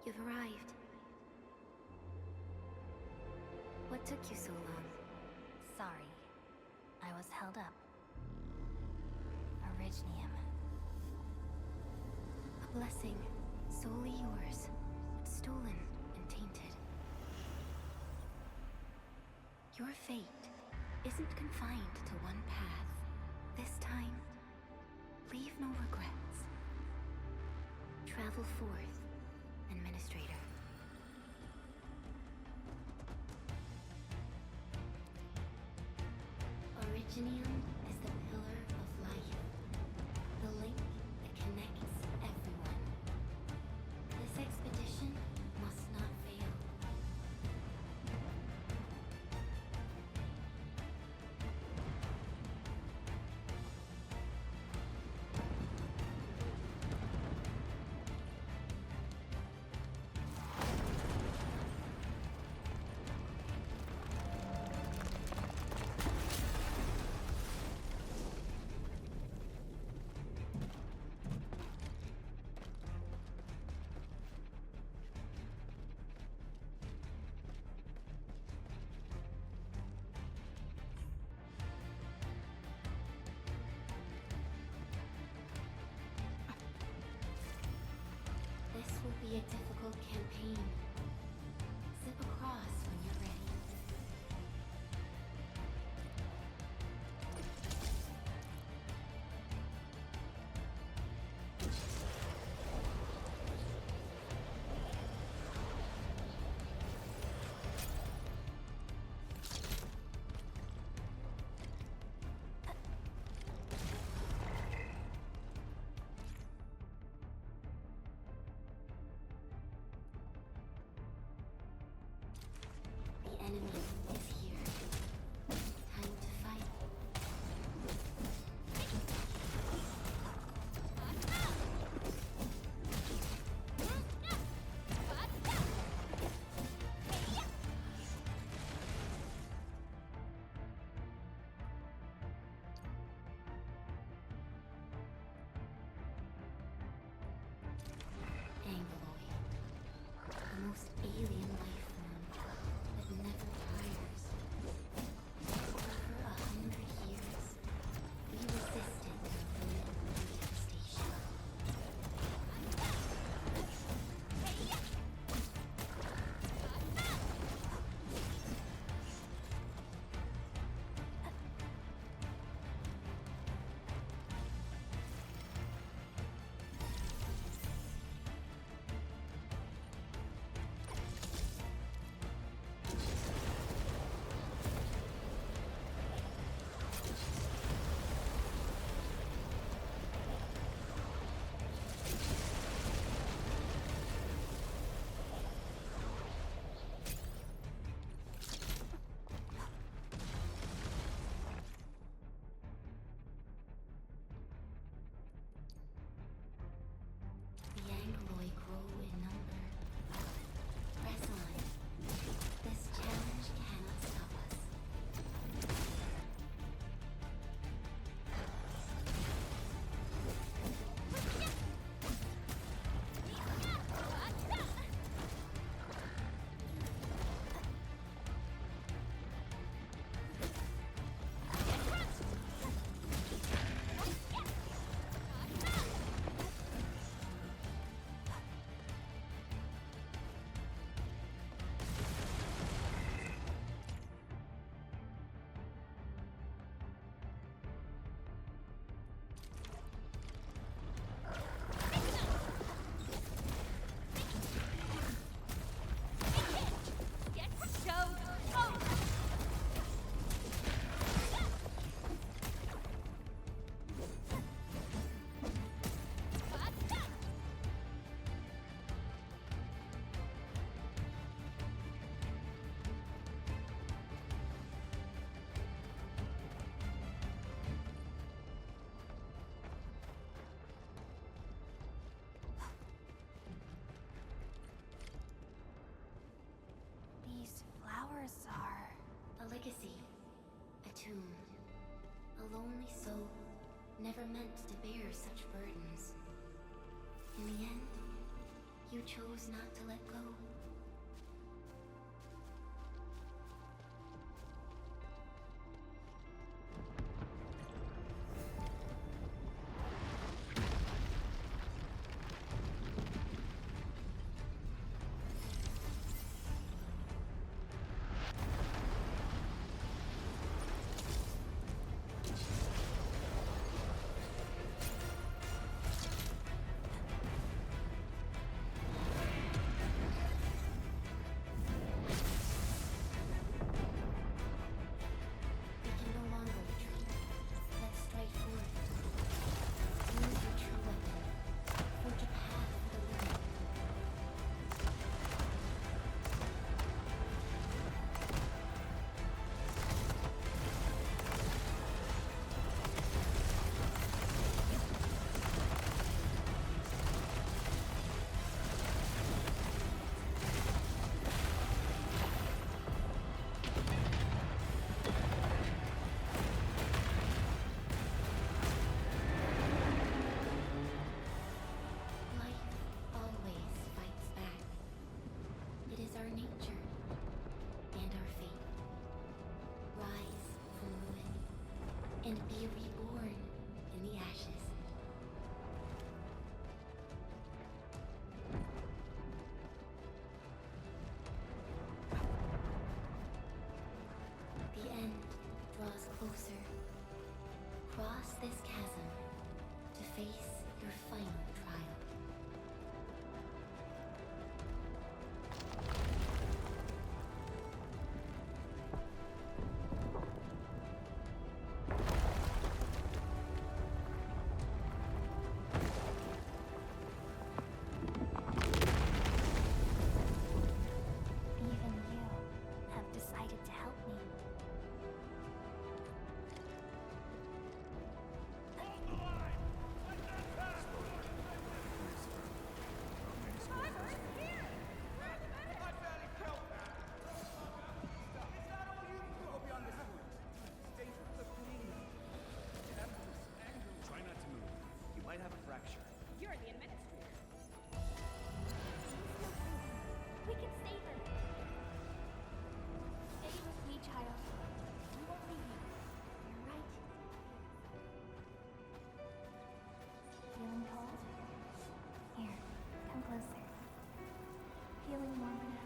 You've arrived. What took you so long? Sorry. I was held up. Originium. A blessing, solely yours, but stolen and tainted. Your fate isn't confined to one path. This time, leave no regrets. Travel forth, Administrator. Originium is the pillar of life, the link that connects everyone. This expedition must not fail. This will be a difficult campaign. Zip across when you're ready. The enemy is here. Time to fight. Angloid. The most alien life form that never tires. For 100 years, we resisted the ruin and devastation. The Angloid grow in number. Press on. This challenge cannot stop us. These flowers are... A legacy. A tomb. A lonely soul, never meant to bear such burdens. In the end, You chose not to let go. And be reborn in the ashes. The end draws closer. Cross this chasm to face your final trial. Have a fracture. You're the administrator. We can save her. Stay with me, child. We won't leave you. You're right. Feeling cold? Here, come closer. Feeling warmer now?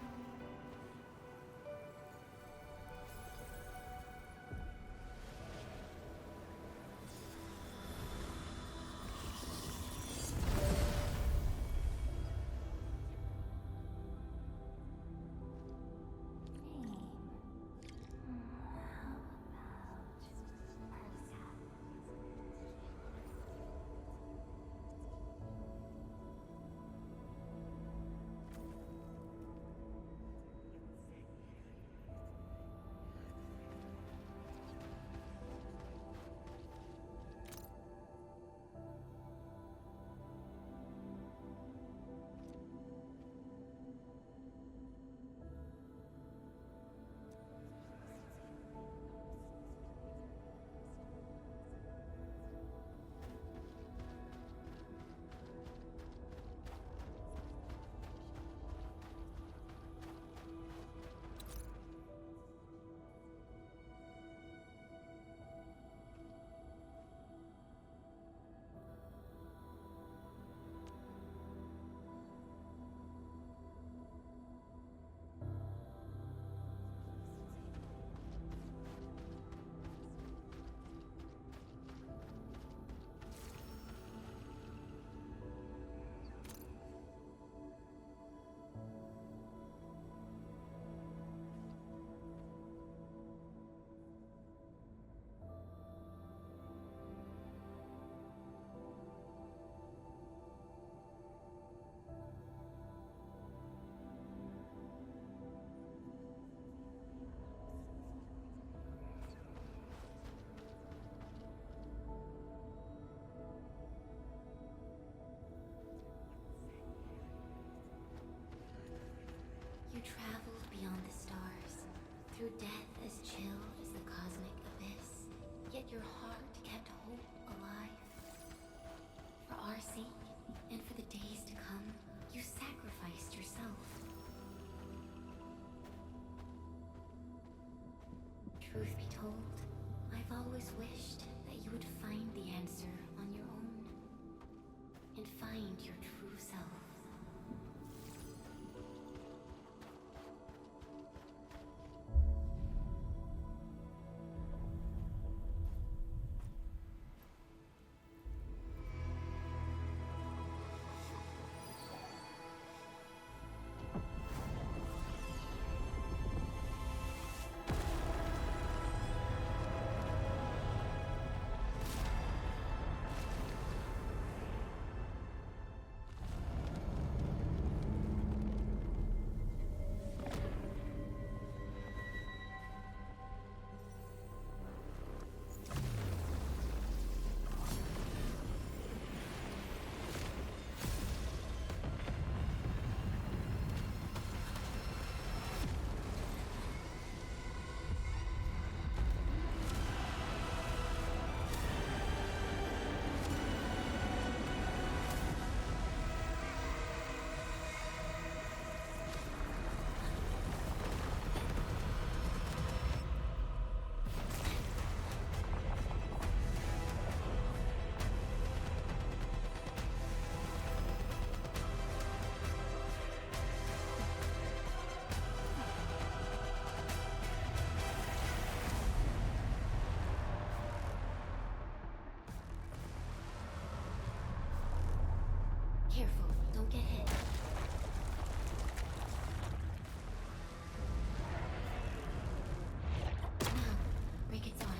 Truth be told, I've always wished that you would find the answer on your own and find your true self. Careful, don't get hit. Now, break its arm.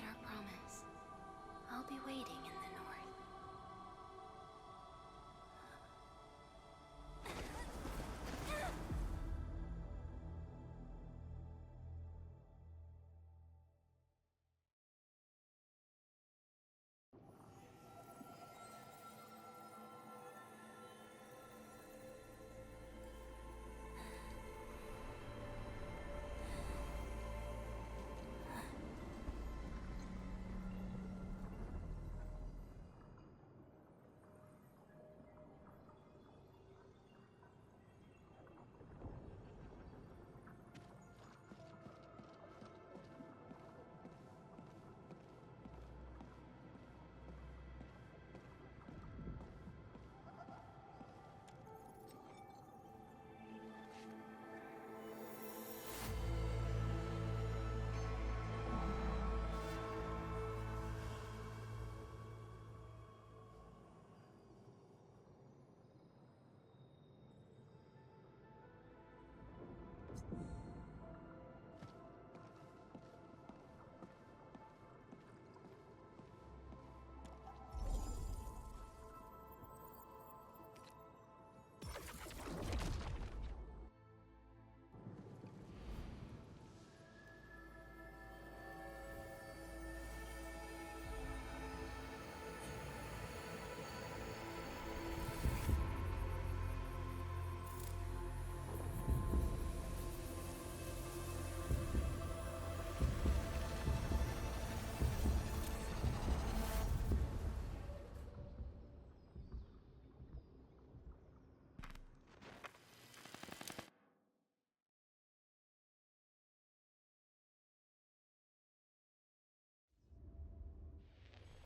forget our promise. I'll be waiting in the north.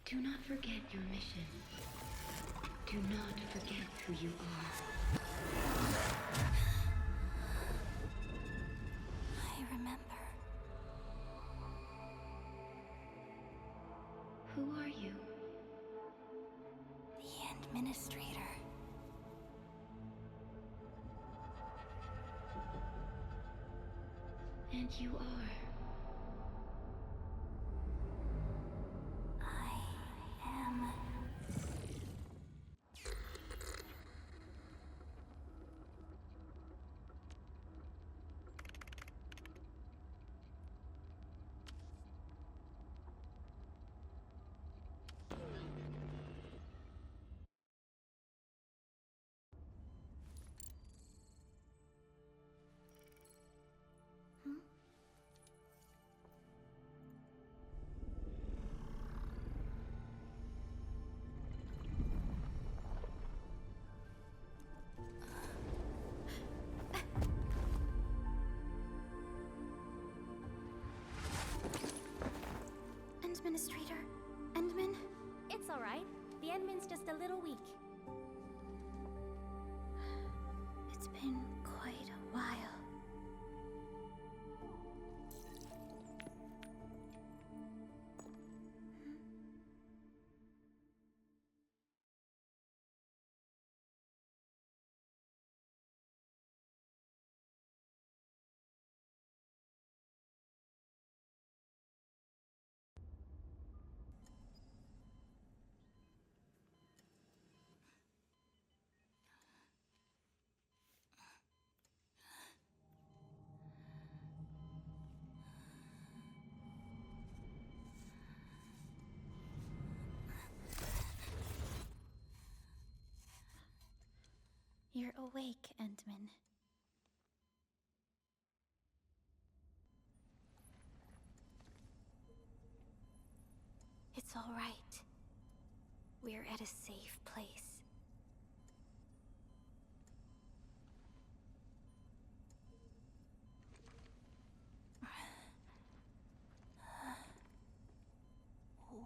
Do not forget your mission. Do not forget who you are. I remember. Who are you? The Endministrator. And you are. I am. Administrator, Endmin? It's alright. The Endmin's just a little weak. It's been quite a while. You're awake, Endmin. It's all right. We're at a safe place.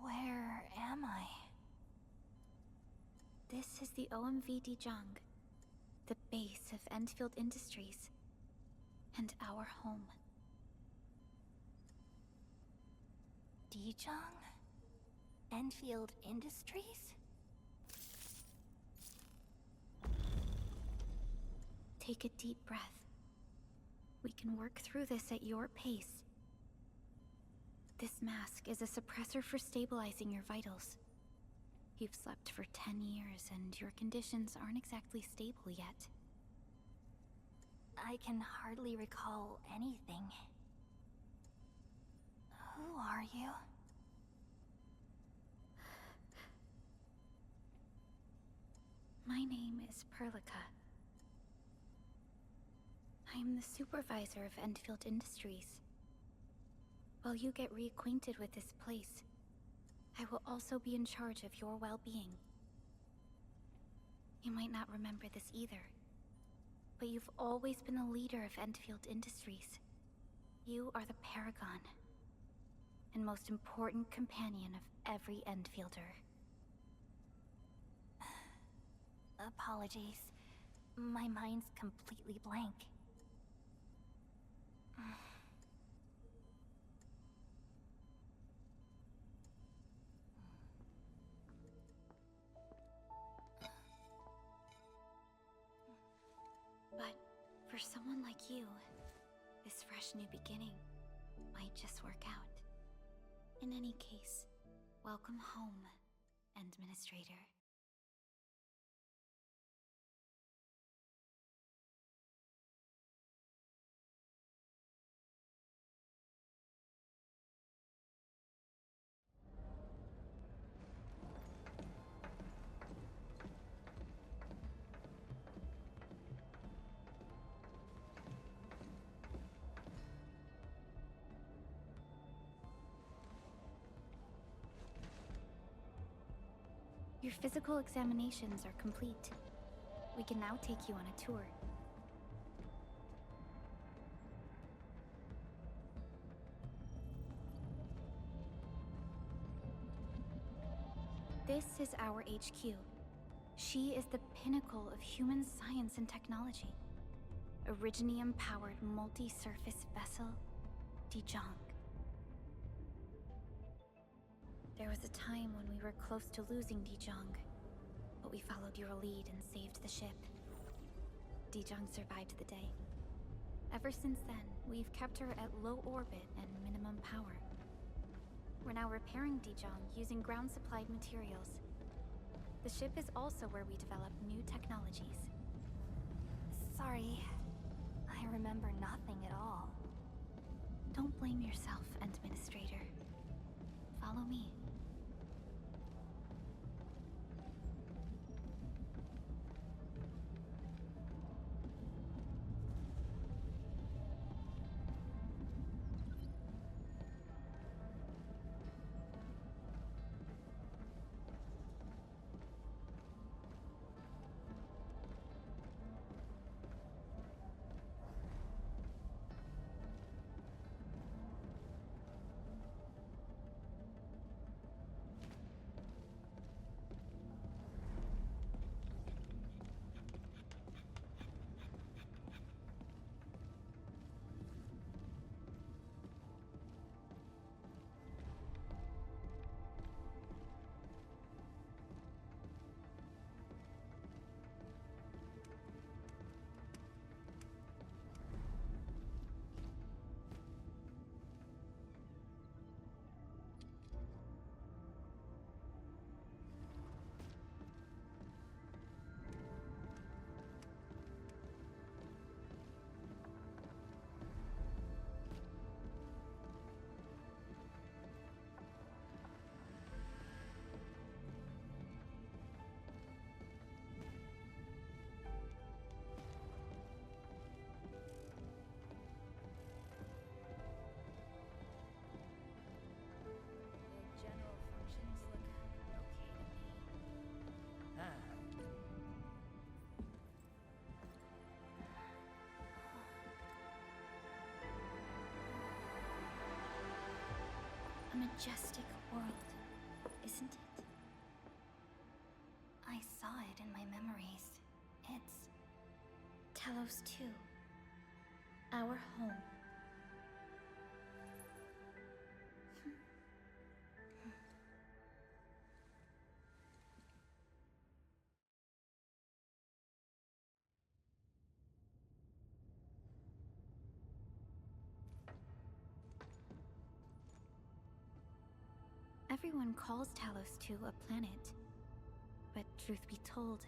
Where am I? This is the OMV Dijang, the base of Endfield Industries, and our home. Dijang? Endfield Industries? Take a deep breath. We can work through this at your pace. This mask is a suppressor for stabilizing your vitals. You've slept for 10 years and your conditions aren't exactly stable yet. I can hardly recall anything. Who are you? My name is Perlica. I am the supervisor of Endfield Industries. While you get reacquainted with this place, I will also be in charge of your well-being. You might not remember this either, but you've always been the leader of Endfield Industries. You are the paragon, and most important companion of every Endfielder. Apologies. My mind's completely blank. But for someone like you, this fresh new beginning might just work out. In any case, welcome home, Endministrator. Your physical examinations are complete. We can now take you on a tour. This is our HQ. She is the pinnacle of human science and technology. Originium-powered multi-surface vessel, Dijong. There was a time when we were close to losing Dijong, but we followed your lead and saved the ship. Dijong survived the day. Ever since then, we've kept her at low orbit and minimum power. We're now repairing Dijong using ground-supplied materials. The ship is also where we develop new technologies. Sorry. I remember nothing at all. Don't blame yourself, Endministrator. Follow me. A majestic world, isn't it? I saw it in my memories. It's... Talos 2. Our home. Everyone calls Talos 2 a planet. But truth be told,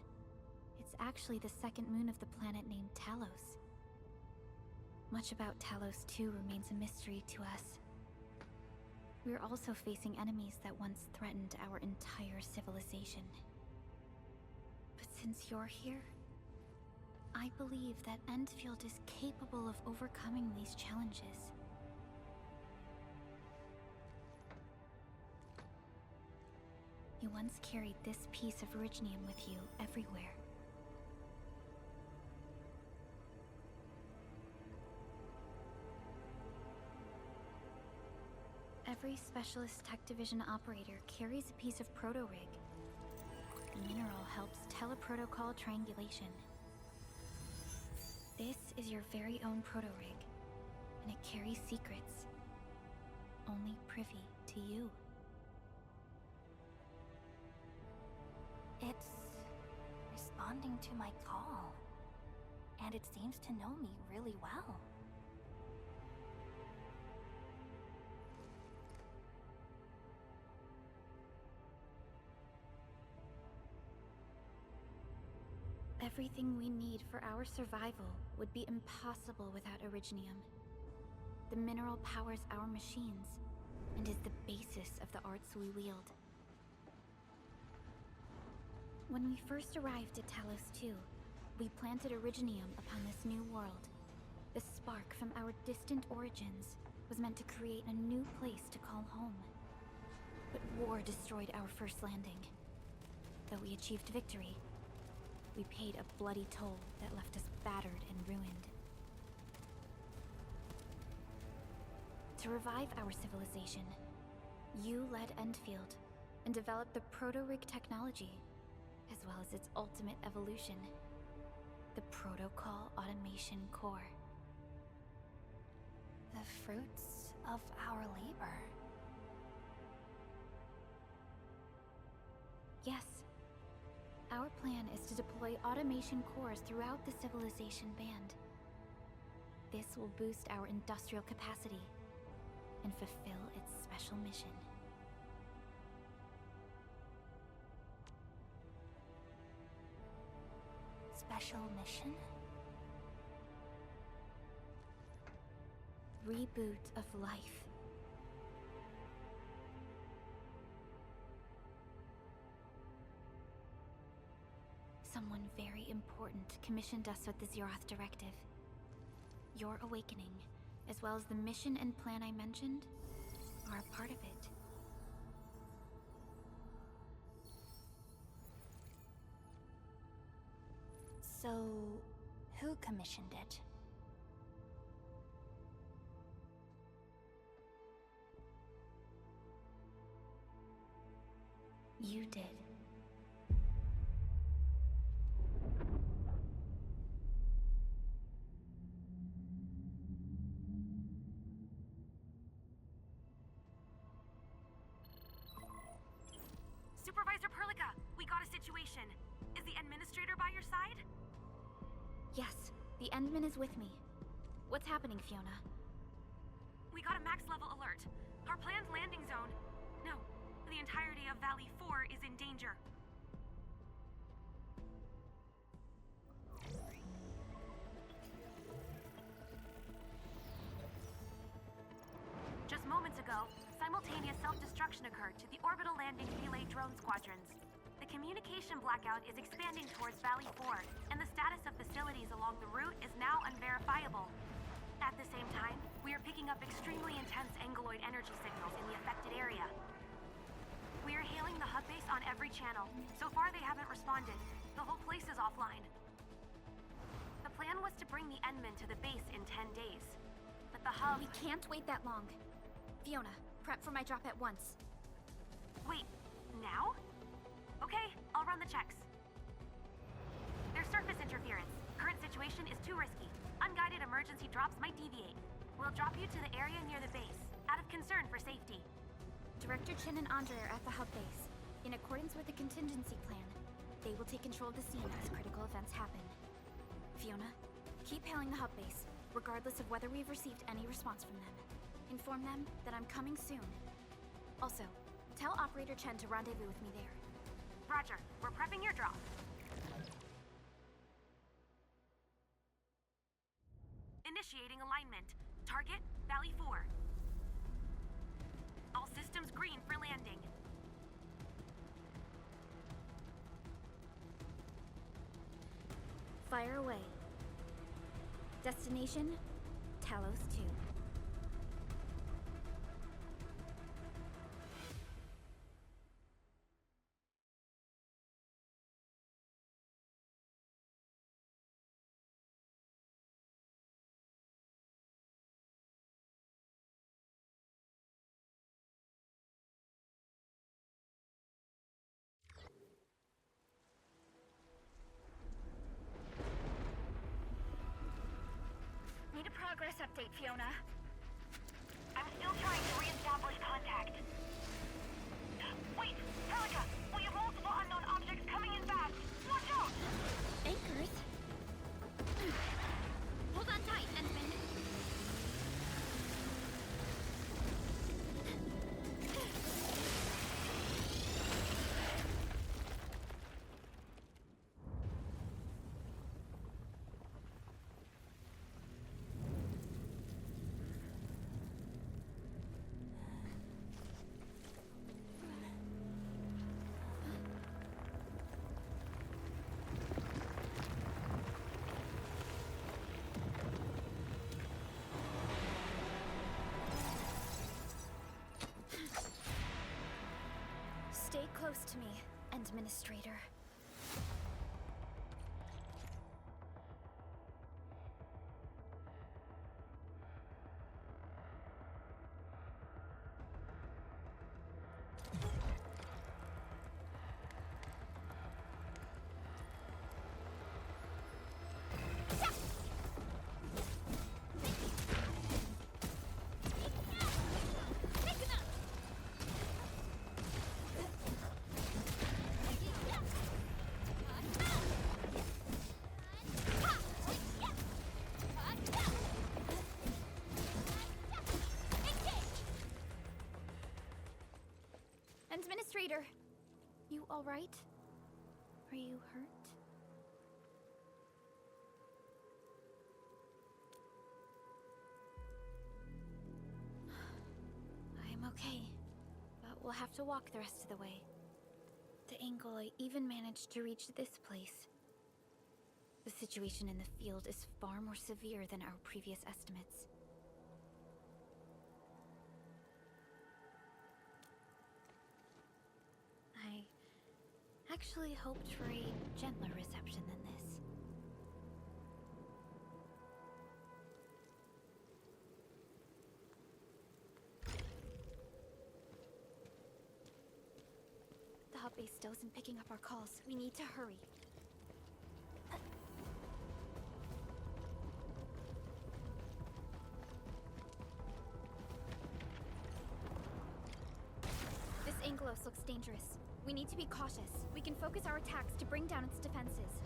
it's actually the second moon of the planet named Talos. Much about Talos 2 remains a mystery to us. We're also facing enemies that once threatened our entire civilization. But since you're here, I believe that Endfield is capable of overcoming these challenges. You once carried this piece of Originium with you everywhere. Every Specialist Tech Division operator carries a piece of proto-rig. The mineral helps teleprotocol triangulation. This is your very own proto-rig, and it carries secrets only privy to you. It's responding to my call, and it seems to know me really well. Everything we need for our survival would be impossible without Originium. The mineral powers our machines, and is the basis of the arts we wield. When we first arrived at Talos 2, we planted Originium upon this new world. The spark from our distant origins was meant to create a new place to call home. But war destroyed our first landing. Though we achieved victory, we paid a bloody toll that left us battered and ruined. To revive our civilization, you led Endfield and developed the proto-rig technology, as well as its ultimate evolution, the Protocol Automation Core. The fruits of our labor. Yes. Our plan is to deploy automation cores throughout the civilization band. This will boost our industrial capacity and fulfill its special mission. Special mission? Reboot of life. Someone very important commissioned us with the Zeroth Directive. Your awakening, as well as the mission and plan I mentioned, are a part of it. So, who commissioned it? You did. Supervisor Perlica, we got a situation. Is the Administrator by your side? Yes, the Endmin is with me. What's happening, Fiona? We got a max-level alert. Our planned landing zone... No, the entirety of Valley 4 is in danger. Just moments ago, simultaneous self-destruction occurred to the orbital landing relay drone squadrons. The communication blackout is expanding towards Valley 4, and the status of facilities along the route is now unverifiable. At the same time, we are picking up extremely intense angeloid energy signals in the affected area. We are hailing the hub base on every channel. So far, they haven't responded. The whole place is offline. The plan was to bring the Endmin to the base in 10 days. But the hub... We can't wait that long. Fiona, prep for my drop at once. Wait, now? Okay, I'll run the checks. There's surface interference. Current situation is too risky. Unguided emergency drops might deviate. We'll drop you to the area near the base, out of concern for safety. Director Chen and Andre are at the hub base. In accordance with the contingency plan, they will take control of the scene as critical events happen. Fiona, keep hailing the hub base, regardless of whether we've received any response from them. Inform them that I'm coming soon. Also, tell Administrator Chen to rendezvous with me there. Roger. We're prepping your drop. Initiating alignment. Target, Valley 4. All systems green for landing. Fire away. Destination, Talos 2. Need a progress update, Fiona. I'm still trying to re-establish contact. Wait, Pelica! We have multiple unknown objects coming in fast! Watch out! Anchors? Hold on tight, Endmin. Stay close to me, Endministrator. Administrator, you all right? Are you hurt? I'm okay, but we'll have to walk the rest of the way. The angle I even managed to reach this place. The situation in the field is far more severe than our previous estimates. I actually hoped for a gentler reception than this. The hub base still isn't picking up our calls. We need to hurry. This Angelos looks dangerous. We need to be cautious. We can focus our attacks to bring down its defenses.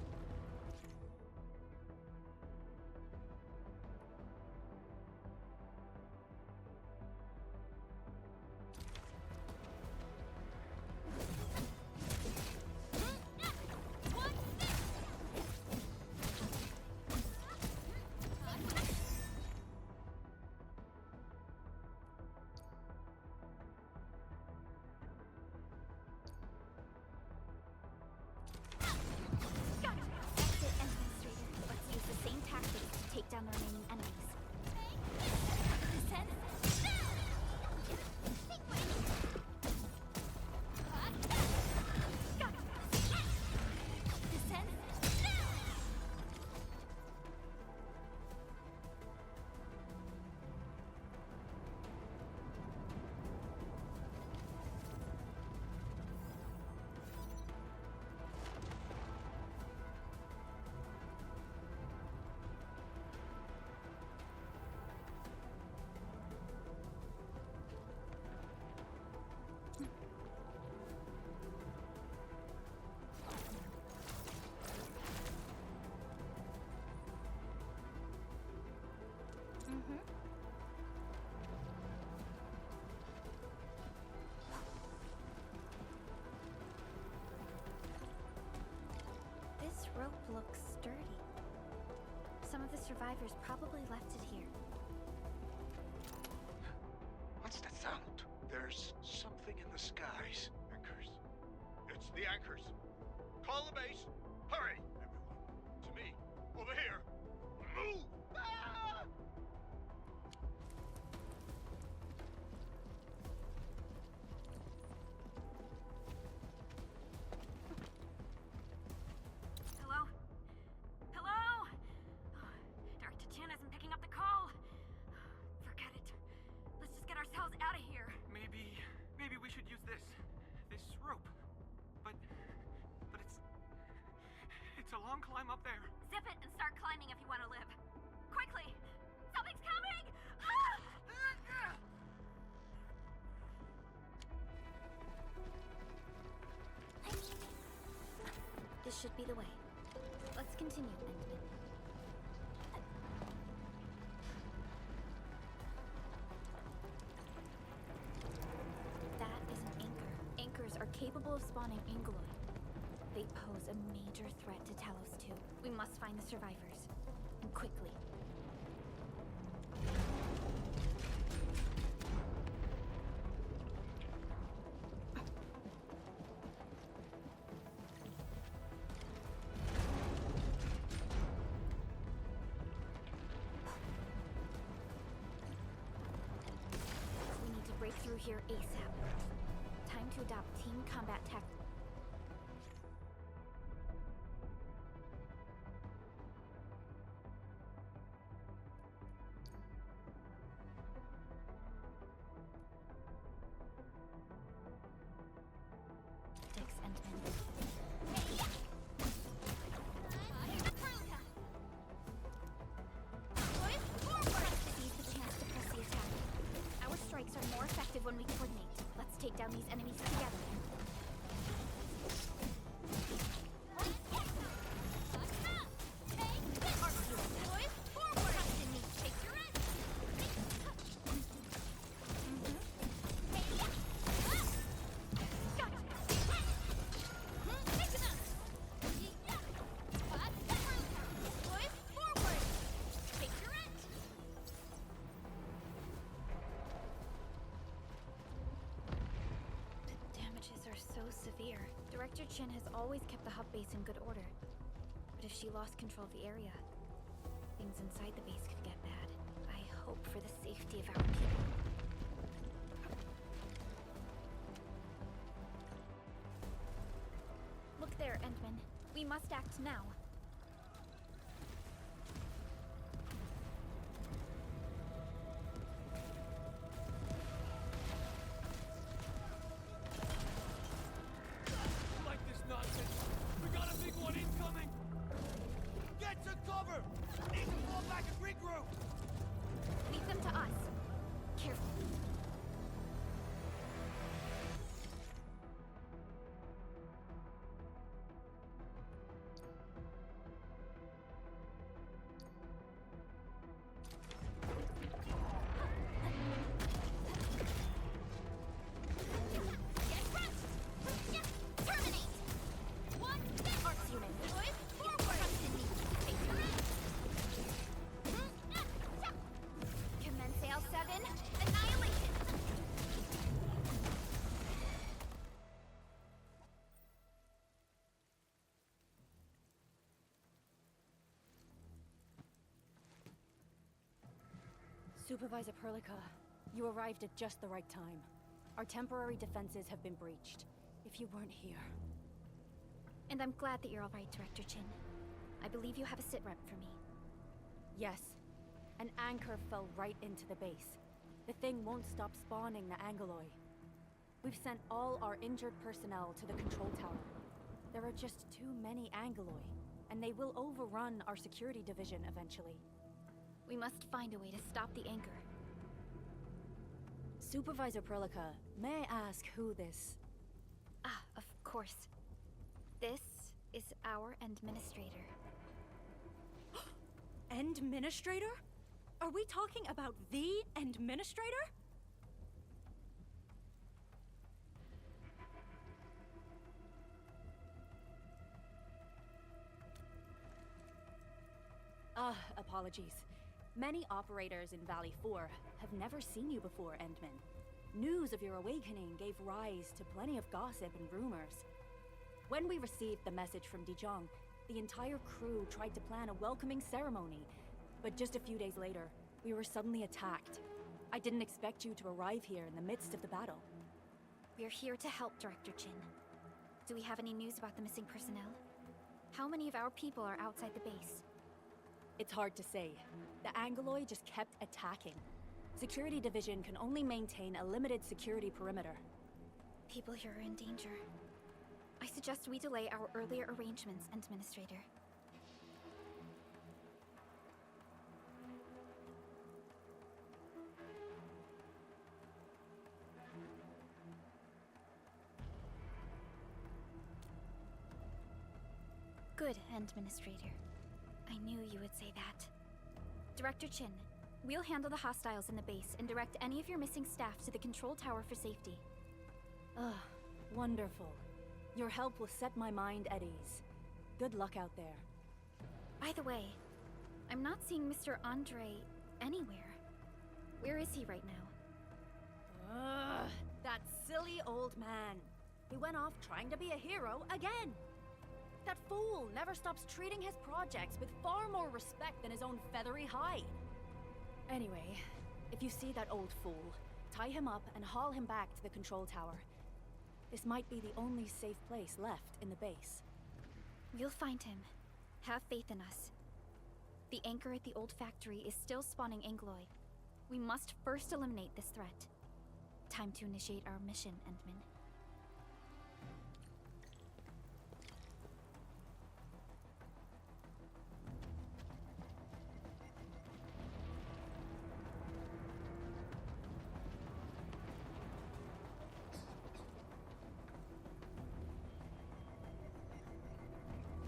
looks sturdy. Some of the survivors probably left it here. What's that sound? There's something in the skies. Anchors. It's the anchors. Call the base. Hurry, everyone. To me. Over here. Move! Ah! Hello? Hello? Director Chin isn't picking up the call. Forget it. Let's just get ourselves out of here. Maybe we should use this rope. But it's a long climb up there. Zip it and start climbing if you want to live. Quickly! Something's coming! Ah! This should be the way. Let's continue, Endmin. That is an anchor. Anchors are capable of spawning Angeloi. They pose a major threat to Talos too. We must find the survivors. And quickly. We need to break through here ASAP. Time to adopt team combat tactics. Are more effective when we coordinate. Let's take down these enemies together. Severe. Director Chin has always kept the hub base in good order. But if she lost control of the area, things inside the base could get bad. I hope for the safety of our people. Look there, Endmin. We must act now. Leave them to us. Careful. Supervisor Perlica, you arrived at just the right time. Our temporary defenses have been breached. If you weren't here... And I'm glad that you're all right, Director Chin. I believe you have a sit-rep for me. Yes. An anchor fell right into the base. The thing won't stop spawning the Angeloi. We've sent all our injured personnel to the control tower. There are just too many Angeloi, and they will overrun our security division eventually. We must find a way to stop the anchor. Supervisor Perlica, may I ask who this... Ah, of course. This is our Endministrator. Endministrator? Are we talking about the Endministrator? apologies. Many operators in Valley 4 have never seen you before, Endmin. News of your awakening gave rise to plenty of gossip and rumors. When we received the message from Dijong, the entire crew tried to plan a welcoming ceremony, but just a few days later, we were suddenly attacked. I didn't expect you to arrive here in the midst of the battle. We're here to help, Director Jin. Do we have any news about the missing personnel? How many of our people are outside the base? It's hard to say. The Angoloi just kept attacking. Security Division can only maintain a limited security perimeter. People here are in danger. I suggest we delay our earlier arrangements, Administrator. Good, Administrator. I knew you would say that. Director Chin, we'll handle the hostiles in the base and direct any of your missing staff to the control tower for safety. Ugh, wonderful. Your help will set my mind at ease. Good luck out there. By the way, I'm not seeing Mr. Andre anywhere. Where is he right now? Ugh, that silly old man. He went off trying to be a hero again. That fool never stops treating his projects with far more respect than his own feathery hide. Anyway, if you see that old fool, tie him up and haul him back to the control tower. This might be the only safe place left in the base. We'll find him. Have faith in us. The anchor at the old factory is still spawning Angoloi. We must first eliminate this threat. Time to initiate our mission, Endmin.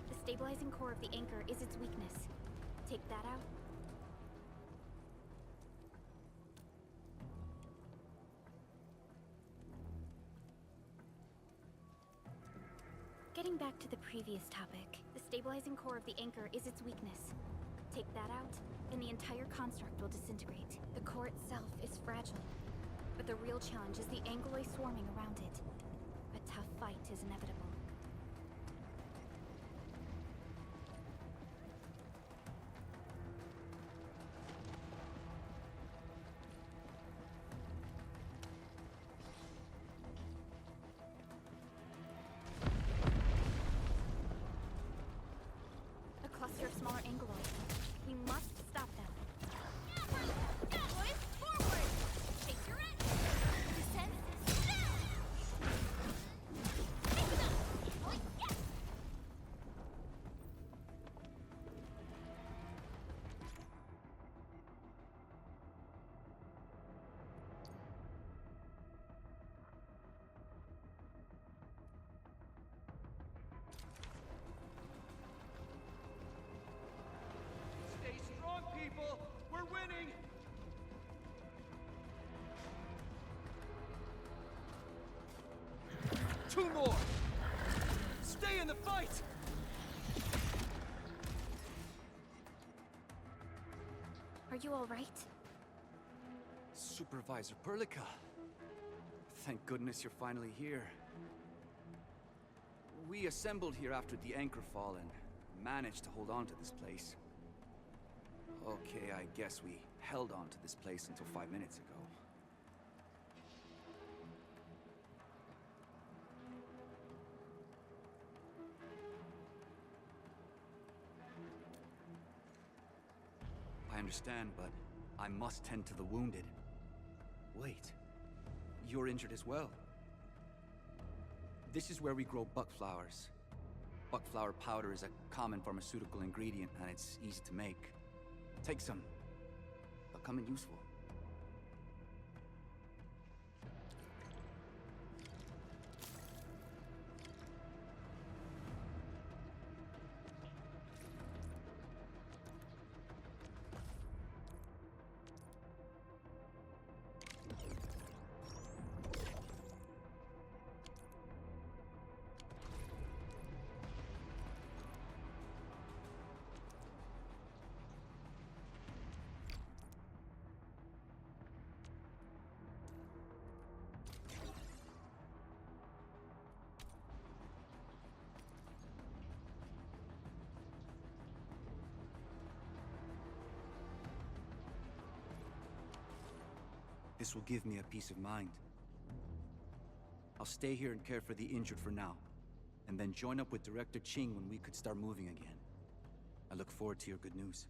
The stabilizing core of the anchor is its weakness. Take that out. Getting back to the previous topic, the stabilizing core of the anchor is its weakness. Take that out, and the entire construct will disintegrate. The core itself is fragile, but the real challenge is the Angoloi swarming around it. A tough fight is inevitable. Cluster of smaller Angoloi. We must stop them. Angoloi, forward! Take your end! Descend! Take them! Angoloi, yes! Stay strong, people! We're winning! Two more! Stay in the fight! Are you all right? Supervisor Perlica. Thank goodness you're finally here. We assembled here after the anchor fall and managed to hold on to this place. Okay, I guess we held on to this place until 5 minutes ago. I understand, but I must tend to the wounded. Wait, you're injured as well. This is where we grow buckflowers. Buckflower powder is a common pharmaceutical ingredient, and it's easy to make. Take some. They'll come in useful. This will give me a peace of mind. I'll stay here and care for the injured for now, and then join up with Director Ching when we could start moving again. I look forward to your good news.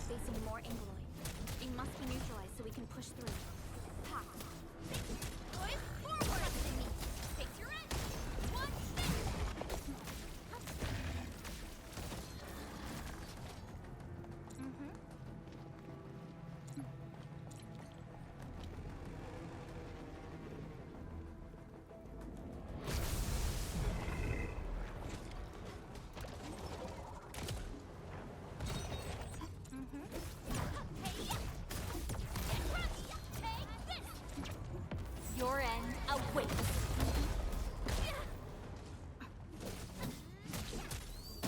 They're facing more Angloid. It must be neutralized so we can push through. Ha! Boys, forward! Trust in me. Take your end. One Your end awaits.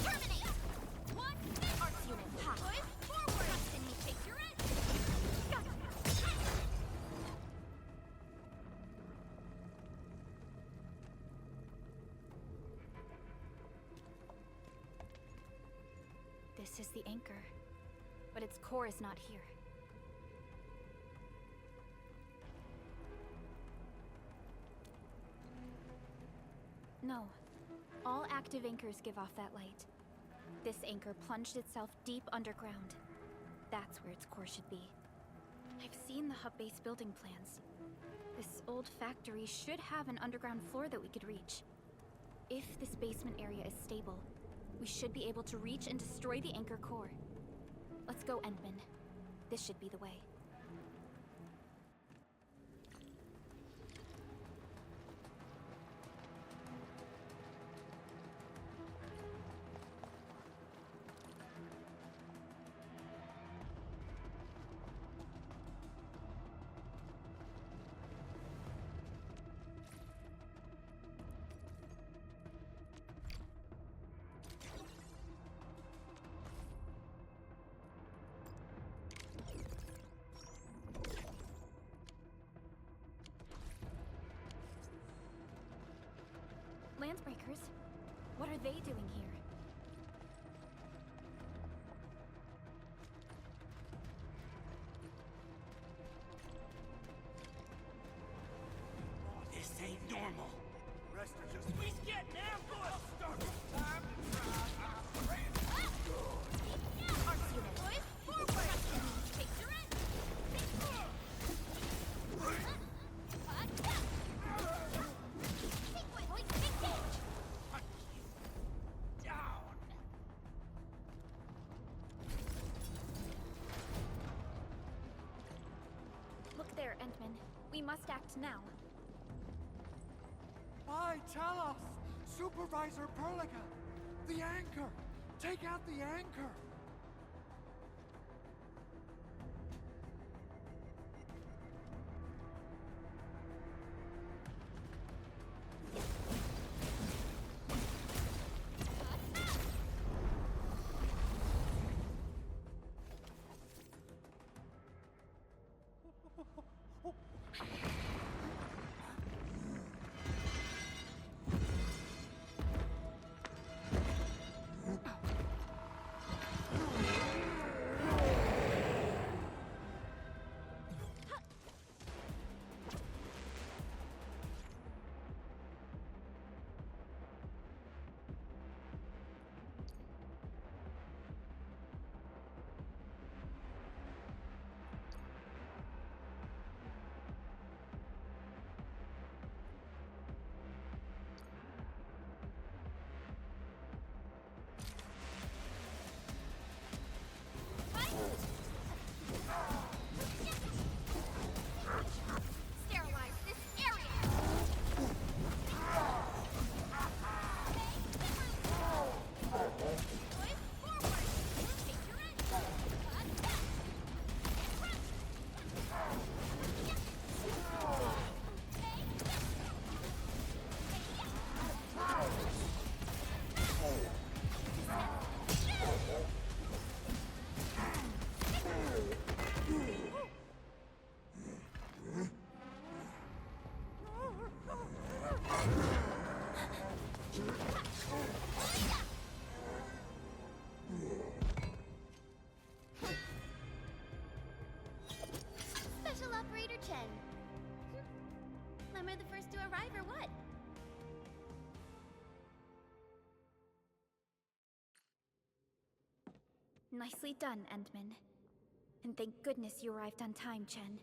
Terminate! One arts unit. Ha! Forward! Trust in me. Take your end. This is the anchor, but its core is not here. No. All active anchors give off that light. This anchor plunged itself deep underground. That's where its core should be. I've seen the hub base building plans. This old factory should have an underground floor that we could reach. If this basement area is stable, we should be able to reach and destroy the anchor core. Let's go, Endmin. This should be the way. Landsbreakers? What are they doing here? This ain't normal. Rest are just... We get ambushed! Time to try our Arts unit. Boys, forward! Take your end! down! Look there, Endmin. We must act now. Why, tell us! Supervisor Prologue! The anchor! Take out the anchor! Chen. Am I the first to arrive or what? Nicely done, Endmin. And thank goodness you arrived on time, Chen.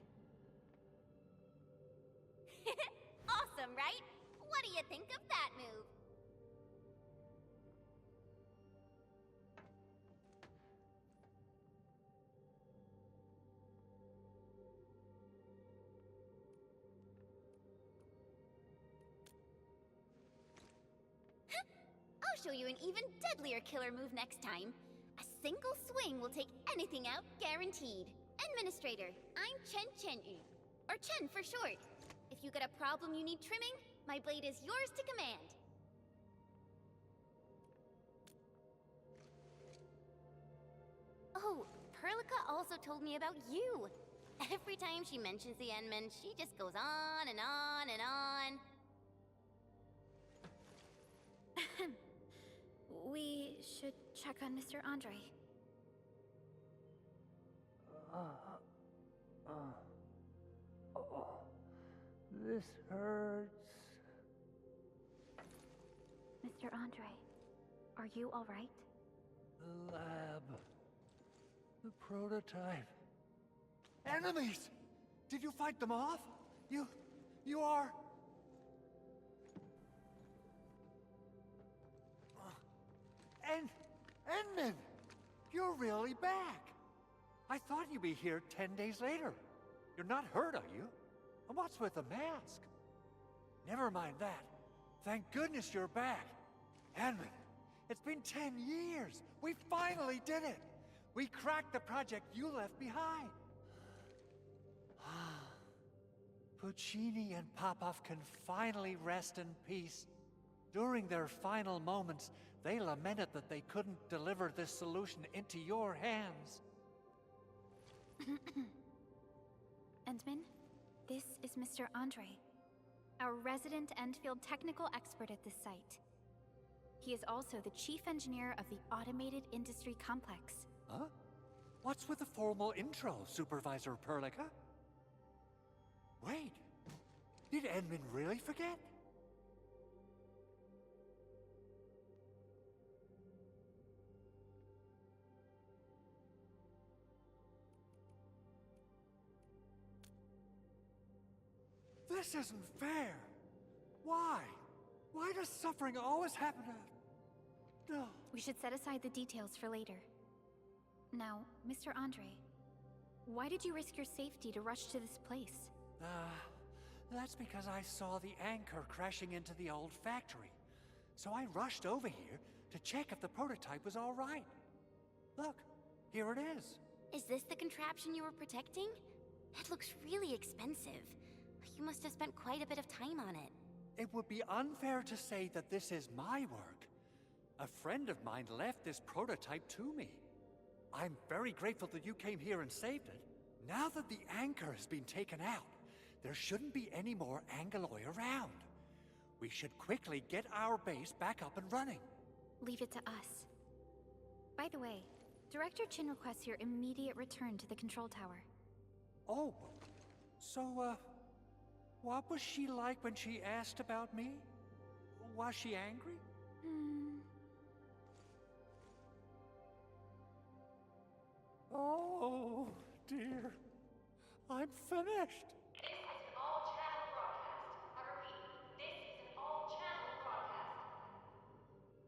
Awesome, right? What do you think of that move? I'll show you an even deadlier killer move next time. A single swing will take anything out, guaranteed. Administrator, I'm Chen, or Chen for short. If you got a problem you need trimming, my blade is yours to command. Oh, Perlica also told me about you. Every time she mentions the Endmin, she just goes on and on and on. We should check on Mr. Andre. This hurts. Mr. Andre, are you all right? The lab. The prototype. Enemies! Did you fight them off? You are... Endmin! You're really back! I thought you'd be here 10 days later. You're not hurt, are you? And what's with the mask? Never mind that. Thank goodness you're back. Endmin, it's been 10 years. We finally did it. We cracked the project you left behind. Puccini and Popov can finally rest in peace. During their final moments, they lamented that they couldn't deliver this solution into your hands. Endmin, this is Mr. Andre, our resident Endfield technical expert at this site. He is also the chief engineer of the Automated Industry Complex. Huh? What's with the formal intro, Supervisor Perlica? Wait, did Endmin really forget? This isn't fair. Why? Why does suffering always happen to... No. We should set aside the details for later. Now, Mr. Andre, why did you risk your safety to rush to this place? That's because I saw the anchor crashing into the old factory. So I rushed over here to check if the prototype was all right. Look, here it is. Is this the contraption you were protecting? It looks really expensive. You must have spent quite a bit of time on it. It would be unfair to say that this is my work. A friend of mine left this prototype to me. I'm very grateful that you came here and saved it. Now that the anchor has been taken out, there shouldn't be any more Angeloi around. We should quickly get our base back up and running. Leave it to us. By the way, Director Chin requests your immediate return to the control tower. Oh, so, what was she like when she asked about me? Was she angry? Oh, dear. I'm finished. This is an all-channel broadcast. I repeat, this is an all-channel broadcast.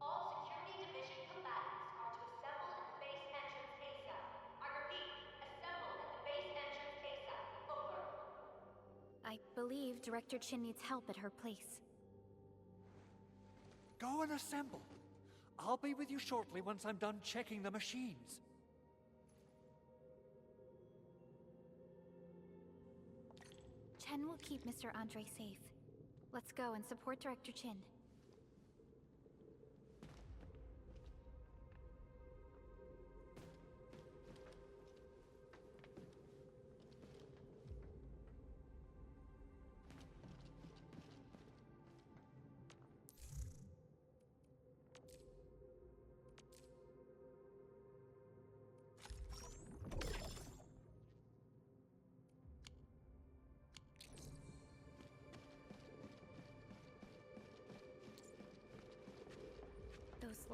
All security division combatants are to assemble at the base entrance ASAP. I repeat, assemble at the base entrance ASAP. Over. I believe Director Chin needs help at her place. Go and assemble. I'll be with you shortly once I'm done checking the machines. Chen will keep Mr. Andre safe. Let's go and support Director Chin.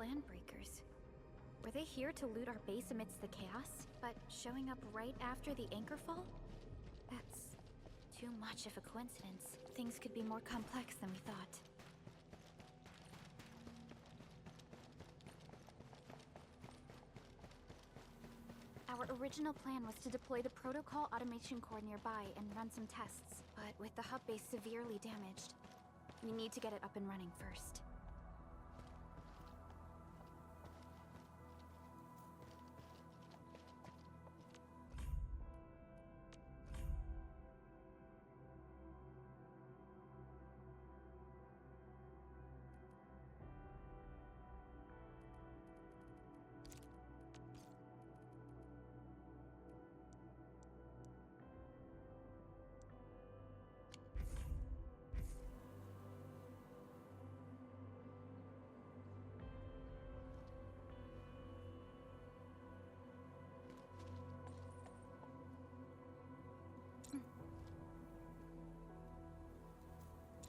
Landbreakers. Were they here to loot our base amidst the chaos, but showing up right after the anchor fall? That's too much of a coincidence. Things could be more complex than we thought. Our original plan was to deploy the protocol automation core nearby and run some tests, but with the hub base severely damaged, we need to get it up and running first.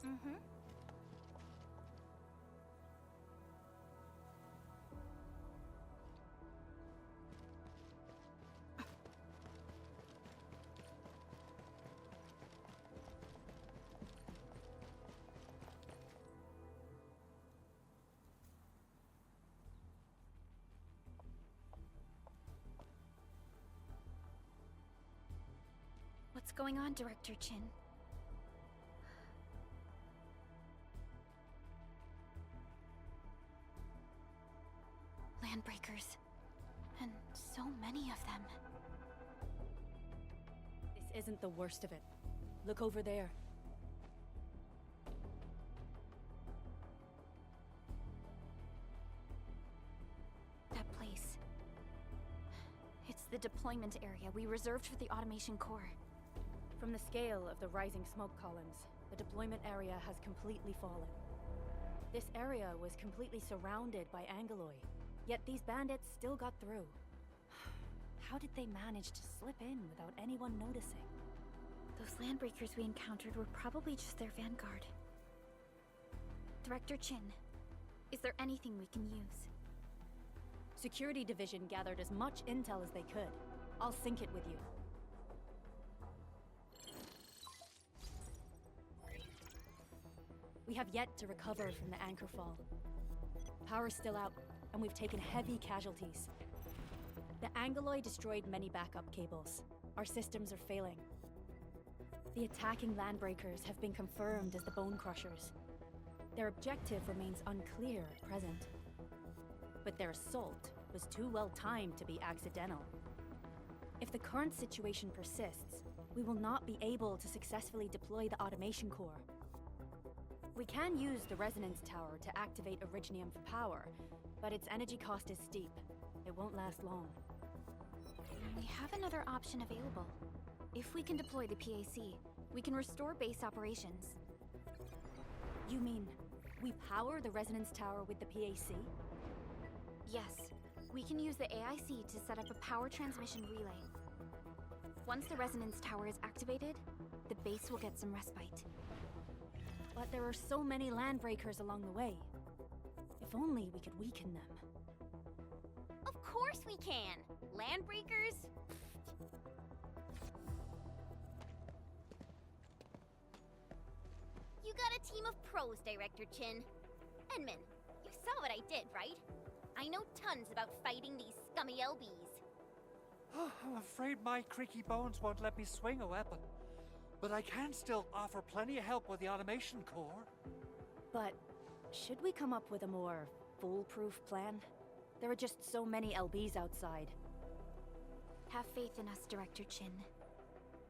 Mm-hmm. What's going on, Director Chin? Landbreakers. And so many of them. This isn't the worst of it. Look over there. That place. It's the deployment area we reserved for the automation core. From the scale of the rising smoke columns, the deployment area has completely fallen. This area was completely surrounded by Angoloi, yet these bandits still got through. How did they manage to slip in without anyone noticing? Those landbreakers we encountered were probably just their vanguard. Director Chin, is there anything we can use? Security Division gathered as much intel as they could. I'll sync it with you. We have yet to recover from the anchor fall. Power's still out, and we've taken heavy casualties. The Angoloi destroyed many backup cables. Our systems are failing. The attacking landbreakers have been confirmed as the Bone Crushers. Their objective remains unclear at present. But their assault was too well timed to be accidental. If the current situation persists, we will not be able to successfully deploy the automation core. We can use the resonance tower to activate Originium for power, but its energy cost is steep. It won't last long. We have another option available. If we can deploy the PAC, we can restore base operations. You mean, we power the resonance tower with the PAC? Yes. We can use the AIC to set up a power transmission relay. Once the resonance tower is activated, the base will get some respite. But there are so many landbreakers along the way. If only we could weaken them. Of course we can! Landbreakers? You got a team of pros, Director Chin. Edmund, you saw what I did, right? I know tons about fighting these scummy LBs. I'm afraid my creaky bones won't let me swing a weapon. But I can still offer plenty of help with the automation core. But should we come up with a more foolproof plan? There are just so many LBs outside. Have faith in us, Director Chin.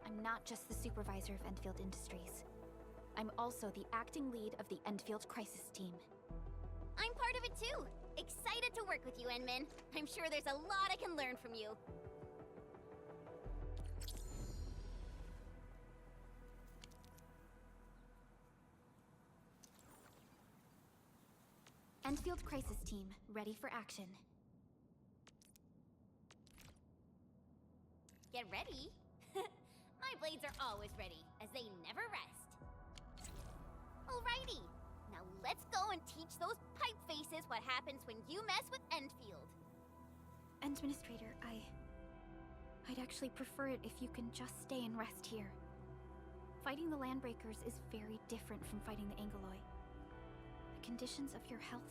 I'm not just the supervisor of Endfield Industries. I'm also the acting lead of the Endfield Crisis Team. I'm part of it too! Excited to work with you, Enmin. I'm sure there's a lot I can learn from you. Endfield Crisis Team, ready for action. Get ready? My blades are always ready, as they never rest. Alrighty, Now let's go and teach those pipe faces what happens when you mess with Endfield. Administrator, I'd actually prefer it if you can just stay and rest here. Fighting the Landbreakers is very different from fighting the Angoloi. The conditions of your health...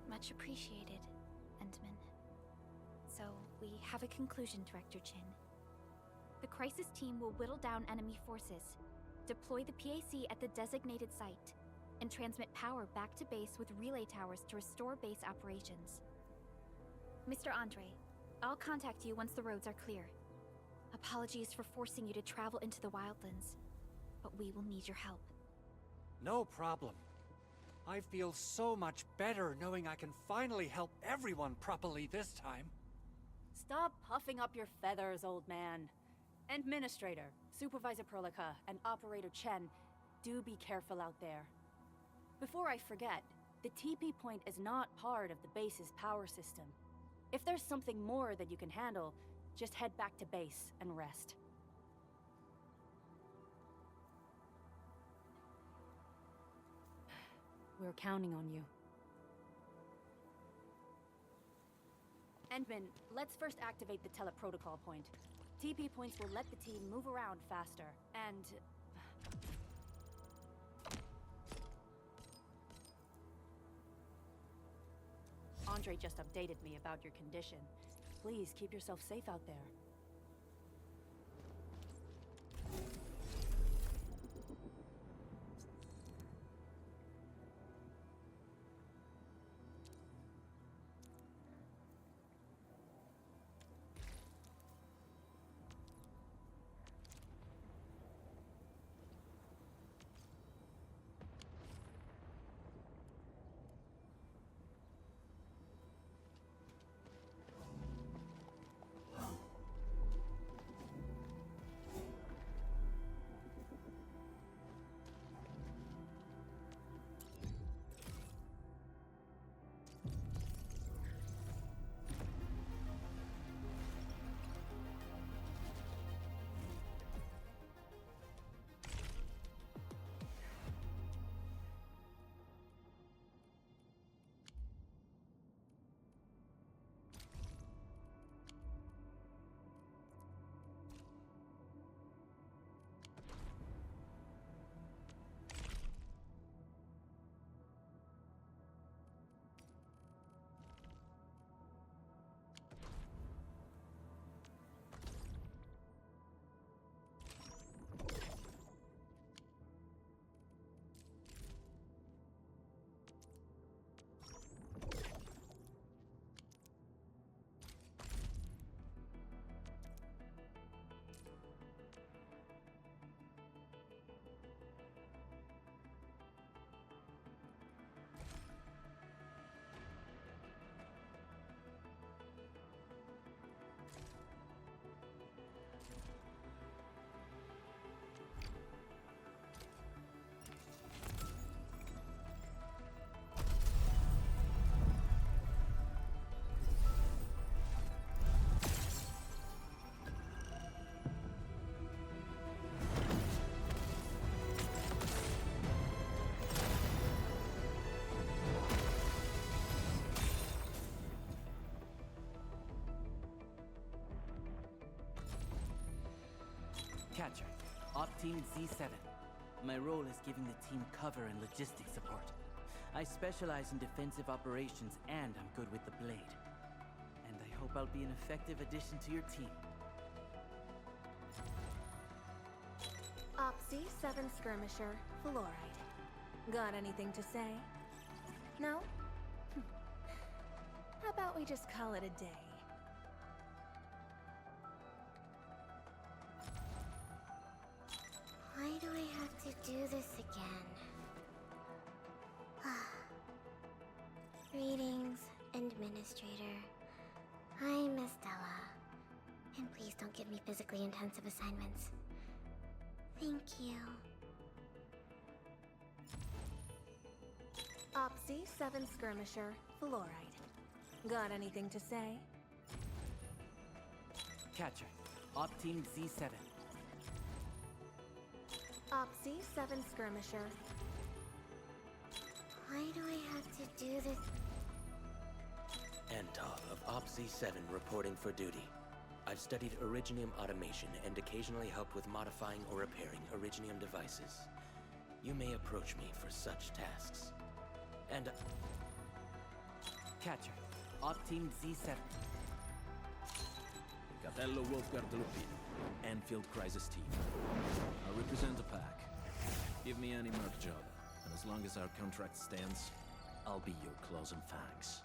Much appreciated, Endmin. So, we have a conclusion, Director Chin. The crisis team will whittle down enemy forces, deploy the PAC at the designated site, and transmit power back to base with relay towers to restore base operations. Mr. Andre, I'll contact you once the roads are clear. Apologies for forcing you to travel into the wildlands, but we will need your help. No problem. I feel so much better knowing I can finally help everyone properly this time. Stop puffing up your feathers, old man. Administrator, Supervisor Prologue, and Operator Chen, do be careful out there. Before I forget, the TP point is not part of the base's power system. If there's something more that you can handle, just head back to base and rest. We're counting on you. Endmin, let's first activate the teleprotocol point. TP points will let the team move around faster, and... Andre just updated me about your condition. Please keep yourself safe out there. Catcher, Op Team Z7. My role is giving the team cover and logistics support. I specialize in defensive operations and I'm good with the blade. And I hope I'll be an effective addition to your team. Op Z7 Skirmisher, Fluoride. Got anything to say? No? How about we just call it a day? Why do I have to do this again? Greetings, Administrator. I'm Estella. And please don't give me physically intensive assignments. Thank you. Opsy 7 Skirmisher, Fluoride. Got anything to say? Catcher, Op Team Z7. Opsy 7 Skirmisher. Why do I have to do this? Antov of OPC 7 reporting for duty. I've studied Originium automation and occasionally helped with modifying or repairing Originium devices. You may approach me for such tasks. And... Catcher, Op Team Z7. Capello Wolfguard Lupin, Endfield Crisis Team. I represent the pack. Give me any merc job, and as long as our contract stands, I'll be your claws and fangs.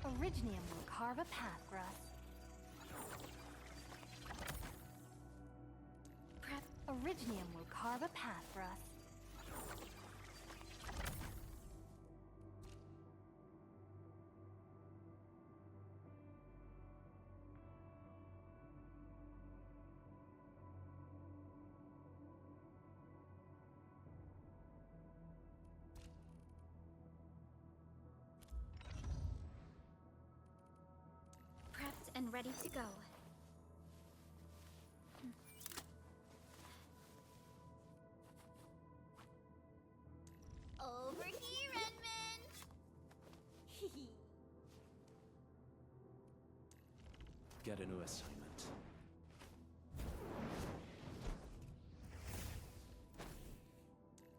Originium will carve a path for us. Originium will carve a path for us. Prepped and ready to go. Over here, Edmund! Get a new assignment.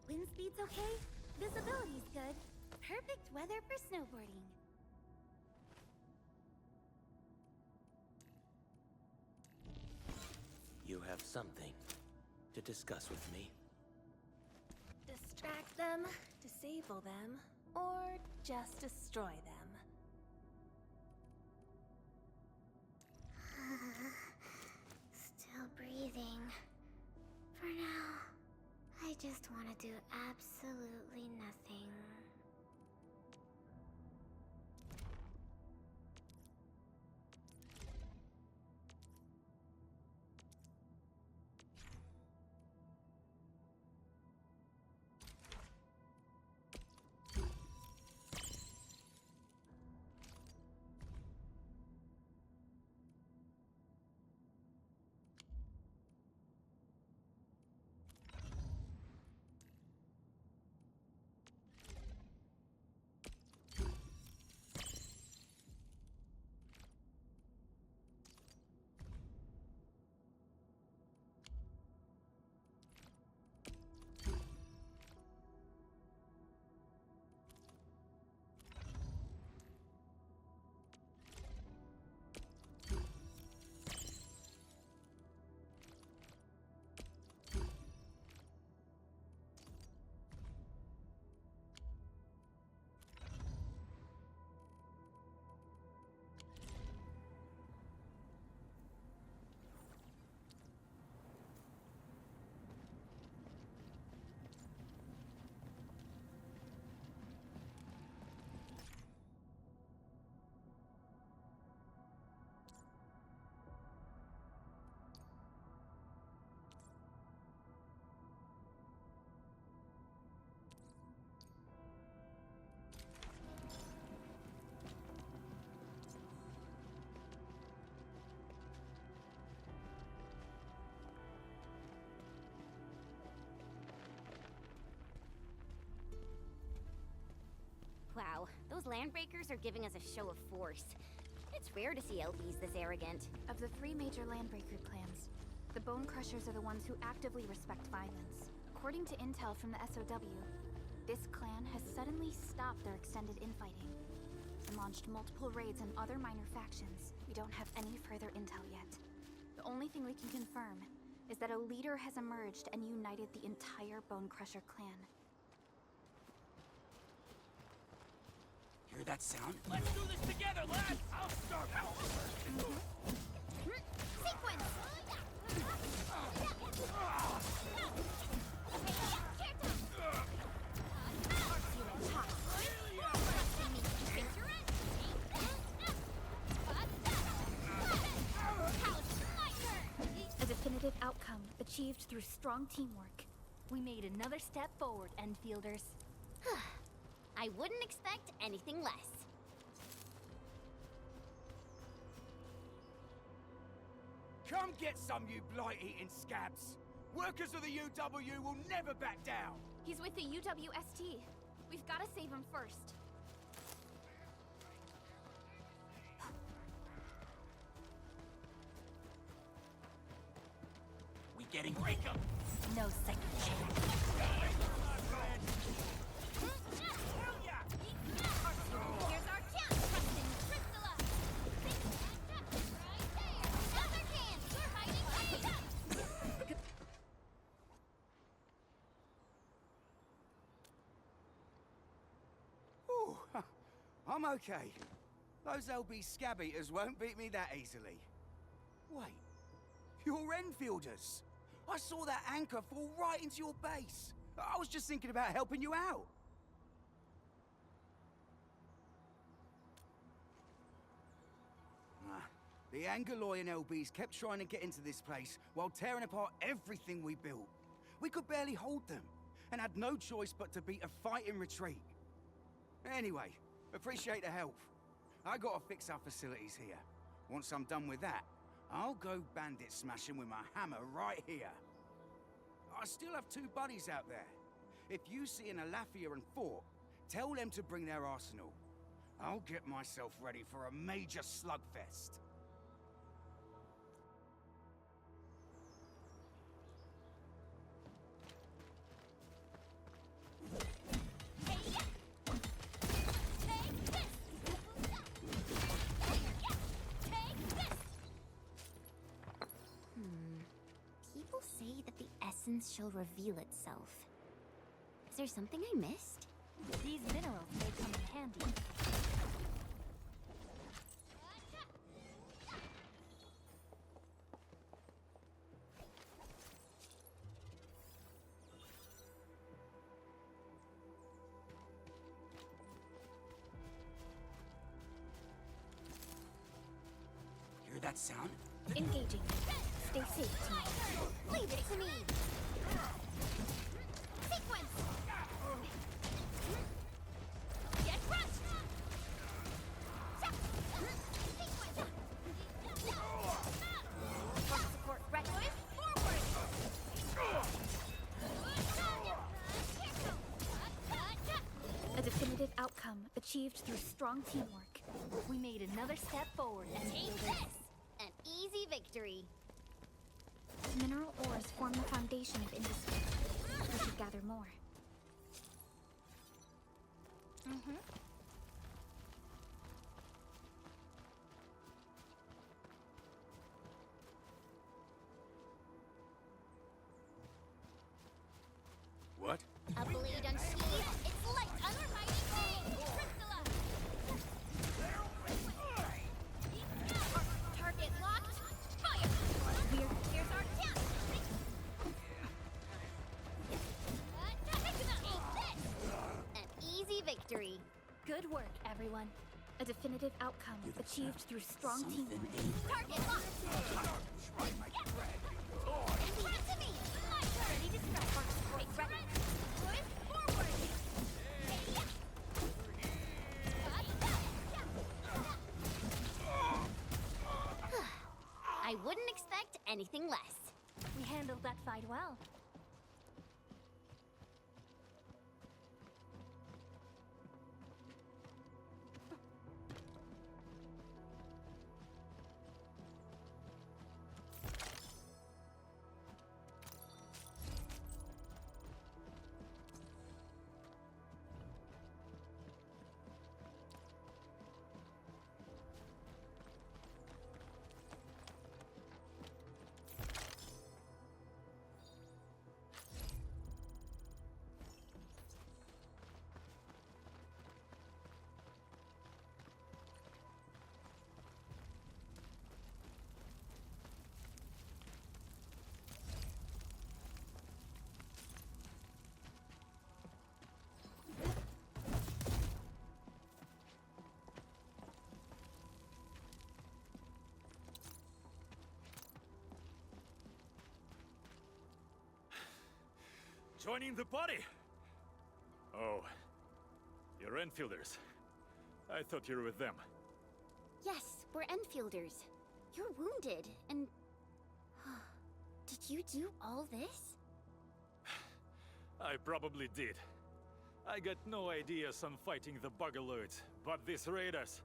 Wind speed's okay? Visibility's good. Perfect weather for snowboarding. You have something to discuss with me. Distract them, disable them, or just destroy them. Still breathing. For now, I just want to do absolutely nothing. Those landbreakers are giving us a show of force. It's rare to see LBs this arrogant. Of the 3 major landbreaker clans, the Bone Crushers are the ones who actively respect violence. According to intel from the SOW, this clan has suddenly stopped their extended infighting and launched multiple raids on other minor factions. We don't have any further intel yet. The only thing we can confirm is that a leader has emerged and united the entire Bone Crusher clan. Hear that sound? Let's do this together, lads! I'll start out first. Sequence! A definitive outcome achieved through strong teamwork. We made another step forward, Endfielders. I wouldn't expect anything less. Come get some, you blight-eating scabs! Workers of the UW will never back down! He's with the UWST. We've got to save him first. We getting breakup? No second chance. Here's our chance, Preston Crystalla! Right there! Another chance! We're fighting right up! Ooh, I'm okay. Those LB scab eaters won't beat me that easily. Wait, you're Enfielders. I saw that anchor fall right into your base. I was just thinking about helping you out. The Angaloy and LBs kept trying to get into this place while tearing apart everything we built. We could barely hold them, and had no choice but to beat a fighting retreat. Anyway, appreciate the help. I gotta fix our facilities here. Once I'm done with that, I'll go bandit smashing with my hammer right here. I still have 2 buddies out there. If you see an Alafia and Fort, tell them to bring their arsenal. I'll get myself ready for a major slugfest. People say that the essence shall reveal itself. Is there something I missed? These minerals may come in handy. Hear that sound? Engaging. Stay safe, team. Leave it to me! Sequence! Get crushed! Support ready. Forward! A definitive outcome achieved through strong teamwork. We made another step forward, Take Endfielders. this! An easy victory. Mineral ores form the foundation of industry. We should gather more. What? A blade unsheathed, it's light on our fighting thing! Crystalla! Target locked! Fire! Here's our chance! An easy victory. Good work, everyone. A definitive outcome achieved through strong teamwork. Target locked! Give it to me! My turn! Ready to strike. Wait, ready. Push forward! I wouldn't expect anything less. We handled that fight well. Joining the party? Oh, you're Enfielders. I thought you were with them. Yes, we're Enfielders. You're wounded, and... Did you do all this? I probably did. I got no ideas on fighting the Bugaloids, but these raiders...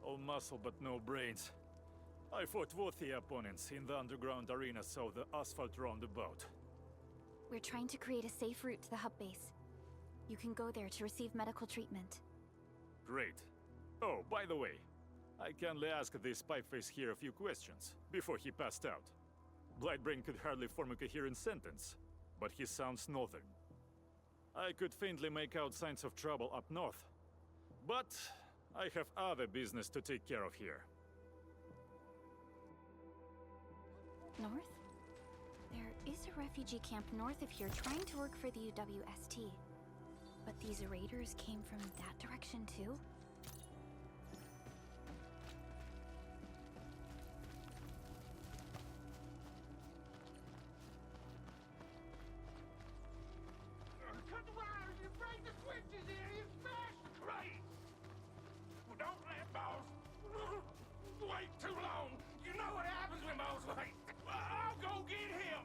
all muscle but no brains. I fought worthy opponents in the underground arena, so the asphalt roundabout. We're trying to create a safe route to the hub base. You can go there to receive medical treatment. Great. Oh, by the way, I kindly asked this pipeface here a few questions before he passed out. Blightbrain could hardly form a coherent sentence, but he sounds northern. I could faintly make out signs of trouble up north, but I have other business to take care of here. North? There is a refugee camp north of here trying to work for the UWST. But these raiders came from that direction too? Cut the wires! You break the switches here! You smash the crate! Well, don't let boss wait too long! You know what happens when boss wait! I'll go get him!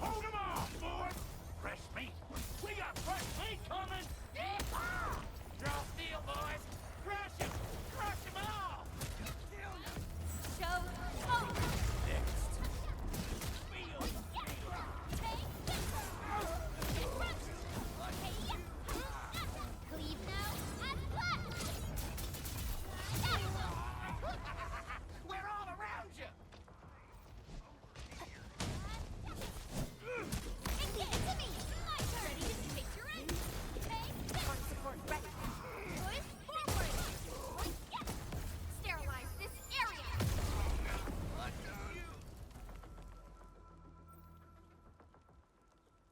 Hold him off, boys! Fresh meat! We got fresh meat coming! Draw steel, boys! Crush him! Crush him all! Showdown! Next! Cleave now and blast! We're all around you! It's me! My turn! Ready to take your end! Take this! Support ready. Push forward! Yes! Sterilize this area!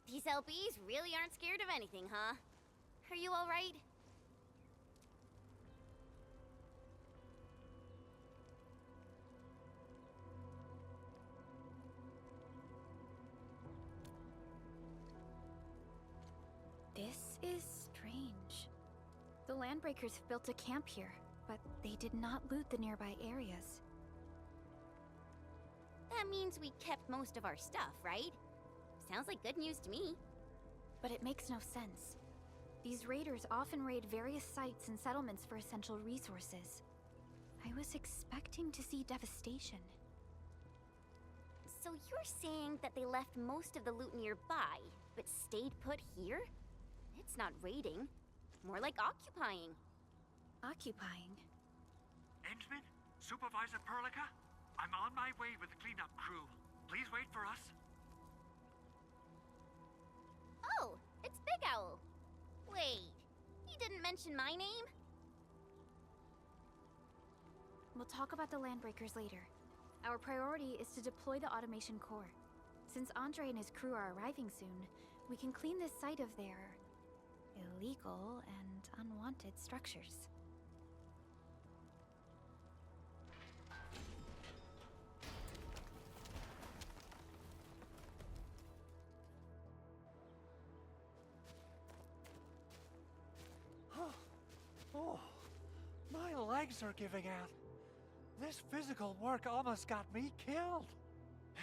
These LBs really aren't scared of anything, huh? Are you all right? This is strange. The Landbreakers have built a camp here, but they did not loot the nearby areas. That means we kept most of our stuff, right? Sounds like good news to me. But it makes no sense. These raiders often raid various sites and settlements for essential resources. I was expecting to see devastation. So you're saying that they left most of the loot nearby, but stayed put here? It's not raiding. More like occupying. Occupying? Endmin? Supervisor Prologue? I'm on my way with the cleanup crew. Please wait for us. Oh, it's Big Owl. Wait, he didn't mention my name? We'll talk about the Landbreakers later. Our priority is to deploy the automation core. Since Andre and his crew are arriving soon, we can clean this site of their illegal and unwanted structures. Oh, my legs are giving out. This physical work almost got me killed.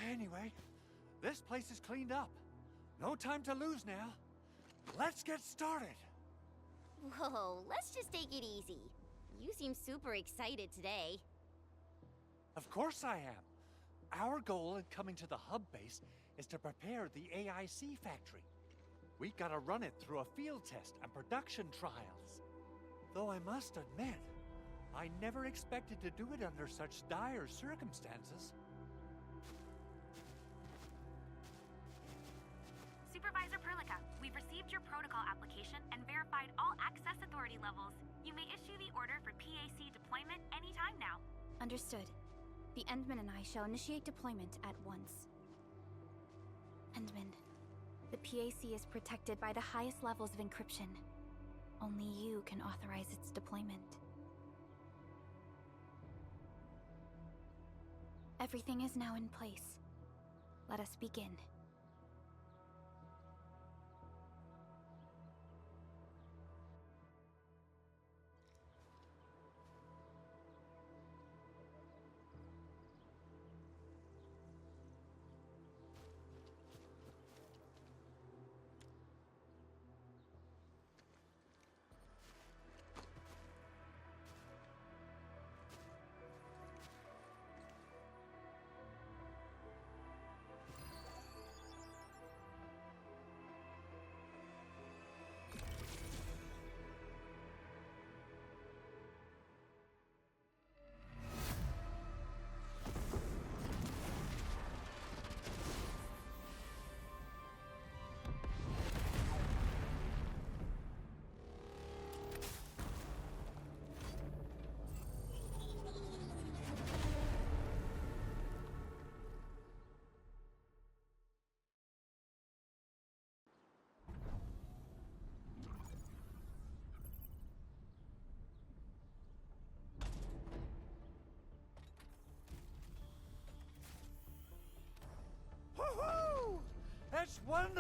Anyway, this place is cleaned up. No time to lose now. Let's get started. Whoa, let's just take it easy. You seem super excited today. Of course I am. Our goal in coming to the hub base is to prepare the AIC factory. We gotta run it through a field test and production trials. Though I must admit, I never expected to do it under such dire circumstances. Supervisor Prologue, we've received your protocol application and verified all access authority levels. You may issue the order for PAC deployment anytime now. Understood. The Endmin and I shall initiate deployment at once. Endmin, the PAC is protected by the highest levels of encryption. Only you can authorize its deployment. Everything is now in place. Let us begin.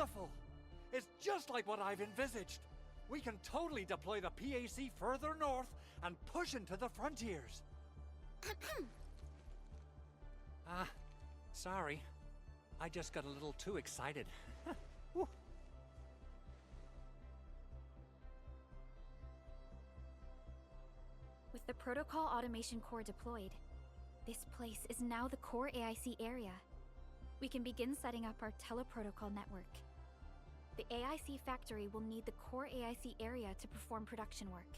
wonderful! It's just like what I've envisaged. We can totally deploy the PAC further north and push into the frontiers. Sorry. I just got a little too excited. Whew. With the Protocol Automation Core deployed, this place is now the core AIC area. We can begin setting up our teleprotocol network. The AIC factory will need the core AIC area to perform production work.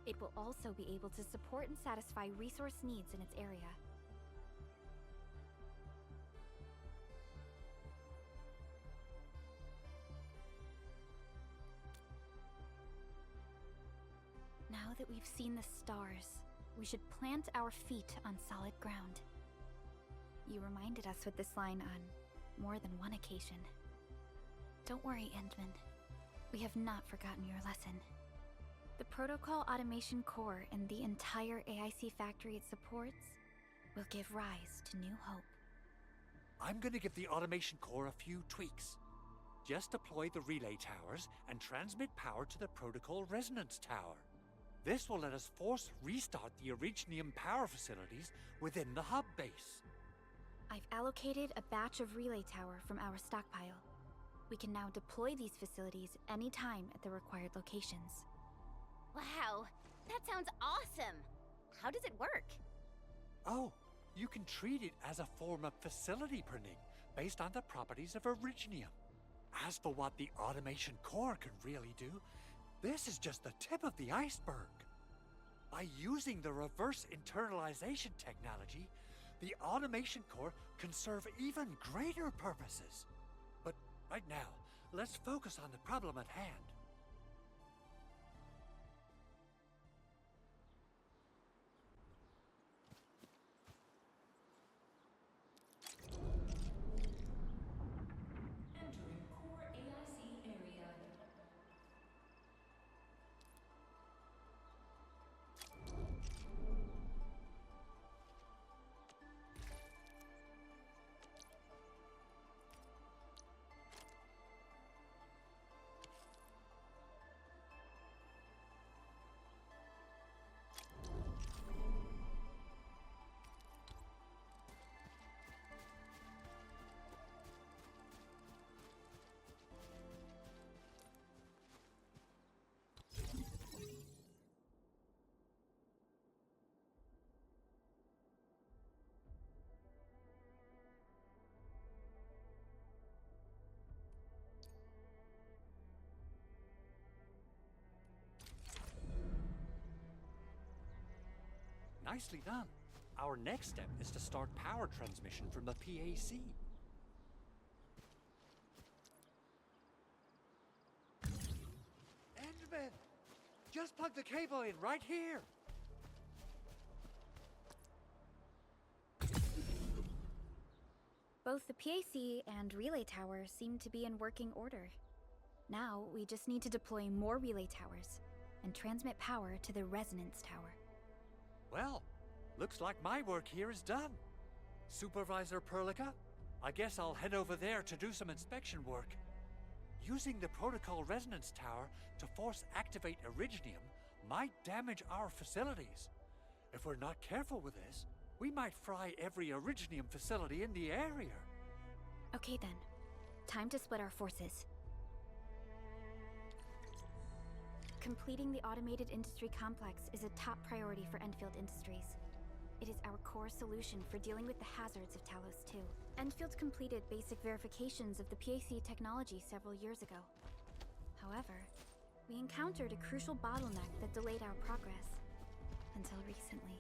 It will also be able to support and satisfy resource needs in its area. Now that we've seen the stars, we should plant our feet on solid ground. You reminded us with this line on more than one occasion. Don't worry, Endmin. We have not forgotten your lesson. The Protocol Automation Core and the entire AIC factory it supports will give rise to new hope. I'm gonna give the Automation Core a few tweaks. Just deploy the relay towers and transmit power to the Protocol Resonance Tower. This will let us force restart the Originium power facilities within the hub base. I've allocated a batch of relay tower from our stockpile. We can now deploy these facilities anytime at the required locations. Wow, that sounds awesome! How does it work? Oh, you can treat it as a form of facility printing based on the properties of Originium. As for what the Automation Core can really do, this is just the tip of the iceberg. By using the reverse internalization technology, the Automation Core can serve even greater purposes. But right now, let's focus on the problem at hand. Nicely done. Our next step is to start power transmission from the PAC. Endmin! Just plug the cable in right here! Both the PAC and relay tower seem to be in working order. Now, we just need to deploy more relay towers and transmit power to the resonance tower. Well, looks like my work here is done. Supervisor Perlica, I guess I'll head over there to do some inspection work. Using the Protocol Resonance Tower to force activate Originium might damage our facilities. If we're not careful with this, we might fry every Originium facility in the area. Okay then, time to split our forces. Completing the automated industry complex is a top priority for Endfield Industries. It is our core solution for dealing with the hazards of Talos 2. Endfield completed basic verifications of the PAC technology several years ago. However, we encountered a crucial bottleneck that delayed our progress. Until recently.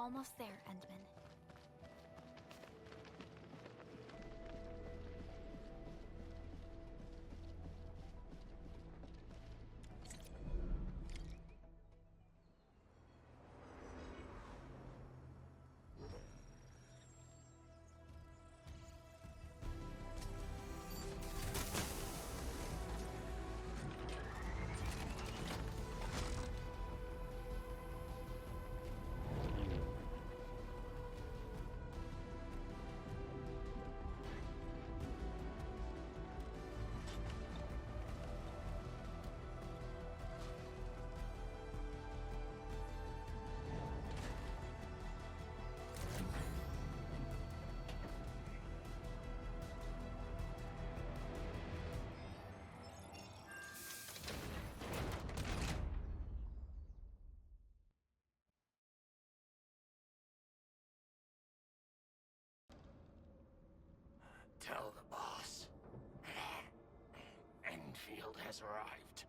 almost there, Endmin. Tell the boss. Endfield has arrived.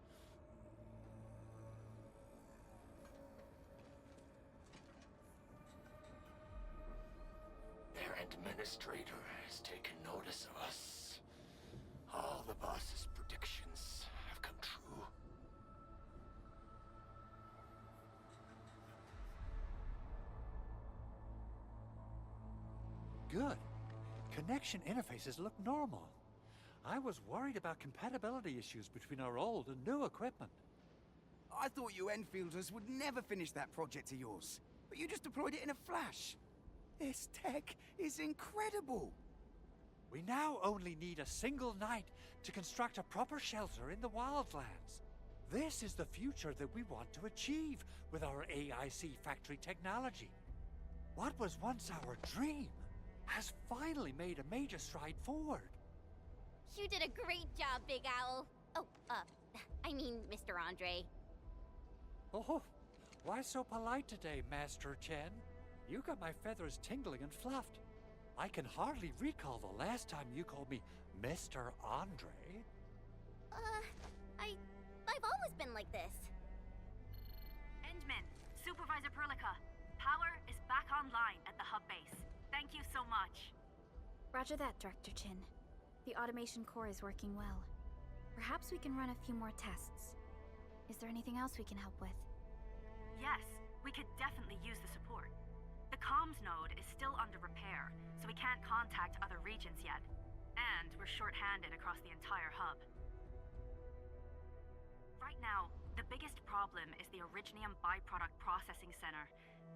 Their administrator has taken notice of us. All the boss's predictions have come true. Good. Connection interfaces look normal. I was worried about compatibility issues between our old and new equipment. I thought you Enfielders would never finish that project of yours, but you just deployed it in a flash. This tech is incredible. We now only need a single night to construct a proper shelter in the wildlands. This is the future that we want to achieve with our AIC factory technology. What was once our dream has finally made a major stride forward. You did a great job, Big Owl. Oh, I mean, Mr. Andre. Oh, why so polite today, Master Chen? You got my feathers tingling and fluffed. I can hardly recall the last time you called me Mr. Andre. I've always been like this. Endmin, Supervisor Prologue, power is back online at the hub base. Thank you so much. Roger that, Director Chin. The automation core is working well. Perhaps we can run a few more tests. Is there anything else we can help with? Yes, we could definitely use the support. The comms node is still under repair, so we can't contact other regions yet. And we're short-handed across the entire hub. Right now, the biggest problem is the Originium byproduct processing center.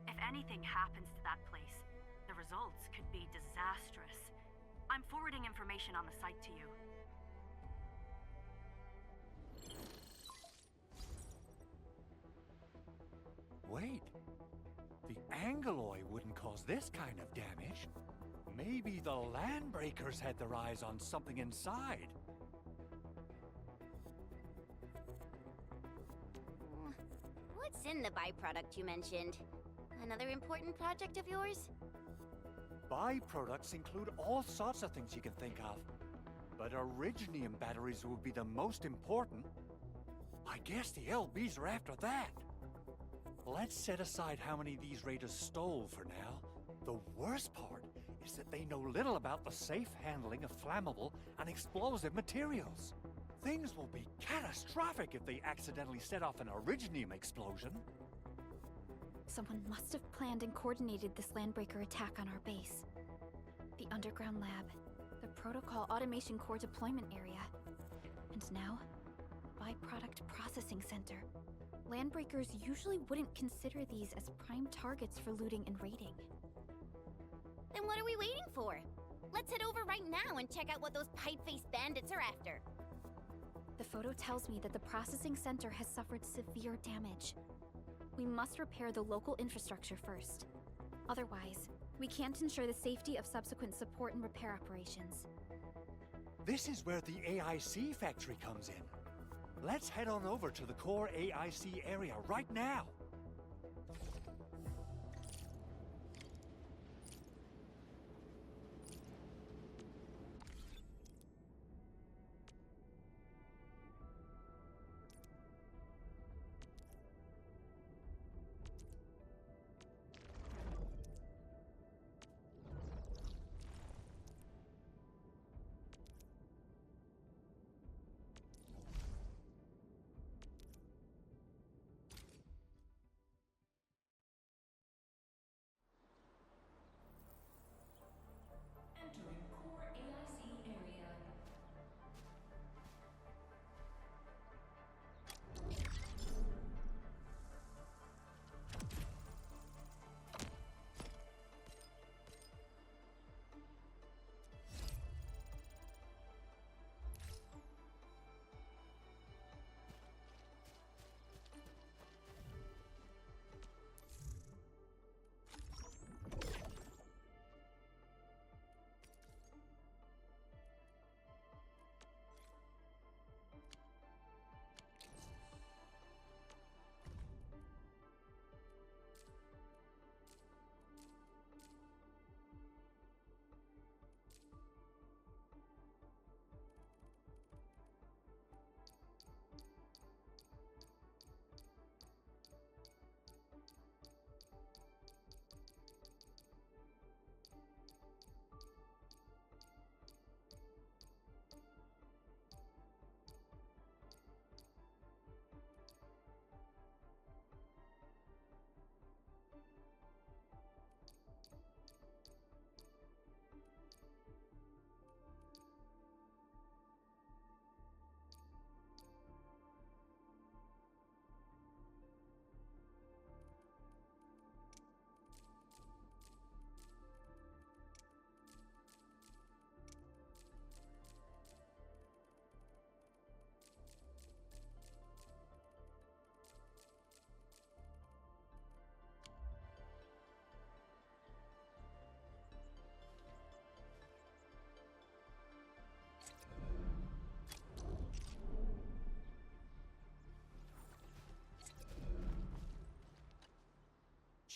If anything happens to that place, the results could be disastrous. I'm forwarding information on the site to you. Wait. The Angeloy wouldn't cause this kind of damage. Maybe the Landbreakers had their eyes on something inside. What's in the byproduct you mentioned? Another important project of yours? Byproducts include all sorts of things you can think of. But Originium batteries will be the most important. I guess the LBs are after that. Let's set aside how many these raiders stole for now. The worst part is that they know little about the safe handling of flammable and explosive materials. Things will be catastrophic if they accidentally set off an Originium explosion. Someone must have planned and coordinated this Landbreaker attack on our base. The underground lab, the Protocol Automation Core deployment area, and now, Byproduct Processing Center. Landbreakers usually wouldn't consider these as prime targets for looting and raiding. Then what are we waiting for? Let's head over right now and check out what those pipe-faced bandits are after. The photo tells me that the processing center has suffered severe damage. We must repair the local infrastructure first. Otherwise, we can't ensure the safety of subsequent support and repair operations. This is where the AIC factory comes in. Let's head on over to the core AIC area right now.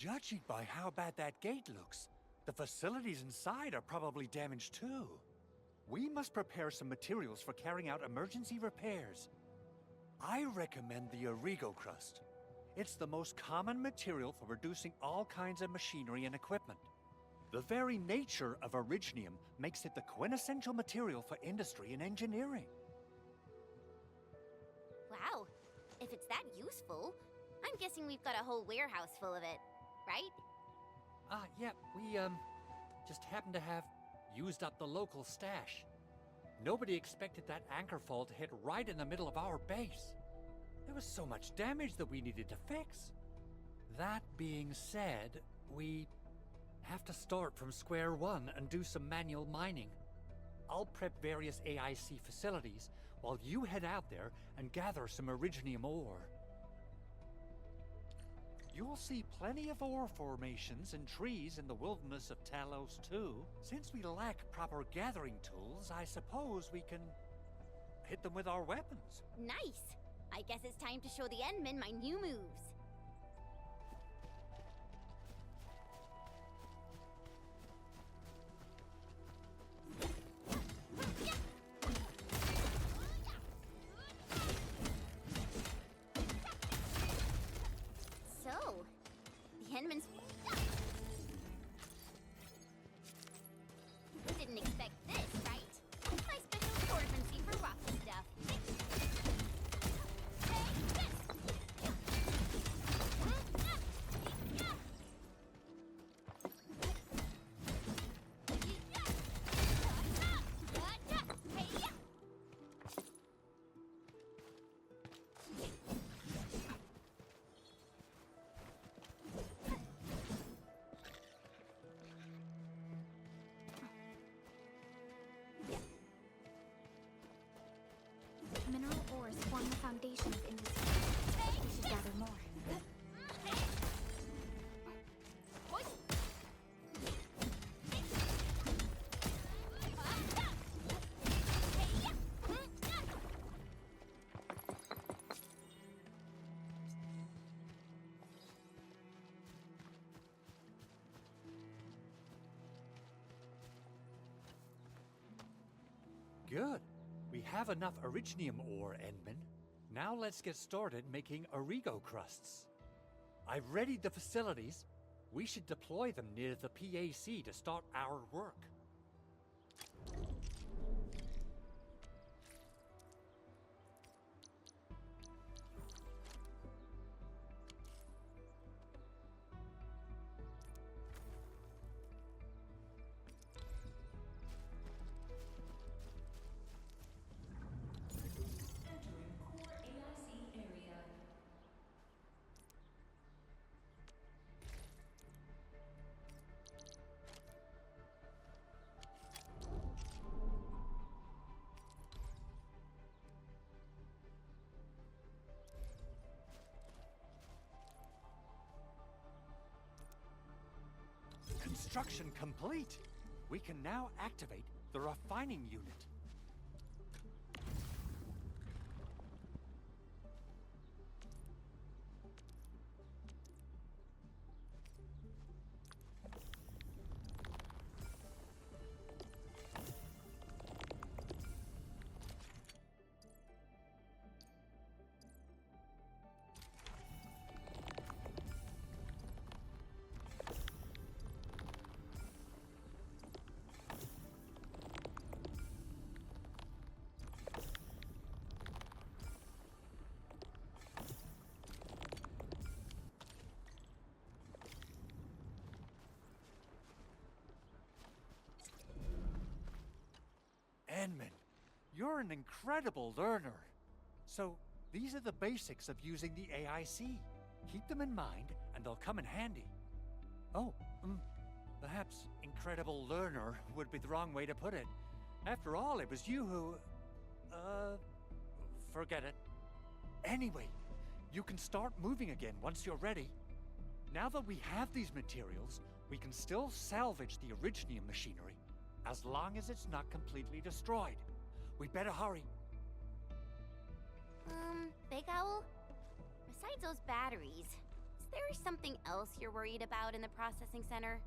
Judging by how bad that gate looks, the facilities inside are probably damaged too. We must prepare some materials for carrying out emergency repairs. I recommend the Origo crust. It's the most common material for producing all kinds of machinery and equipment. The very nature of originium makes it the quintessential material for industry and engineering. Wow, if it's that useful, I'm guessing we've got a whole warehouse full of it, right? Yeah, we, just happen to have used up the local stash. Nobody expected that anchor fall to hit right in the middle of our base. There was so much damage that we needed to fix. That being said, we have to start from square one and do some manual mining. I'll prep various AIC facilities while you head out there and gather some originium ore. You'll see plenty of ore formations and trees in the wilderness of Talos too. Since we lack proper gathering tools, I suppose we can hit them with our weapons. Nice! I guess it's time to show the Endmin my new moves. So, the Endmin's... Didn't expect this, right? My special swordsmancy for rocky stuff. Mineral ores form the foundation of industry. We should gather more. Good. We have enough originium ore, Endmin. Now let's get started making Origo crusts. I've readied the facilities. We should deploy them near the PAC to start our work. Construction complete. We can now activate the refining unit. Endmin, you're an incredible learner. So, these are the basics of using the AIC. Keep them in mind, and they'll come in handy. Oh, perhaps incredible learner would be the wrong way to put it. After all, it was you who... forget it. Anyway, you can start moving again once you're ready. Now that we have these materials, we can still salvage the originium machinery, as long as it's not completely destroyed. We'd better hurry. Big Owl? Besides those batteries, is there something else you're worried about in the processing center?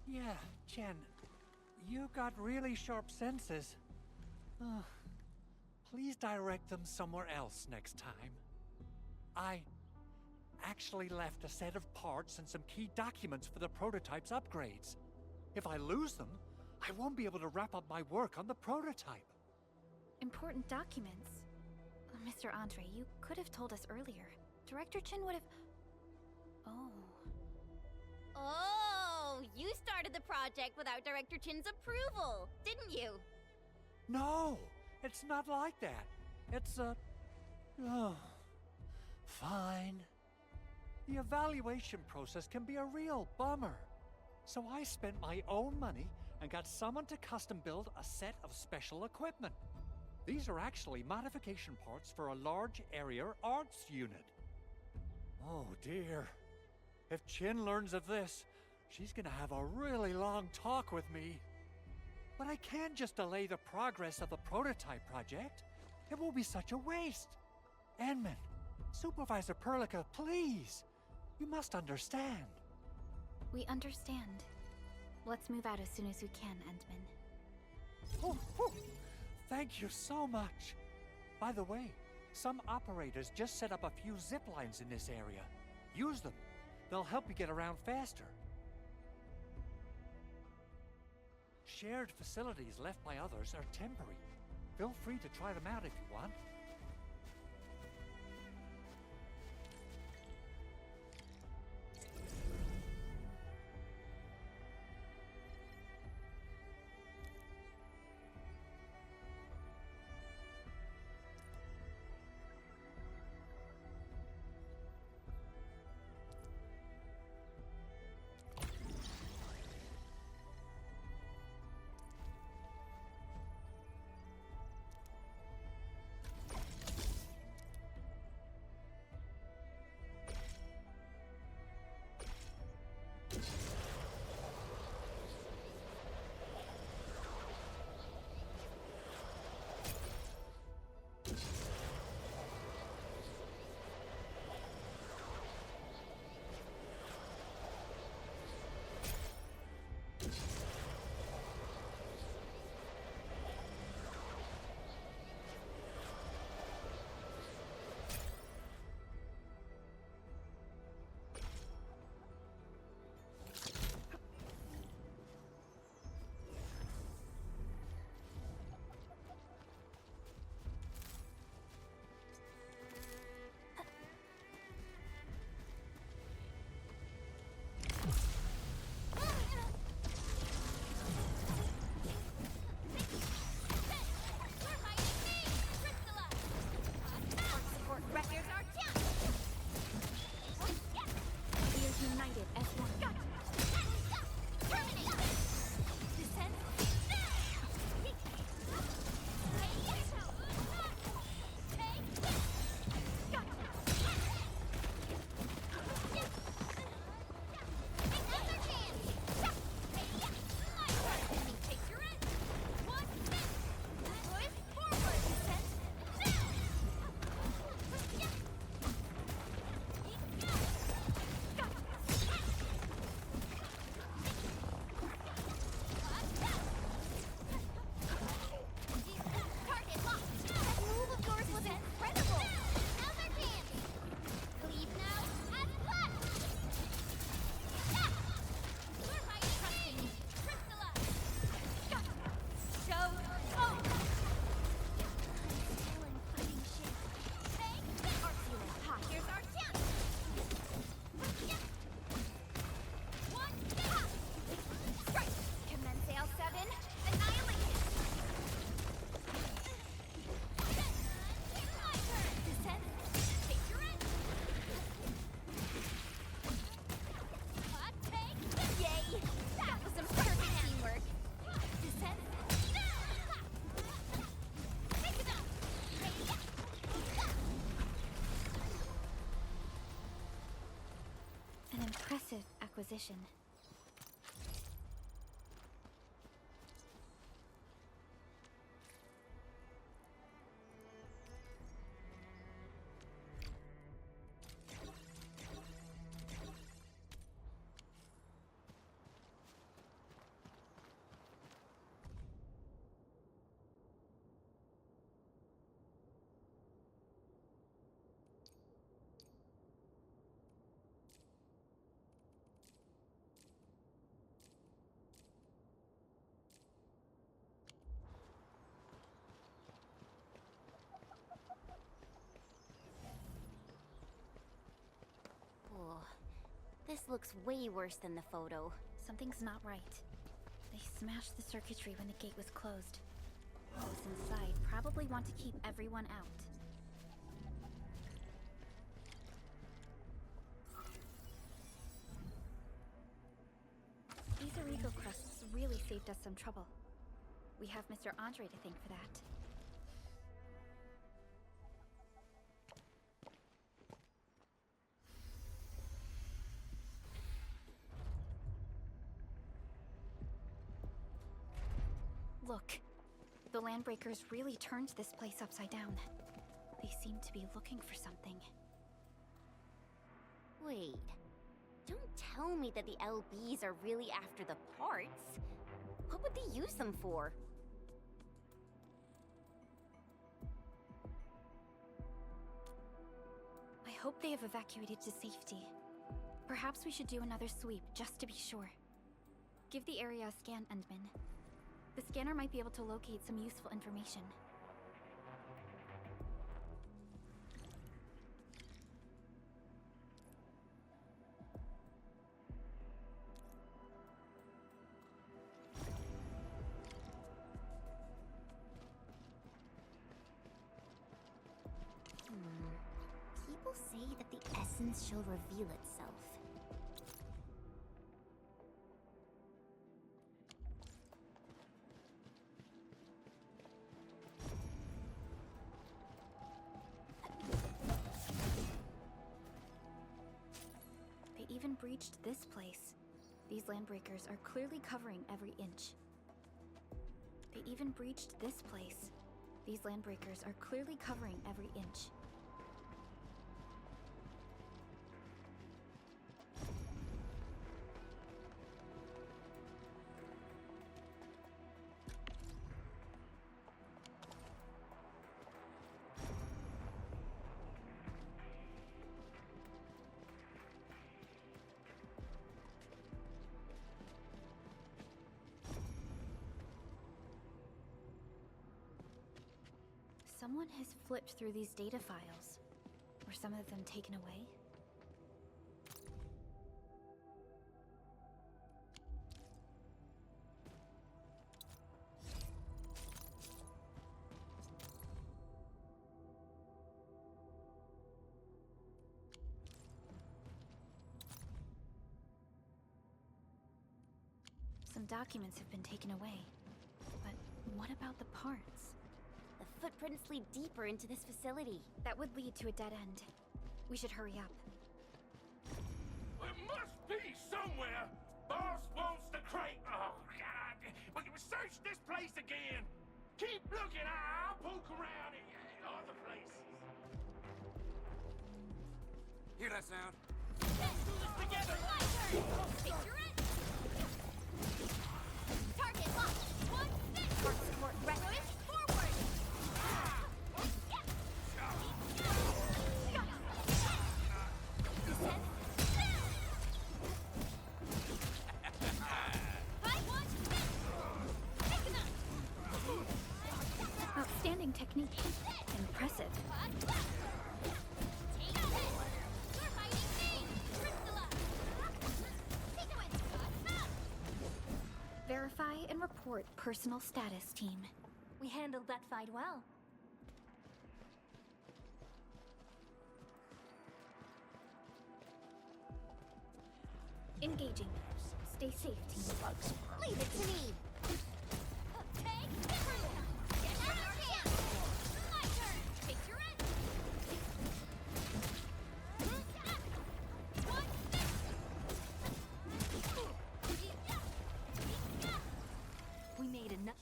Yeah, Chen. You got really sharp senses. Please direct them somewhere else next time. I actually left a set of parts and some key documents for the prototype's upgrades. If I lose them, I won't be able to wrap up my work on the prototype. Important documents? Mr. Andre, you could have told us earlier. Director Chen would have... Oh, you started the project without Director Chin's approval, didn't you? No, it's not like that. It's fine. The evaluation process can be a real bummer. So I spent my own money and got someone to custom build a set of special equipment. These are actually modification parts for a large area arts unit. Oh dear. If Chin learns of this, she's gonna have a really long talk with me. But I can't just delay the progress of the prototype project. It will be such a waste. Enmin, Supervisor Perlica, please. You must understand. We understand. Let's move out as soon as we can, Endmin. Oh, thank you so much. By the way, some operators just set up a few zip lines in this area. Use them. They'll help you get around faster. Shared facilities left by others are temporary. Feel free to try them out if you want. Impressive acquisition. looks way worse than the photo. Something's not right. They smashed the circuitry when the gate was closed. Those inside probably want to keep everyone out. These Origo crusts really saved us some trouble. We have Mr. Andre to thank for that. Look, the Landbreakers really turned this place upside down. They seem to be looking for something. Wait. Don't tell me that the LBs are really after the parts. What would they use them for? I hope they have evacuated to safety. Perhaps we should do another sweep, just to be sure. Give the area a scan, Endmin. The scanner might be able to locate some useful information. People say that the essence shall reveal itself. They even breached this place. These Landbreakers are clearly covering every inch. They even breached this place. These Landbreakers are clearly covering every inch. Someone has flipped through these data files. Were some of them taken away? Some documents have been taken away. But what about the parts? The footprints lead deeper into this facility. That would lead to a dead end. We should hurry up. It must be somewhere. Boss wants the crate. Oh, God. We can search this place again. Keep looking. I'll poke around in other places. Hear that sound? Let's do this together! My turn! Picture it! Target locked! One, six! Support ready. Switch forward! Outstanding technique. Impressive. Verify and report personal status, team. We handled that fight well. Engaging. Stay safe, team. Leave it to me! Take the room! Get out of here! My turn! Picture it! One, We made enough.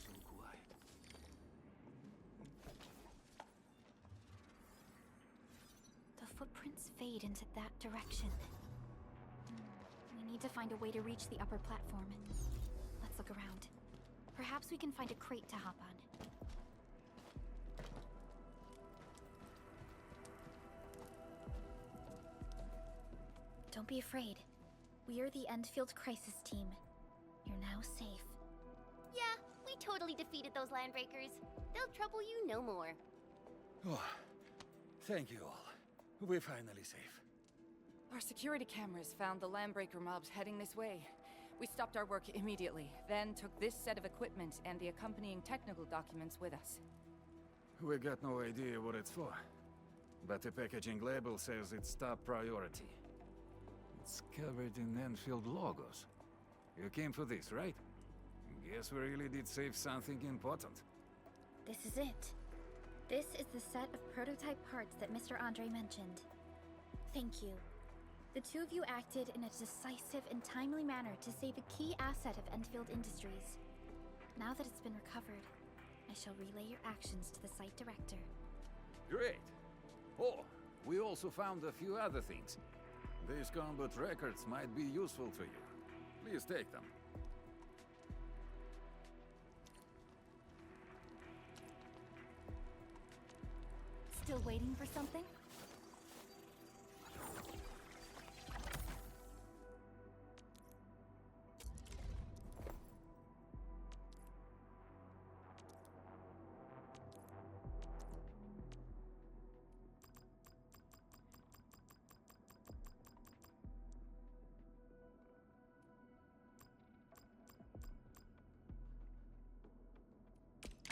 The footprints fade into that direction. We need to find a way to reach the upper platform. Let's look around. Perhaps we can find a crate to hop on. Don't be afraid. We are the Endfield crisis team. You're now safe. Yeah, we totally defeated those Landbreakers. They'll trouble you no more. Oh, thank you all. We're finally safe. Our security cameras found the Landbreaker mobs heading this way. We stopped our work immediately, then took this set of equipment and the accompanying technical documents with us. We got no idea what it's for, but the packaging label says it's top priority. It's covered in Endfield logos. You came for this, right? Guess we really did save something important. This is it. This is the set of prototype parts that Mr. Andre mentioned. Thank you. The two of you acted in a decisive and timely manner to save a key asset of Endfield Industries. Now that it's been recovered, I shall relay your actions to the site director. Great. Oh, we also found a few other things. These combat records might be useful to you. Please take them. Still waiting for something?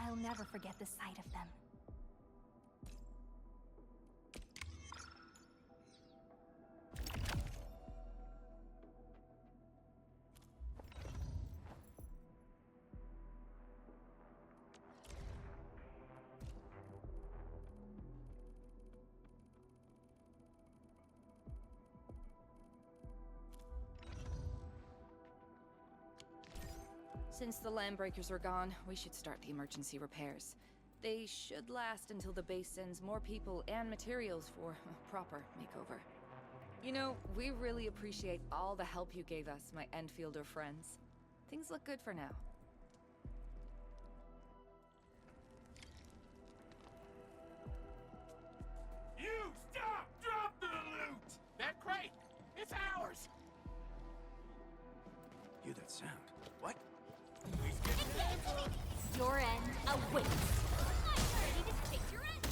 I'll never forget the sight of them. Since the Landbreakers are gone, we should start the emergency repairs. They should last until the base sends more people and materials for a proper makeover. You know, we really appreciate all the help you gave us, my Endfielder friends. Things look good for now. You stop! Drop the loot! That crate! It's ours! Hear that sound? What? Your end awaits. I'm ready to take your end.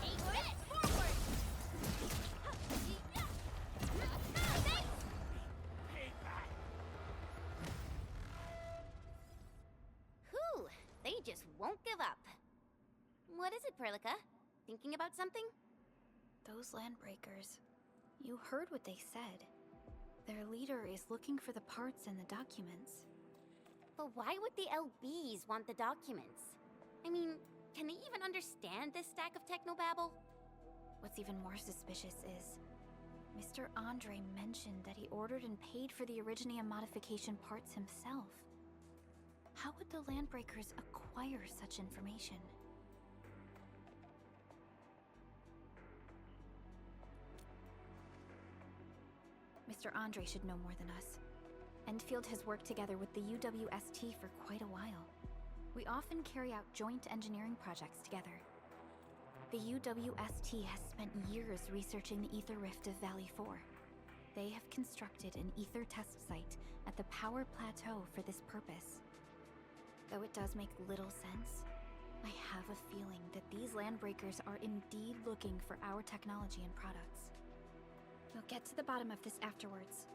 Take this forward. Whew, they just won't give up. What is it, Prologue? Thinking about something? Those Landbreakers. You heard what they said. Their leader is looking for the parts and the documents. But why would the LBs want the documents? I mean, can they even understand this stack of technobabble? What's even more suspicious is, Mr. Andre mentioned that he ordered and paid for the Originium modification parts himself. How would the Landbreakers acquire such information? Mr. Andre should know more than us. Endfield has worked together with the UWST for quite a while. We often carry out joint engineering projects together. The UWST has spent years researching the ether rift of Vale 4. They have constructed an ether test site at the power plateau for this purpose. Though it does make little sense, I have a feeling that these Landbreakers are indeed looking for our technology and products. We'll get to the bottom of this afterwards.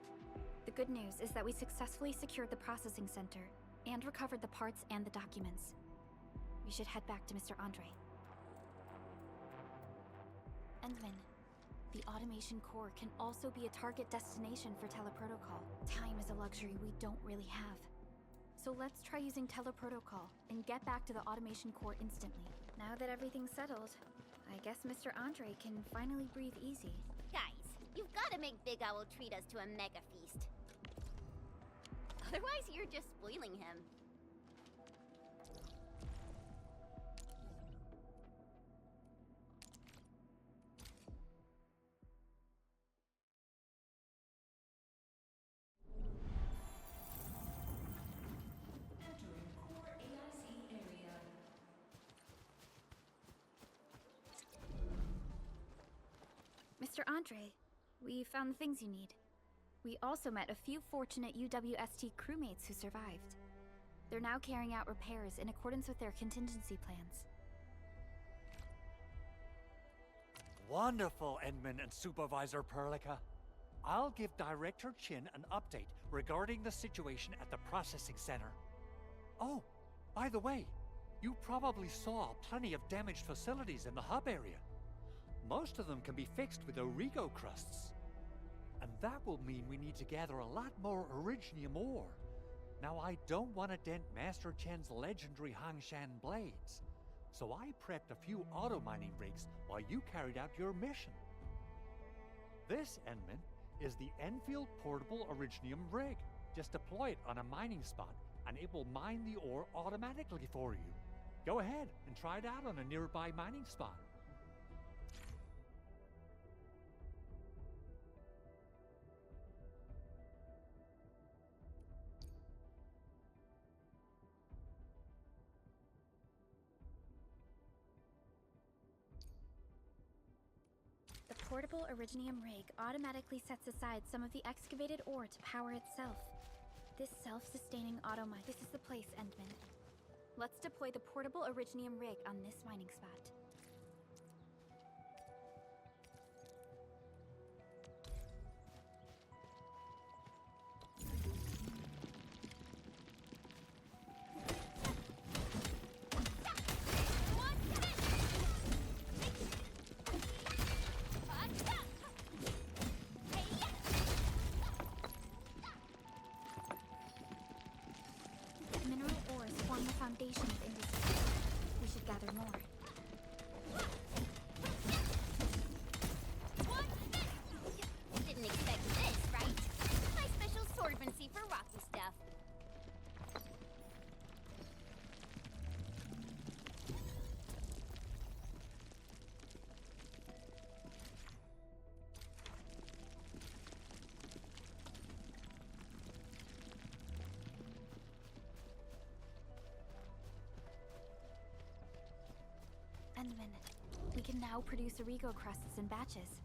The good news is that we successfully secured the processing center and recovered the parts and the documents. We should head back to Mr. Andre. Endmin, the automation core can also be a target destination for teleprotocol. Time is a luxury we don't really have. So let's try using teleprotocol and get back to the automation core instantly. Now that everything's settled, I guess Mr. Andre can finally breathe easy. Guys, you've gotta make Big Owl treat us to a mega feast. Otherwise, you're just spoiling him. Mr. Andre, we found the things you need. We also met a few fortunate UWST crewmates who survived. They're now carrying out repairs in accordance with their contingency plans. Wonderful, Endmin and Supervisor Perlica. I'll give Director Chin an update regarding the situation at the processing center. Oh, by the way, you probably saw plenty of damaged facilities in the hub area. Most of them can be fixed with Origo crusts. And that will mean we need to gather a lot more Originium ore. Now, I don't want to dent Master Chen's legendary Hangshan blades, so I prepped a few auto-mining rigs while you carried out your mission. This, Endmin, is the Endfield Portable Originium rig. Just deploy it on a mining spot, and it will mine the ore automatically for you. Go ahead and try it out on a nearby mining spot. The portable Originium rig automatically sets aside some of the excavated ore to power itself. This self-sustaining auto-mine. This is the place, Endmin. Let's deploy the portable Originium rig on this mining spot. Foundation of industry. We should gather more. Didn't expect this, right? My special swordsmancy for rocky stuff. Endmin, we can now produce Origo crusts in batches.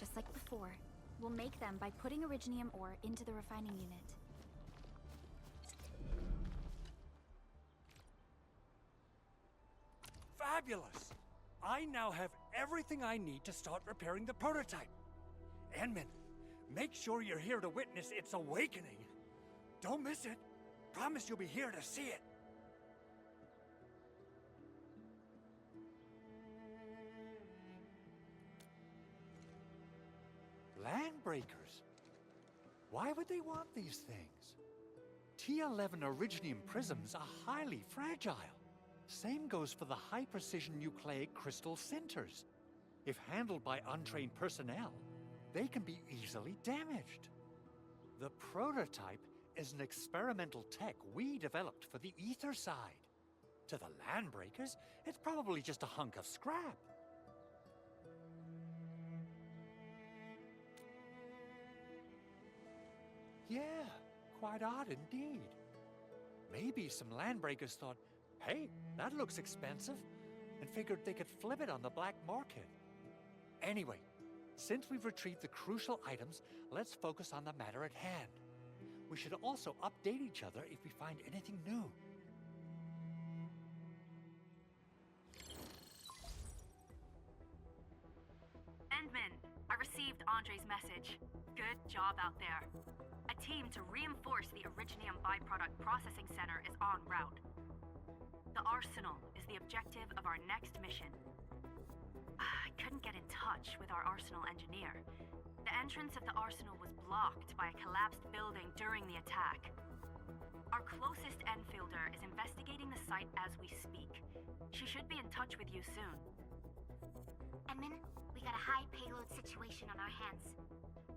Just like before, we'll make them by putting Originium ore into the refining unit. Fabulous! I now have everything I need to start repairing the prototype. Endmin, make sure you're here to witness its awakening. Don't miss it. Promise you'll be here to see it. Landbreakers? Why would they want these things? T11 Originium prisms are highly fragile. Same goes for the high-precision nucleic crystal sinters. If handled by untrained personnel, they can be easily damaged. The prototype is an experimental tech we developed for the ether side. To the Landbreakers, it's probably just a hunk of scrap. Yeah, quite odd indeed. Maybe some Landbreakers thought, hey, that looks expensive, and figured they could flip it on the black market. Anyway, since we've retrieved the crucial items, let's focus on the matter at hand. We should also update each other if we find anything new. Endmin, I received Andre's message. Good job out there. A team to reinforce the Originium byproduct processing center is en route. The arsenal is the objective of our next mission. I couldn't get in touch with our arsenal engineer. The entrance of the arsenal was blocked by a collapsed building during the attack. Our closest Endfielder is investigating the site as we speak. She should be in touch with you soon. Endmin, we got a high payload situation on our hands.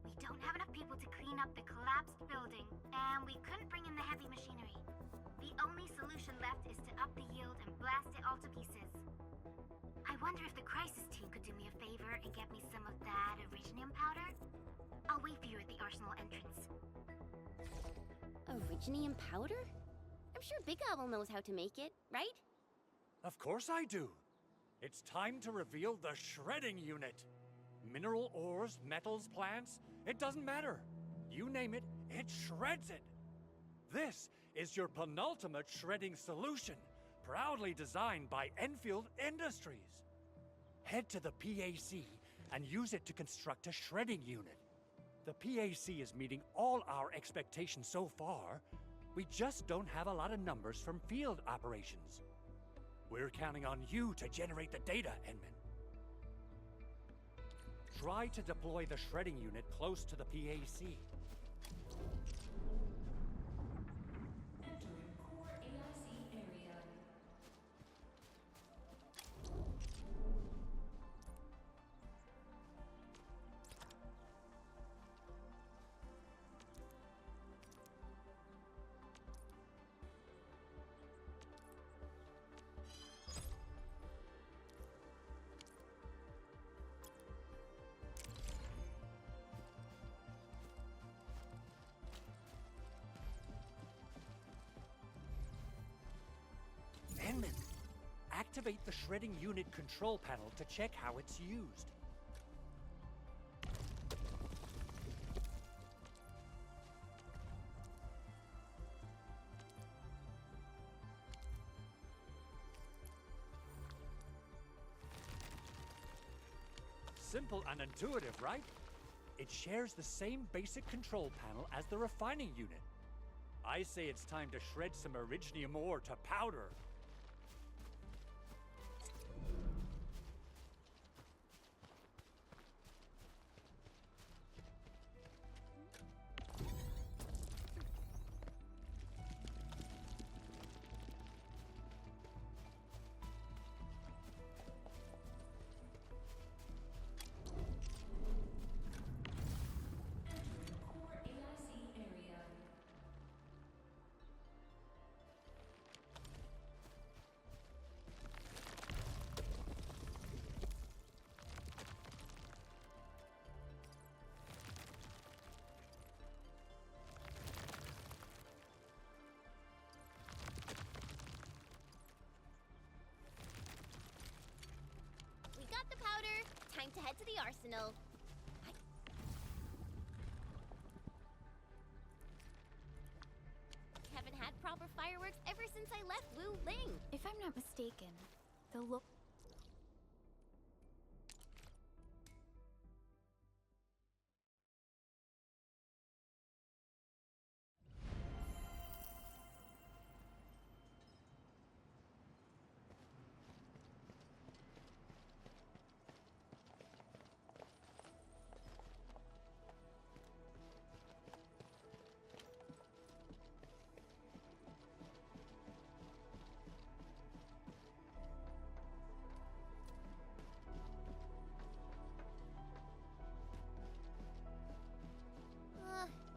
We don't have enough people to clean up the collapsed building, and we couldn't bring in the heavy machinery. The only solution left is to up the yield and blast it all to pieces. I wonder if the crisis team could do me a favor and get me some of that Originium powder? I'll wait for you at the arsenal entrance. Originium powder? I'm sure Big Owl knows how to make it, right? Of course I do. It's time to reveal the shredding unit. Mineral ores, metals, plants, it doesn't matter. You name it, it shreds it. This is your penultimate shredding solution, proudly designed by Endfield Industries. Head to the PAC and use it to construct a shredding unit. The PAC is meeting all our expectations so far. We just don't have a lot of numbers from field operations. We're counting on you to generate the data, Enmin. Try to deploy the shredding unit close to the PAC. Enmin, activate the shredding unit control panel to check how it's used. Simple and intuitive, right? It shares the same basic control panel as the refining unit. I say it's time to shred some Originium ore to powder. Time to head to the arsenal. Haven't had proper fireworks ever since I left Wu Ling. If I'm not mistaken, the look...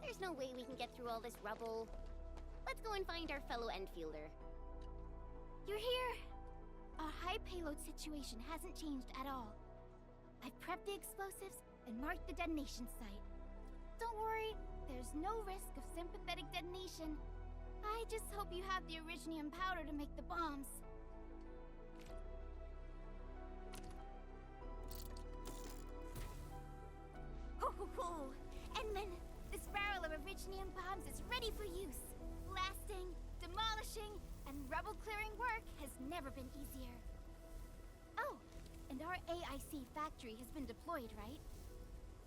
There's no way we can get through all this rubble. Let's go and find our fellow Endfielder. You're here! Our high payload situation hasn't changed at all. I've prepped the explosives and marked the detonation site. Don't worry, there's no risk of sympathetic detonation. I just hope you have the Originium powder to make the bombs. Ho! Endmin, this barrel of Originium bombs is ready for use. Blasting, demolishing, and rubble-clearing work has never been easier. Oh, and our AIC factory has been deployed, right?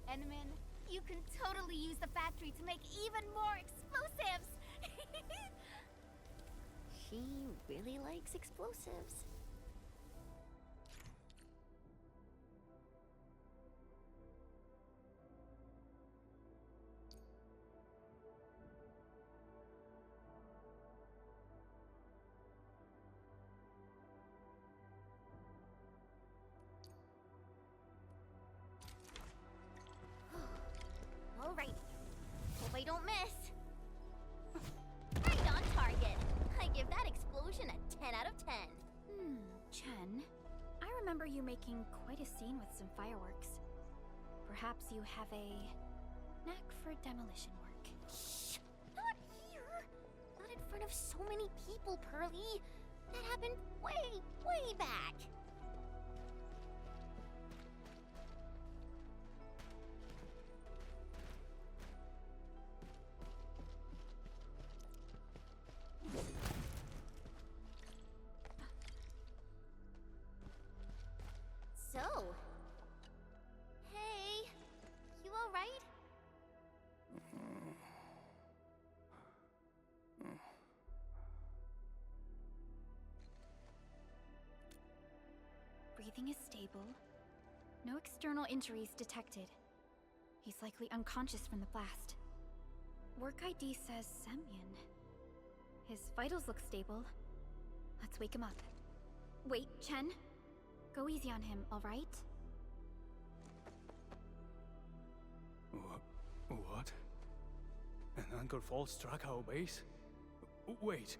Endmin, you can totally use the factory to make even more explosives! She really likes explosives. Alrighty. Hope I don't miss. Right on target. I give that explosion a 10 out of 10. Chen, I remember you making quite a scene with some fireworks. Perhaps you have a knack for demolition work. Shh! Not here! Not in front of so many people, Pearly. That happened way back. So... Hey, you alright? Breathing is stable. No external injuries detected. He's likely unconscious from the blast. Work ID says Semyon. His vitals look stable. Let's wake him up. Wait, Chen. Go easy on him, alright? What? An anchor fault struck our base? Wait.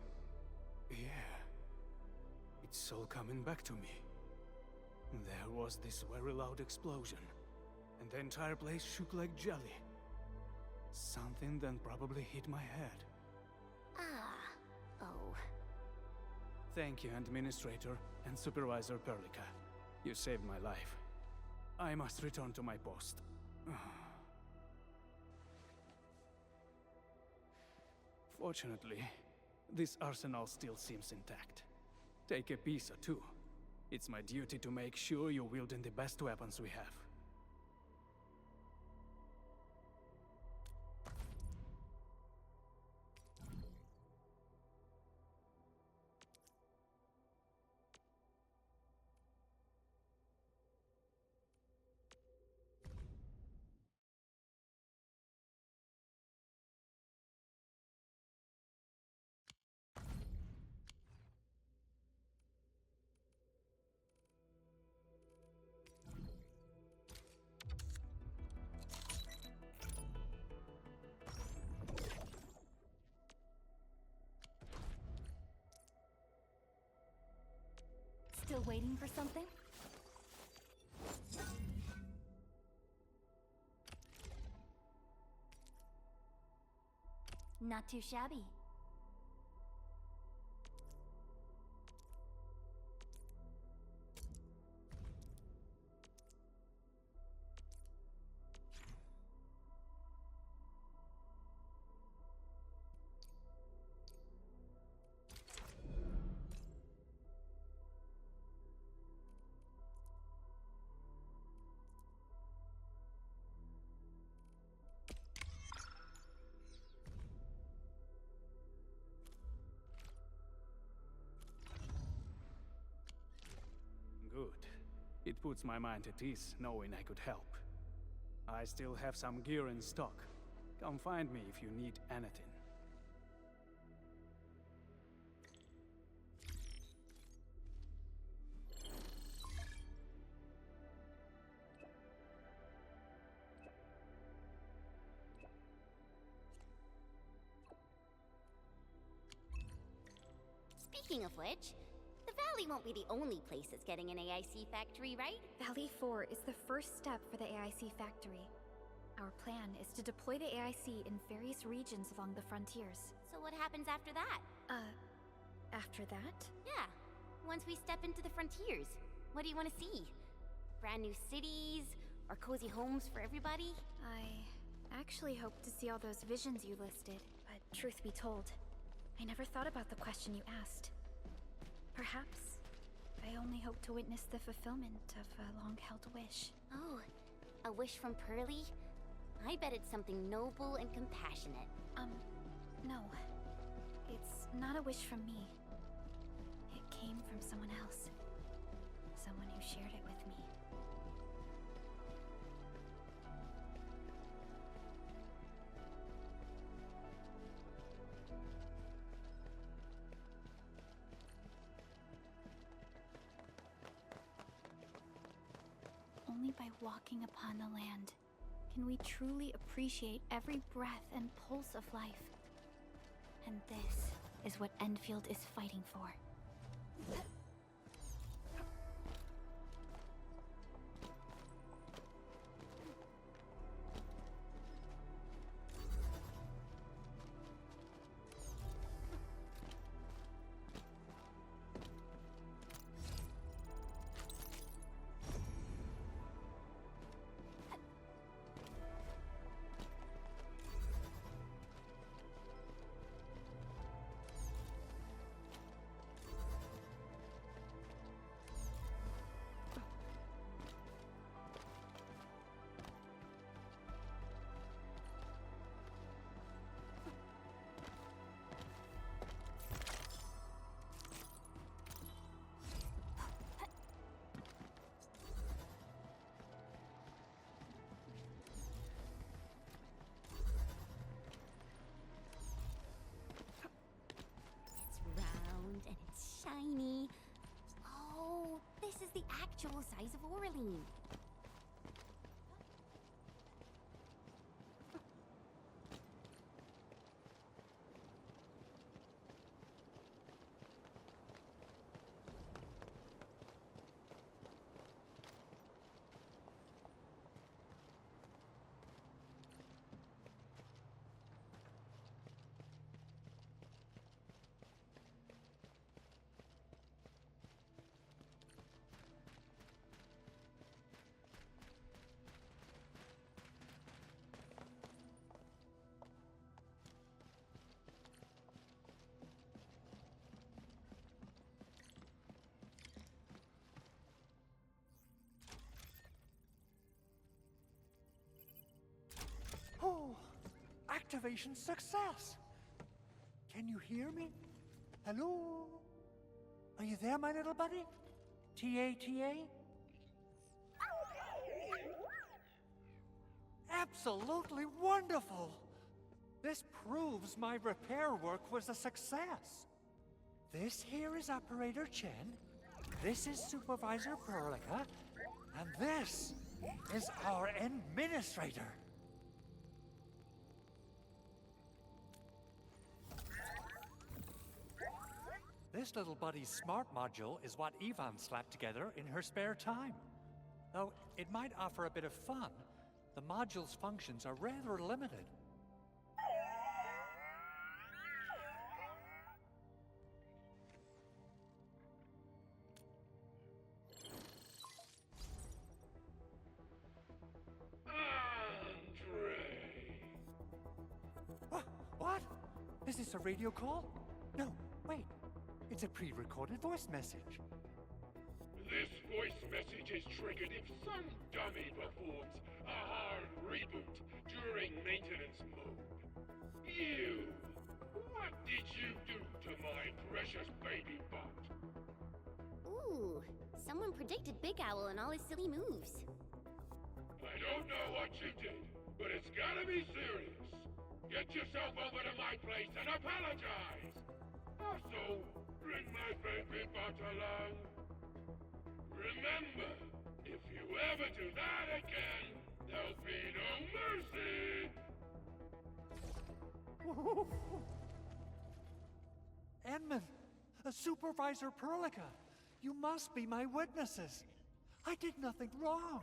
Yeah. It's all coming back to me. There was this very loud explosion, and the entire place shook like jelly. Something then probably hit my head. Ah. Oh. Thank you, Administrator and Supervisor Perlica. You saved my life. I must return to my post. Fortunately, this arsenal still seems intact. Take a piece or two. It's my duty to make sure you're wielding the best weapons we have. Still waiting for something? Not too shabby. Good. It puts my mind at ease knowing I could help. I still have some gear in stock. Come find me if you need anything. Speaking of which, the Valley won't be the only place that's getting an AIC factory, right? Valley 4 is the first step for the AIC factory. Our plan is to deploy the AIC in various regions along the frontiers. So what happens after that? After that? Yeah, once we step into the frontiers. What do you want to see? Brand new cities? Or cozy homes for everybody? I actually hoped to see all those visions you listed, but truth be told, I never thought about the question you asked. Perhaps I only hope to witness the fulfillment of a long-held wish. Oh, a wish from Pearly? I bet it's something noble and compassionate. No. It's not a wish from me. It came from someone else. Someone who shared it with me. Only by walking upon the land can we truly appreciate every breath and pulse of life. And this is what Endfield is fighting for. shiny. Oh, this is the actual size of Oraline. Oh, activation success! Can you hear me? Hello? Are you there, my little buddy? T-A-T-A? Absolutely wonderful! This proves my repair work was a success. This here is Operator Chen, this is Supervisor Prologue, and this is our Administrator. This little buddy's smart module is what Yvonne slapped together in her spare time. Though it might offer a bit of fun, the module's functions are rather limited. What? Is this a radio call? No, wait. It's a pre-recorded voice message. This voice message is triggered if some dummy performs a hard reboot during maintenance mode. You! What did you do to my precious baby bot? Ooh, someone predicted Big Owl and all his silly moves. I don't know what you did, but it's gotta be serious. Get yourself over to my place and apologize! Also, bring my baby bot along. Remember, if you ever do that again, there'll be no mercy! Edmund, Supervisor Prologue, you must be my witnesses. I did nothing wrong.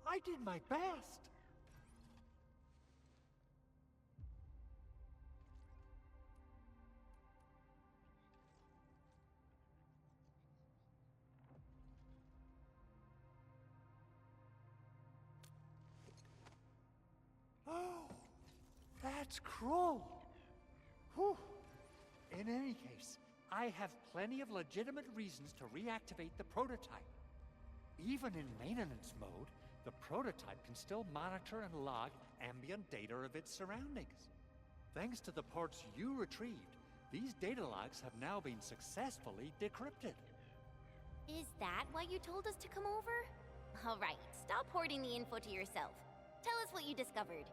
I did my best. Oh, that's cruel. Whew. In any case, I have plenty of legitimate reasons to reactivate the prototype. Even in maintenance mode, the prototype can still monitor and log ambient data of its surroundings. Thanks to the ports you retrieved, these data logs have now been successfully decrypted. Is that why you told us to come over? All right, stop hoarding the info to yourself. Tell us what you discovered.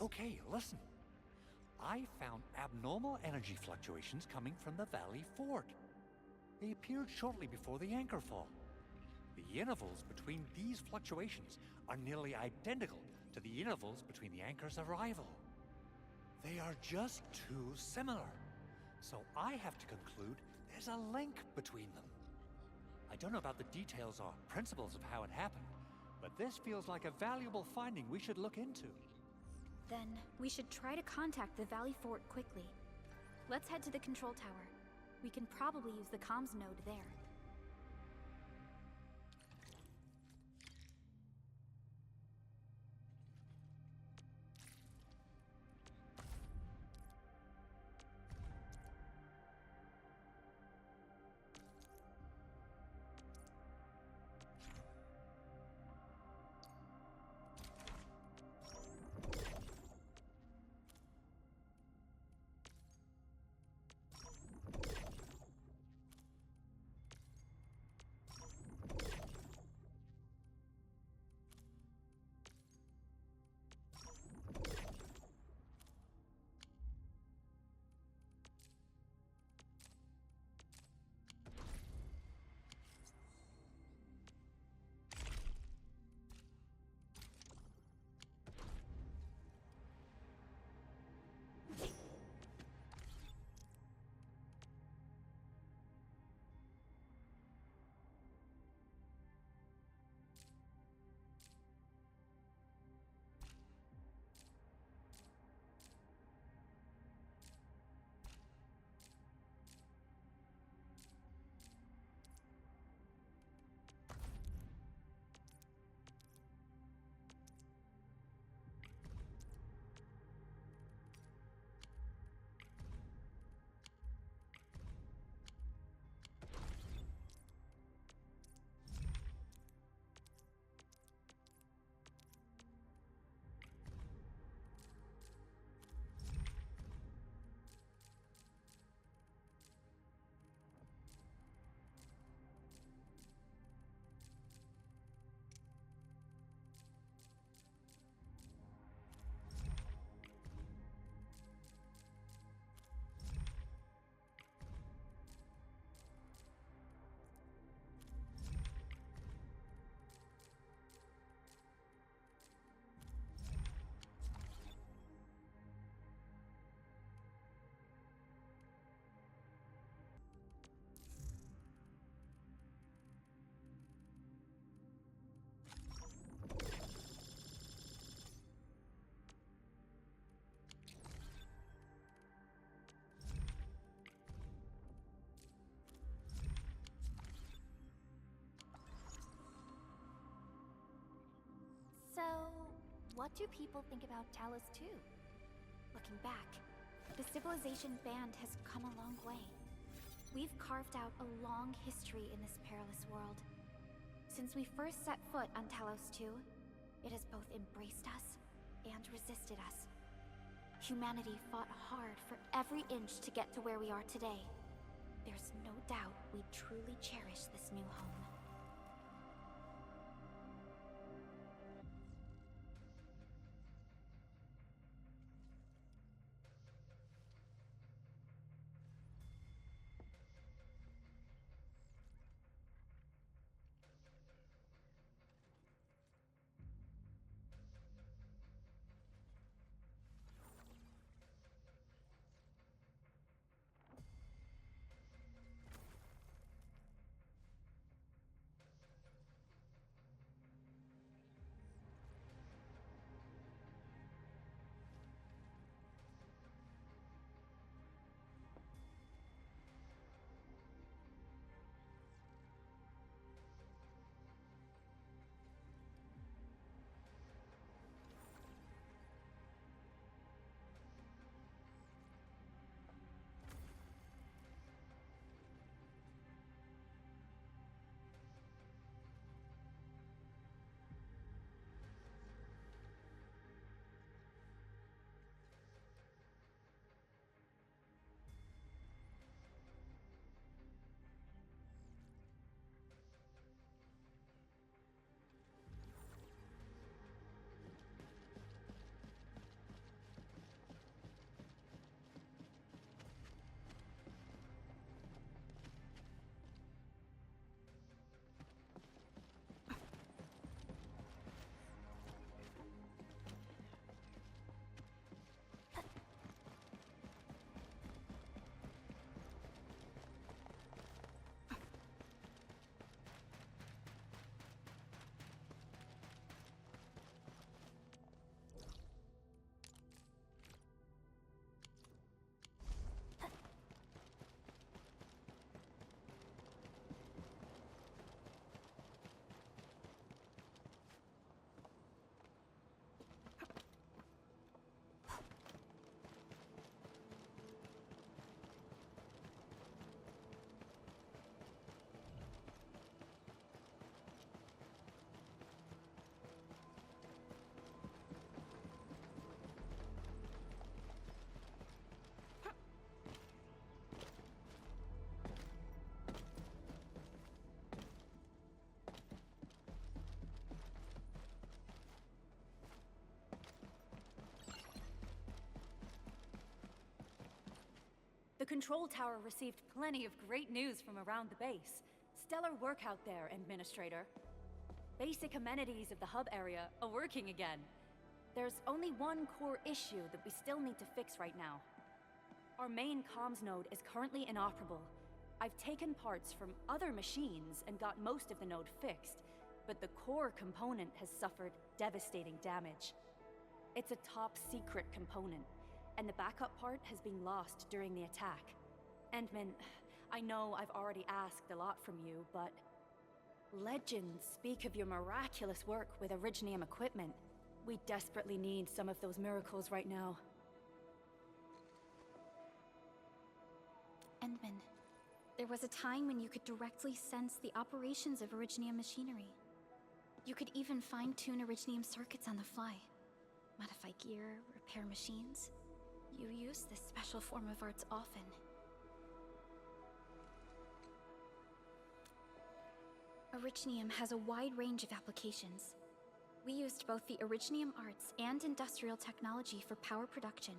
Okay, listen. I found abnormal energy fluctuations coming from the Valley Fort. They appeared shortly before the anchor fall. The intervals between these fluctuations are nearly identical to the intervals between the anchor's arrival. They are just too similar. So I have to conclude there's a link between them. I don't know about the details or principles of how it happened, but this feels like a valuable finding we should look into. Then, we should try to contact the Valley Fort quickly. Let's head to the control tower. We can probably use the comms node there. What do people think about Talos 2? Looking back, the civilization band has come a long way. We've carved out a long history in this perilous world. Since we first set foot on Talos 2, it has both embraced us and resisted us. Humanity fought hard for every inch to get to where we are today. There's no doubt we truly cherish this new home. The control tower received plenty of great news from around the base. Stellar work out there, Administrator. Basic amenities of the hub area are working again. There's only one core issue that we still need to fix right now. Our main comms node is currently inoperable. I've taken parts from other machines and got most of the node fixed, but the core component has suffered devastating damage. It's a top secret component, and the backup part has been lost during the attack. Endmin, I know I've already asked a lot from you, but legends speak of your miraculous work with Originium equipment. We desperately need some of those miracles right now. Endmin, there was a time when you could directly sense the operations of Originium machinery. You could even fine-tune Originium circuits on the fly. Modify gear, repair machines. You use this special form of arts often. Originium has a wide range of applications. We used both the Originium arts and industrial technology for power production,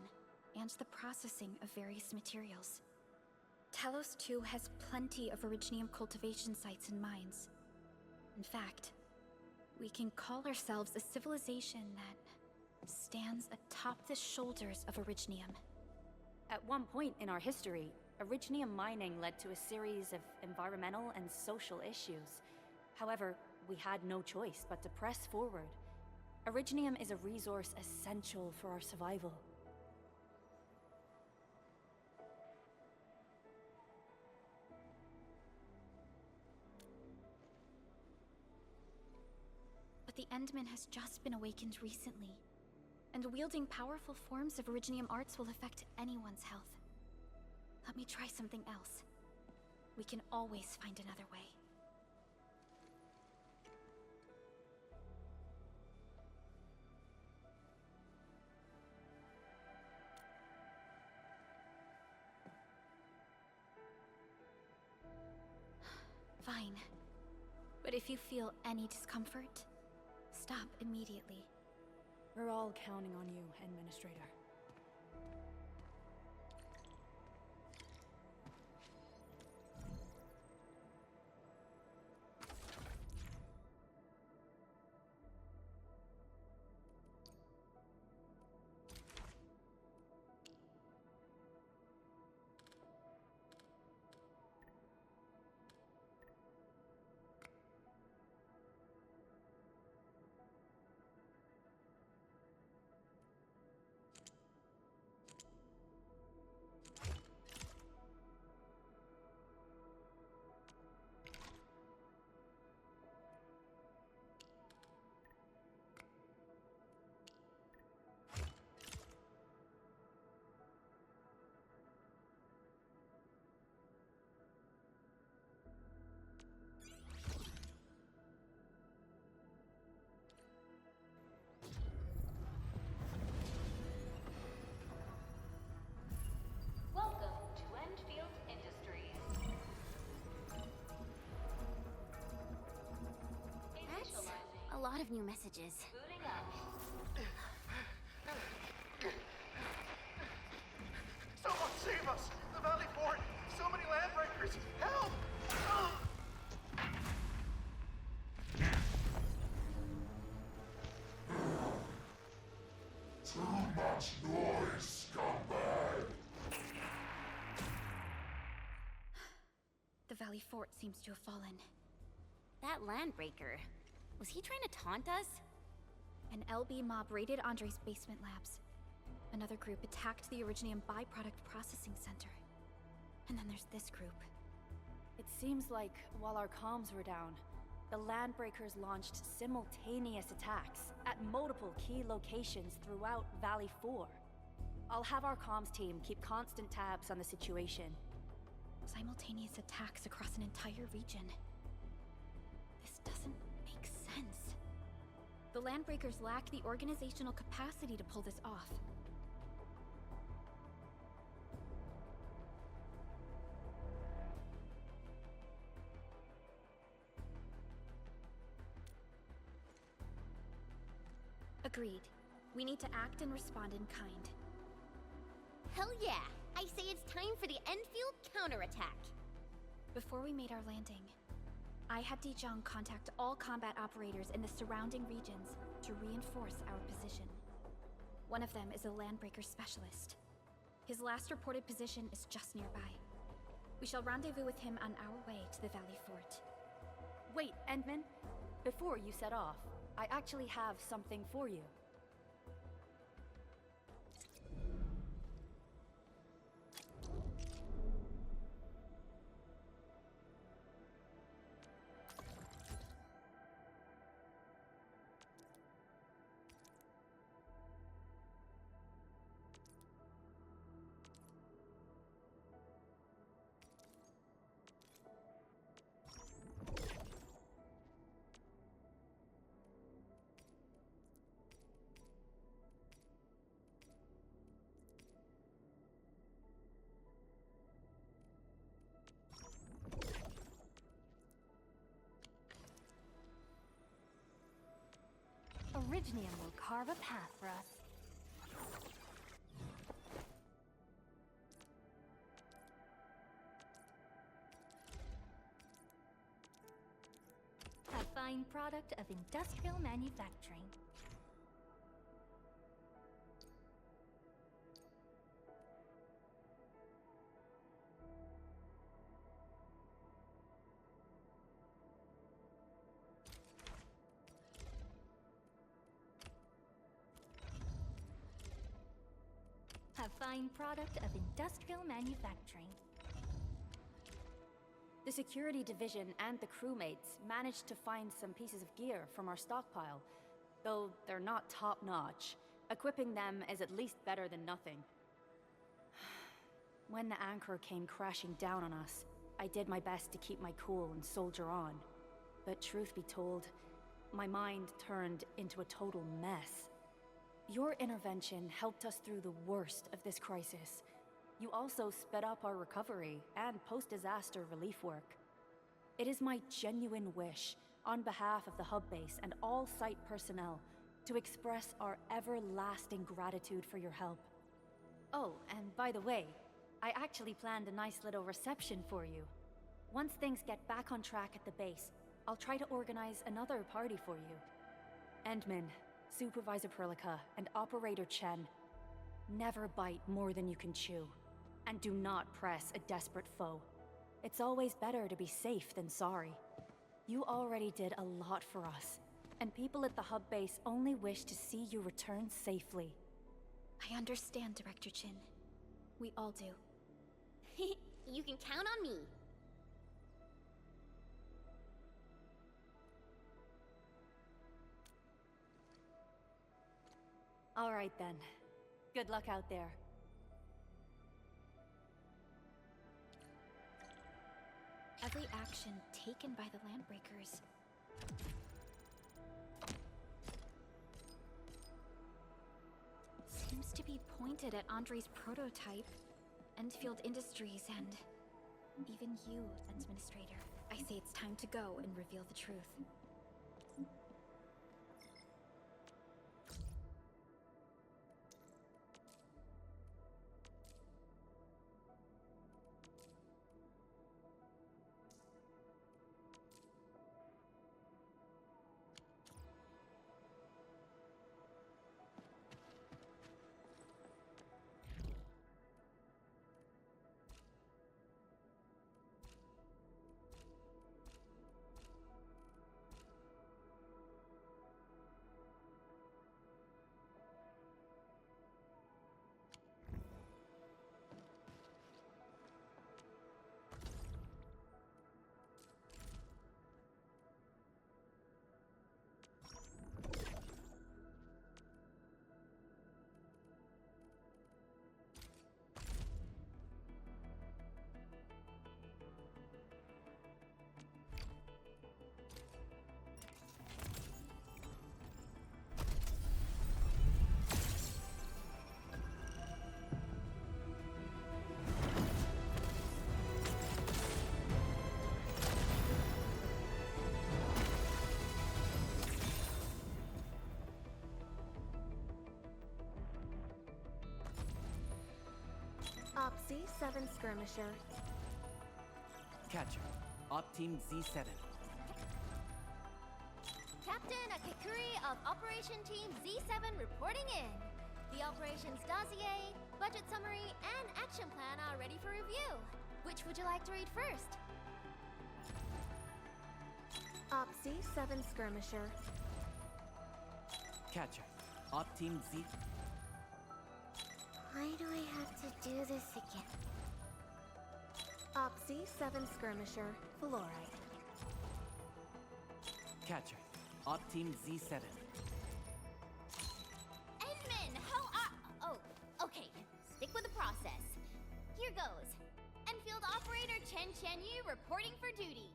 and the processing of various materials. Talos 2 has plenty of Originium cultivation sites and mines. In fact, we can call ourselves a civilization that stands atop the shoulders of Originium. At one point in our history, Originium mining led to a series of environmental and social issues. However, we had no choice but to press forward. Originium is a resource essential for our survival. But the Endmin has just been awakened recently, and wielding powerful forms of Originium arts will affect anyone's health. Let me try something else. We can always find another way. Fine. But if you feel any discomfort, stop immediately. We're all counting on you, Administrator. Welcome to Endfield Industries. That's a lot of new messages. Booting up. Someone save us! The Valley Fort! So many landbreakers! Help! Too much noise, scumbag! The Valley Fort seems to have fallen. That landbreaker, was he trying to taunt us? An LB mob raided Andre's basement labs. Another group attacked the Originium byproduct processing center. And then there's this group. It seems like while our comms were down, the Landbreakers launched simultaneous attacks at multiple key locations throughout Valley 4. I'll have our comms team keep constant tabs on the situation. Simultaneous attacks across an entire region. This doesn't make sense. The Landbreakers lack the organizational capacity to pull this off. Agreed. We need to act and respond in kind. Hell yeah! I say it's time for the Endfield counterattack. Before we made our landing, I had Dijong contact all combat operators in the surrounding regions to reinforce our position. One of them is a Landbreaker specialist. His last reported position is just nearby. We shall rendezvous with him on our way to the Valley Fort. Wait, Endman. Before you set off, I actually have something for you. Originium will carve a path for us. A fine product of industrial manufacturing. A fine product of industrial manufacturing. The security division and the crewmates managed to find some pieces of gear from our stockpile, though they're not top-notch. Equipping them is at least better than nothing. When the anchor came crashing down on us, I did my best to keep my cool and soldier on. But truth be told, my mind turned into a total mess. Your intervention helped us through the worst of this crisis. You also sped up our recovery and post-disaster relief work. It is my genuine wish, on behalf of the hub base and all site personnel, to express our everlasting gratitude for your help. Oh, and by the way, I actually planned a nice little reception for you. Once things get back on track at the base, I'll try to organize another party for you. Endmin, Supervisor Prologue, and Operator Chen, never bite more than you can chew. And do not press a desperate foe. It's always better to be safe than sorry. You already did a lot for us, and people at the hub base only wish to see you return safely. I understand, Director Chin. We all do. You can count on me. All right then. Good luck out there. Every action taken by the Landbreakers seems to be pointed at Andre's prototype, Endfield Industries, and even you, Administrator. I say it's time to go and reveal the truth. Opsy 7 Skirmisher. Catcher, Op Team Z7. Captain Akikuri of Operation Team Z7 reporting in. The operations dossier, budget summary, and action plan are ready for review. Which would you like to read first? Opsy 7 Skirmisher. Catcher, Op Team Z. Why do I have to do this again? Opsy 7 Skirmisher. Fluoride. Catcher, Op Team Z7. Endmin, how are... Oh, okay. Stick with the process. Here goes. Enfield Operator Chen Yu reporting for duty.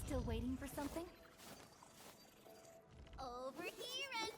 Still waiting for something? Over here, Edmund!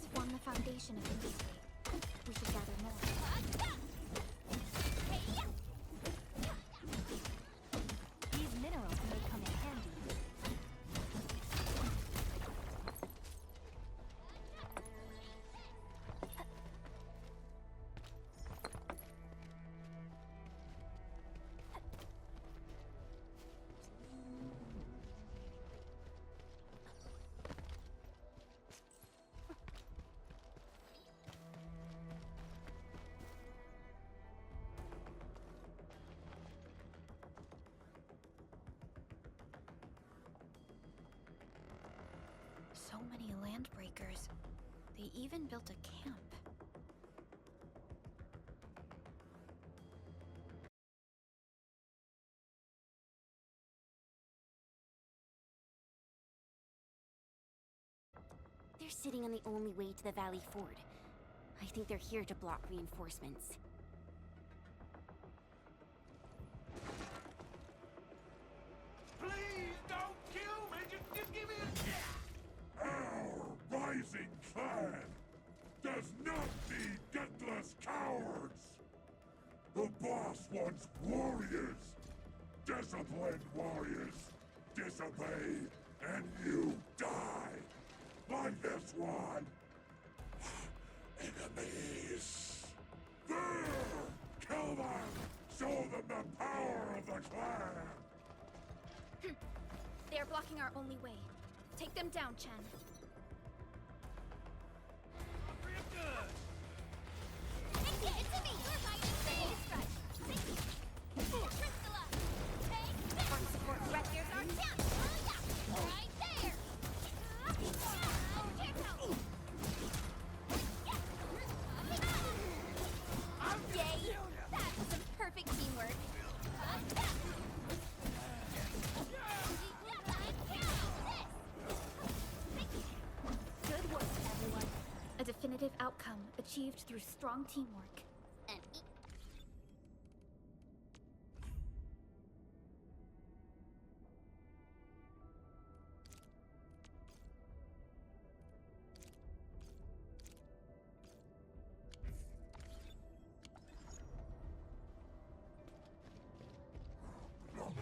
minerals form the foundation of industry. We should gather more. These minerals may come in handy. So many landbreakers. They even built a camp. They're sitting on the only way to the Valley Ford. I think they're here to block reinforcements. Please don't kill me! Just give me a... Our rising clan does not need gutless cowards! The boss wants warriors! Disciplined warriors! Disobey, and you die! Like this one! Enemies! There! Kill them! Show them the power of the clan! They are blocking our only way. Take them down, Chen. It's me! We're fighting phase stretch! Crystalla! Take Front support threat. Here's our chance! Right there! Yay! That was some perfect teamwork! Good work, everyone. A definitive outcome achieved through strong teamwork. And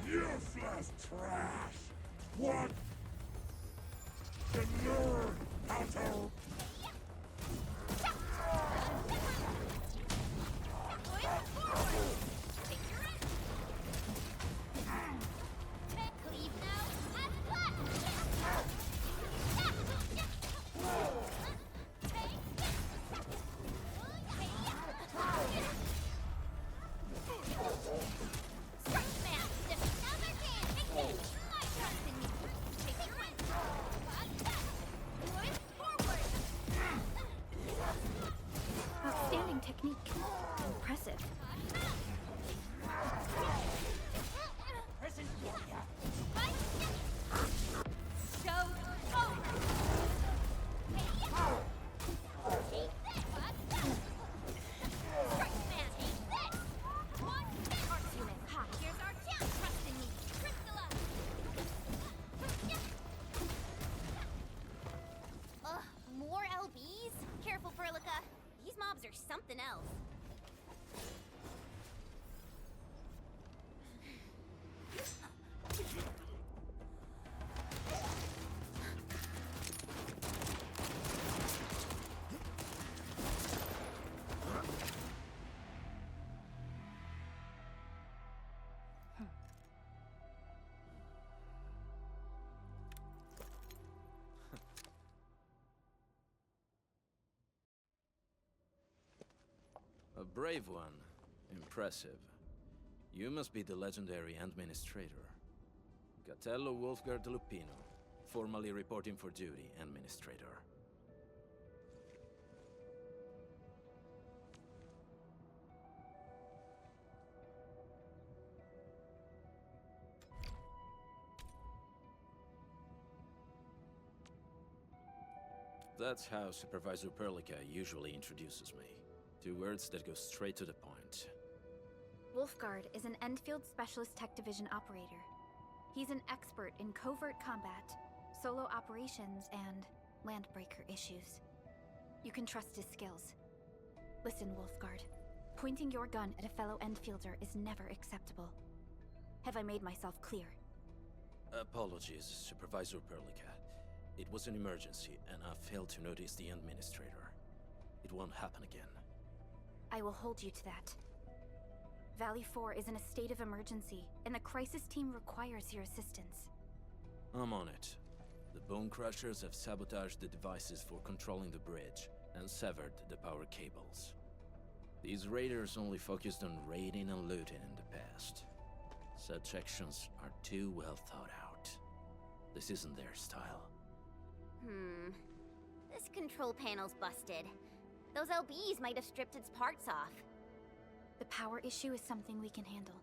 Useless trash! What? To learn how to... Cleave now as black! Strike smash! Now they're dead! I trust in you! Take your win! Forward! Outstanding technique. Impressive. Show over! Strike smash! Arts unit, ha! Here's our chance! Trust in me! Crystalla! Ugh, more LBs? Careful, Prologue. These mobs are something else. A brave one. Impressive. You must be the legendary Endministrator. Catello Wolfgar de Lupino, formally reporting for duty, Endministrator. That's how Supervisor Perlica usually introduces me. 2 words that go straight to the point. Wolfguard is an Endfield Specialist Tech Division operator. He's an expert in covert combat, solo operations, and landbreaker issues. You can trust his skills. Listen, Wolfguard. Pointing your gun at a fellow Endfielder is never acceptable. Have I made myself clear? Apologies, Supervisor Perlica. It was an emergency, and I failed to notice the Administrator. It won't happen again. I will hold you to that. Valley 4 is in a state of emergency, and the crisis team requires your assistance. I'm on it. The Bone Crushers have sabotaged the devices for controlling the bridge, and severed the power cables. These raiders only focused on raiding and looting in the past. Such actions are too well thought out. This isn't their style. This control panel's busted. Those LBs might have stripped its parts off. The power issue is something we can handle.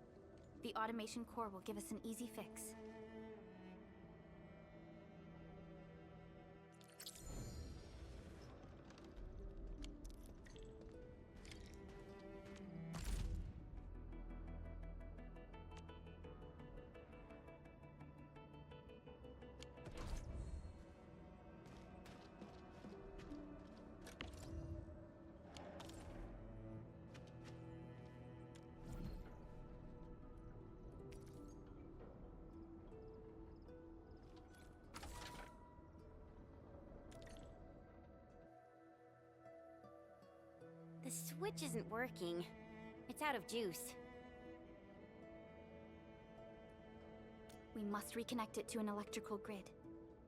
The automation core will give us an easy fix. The switch isn't working. It's out of juice. We must reconnect it to an electrical grid,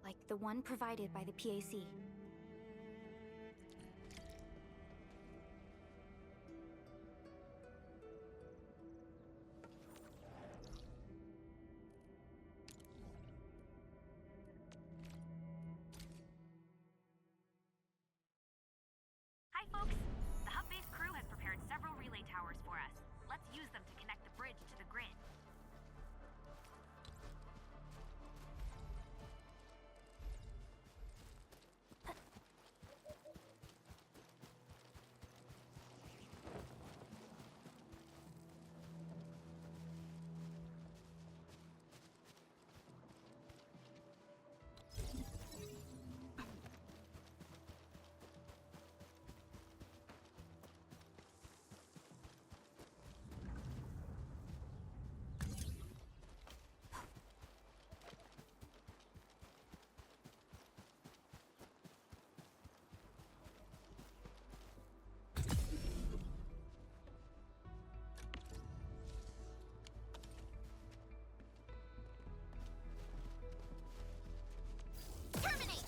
like the one provided by the PAC. Hi, folks. The hub-based crew has prepared several relay towers for us. Let's use them to connect the bridge to the grid. Terminate!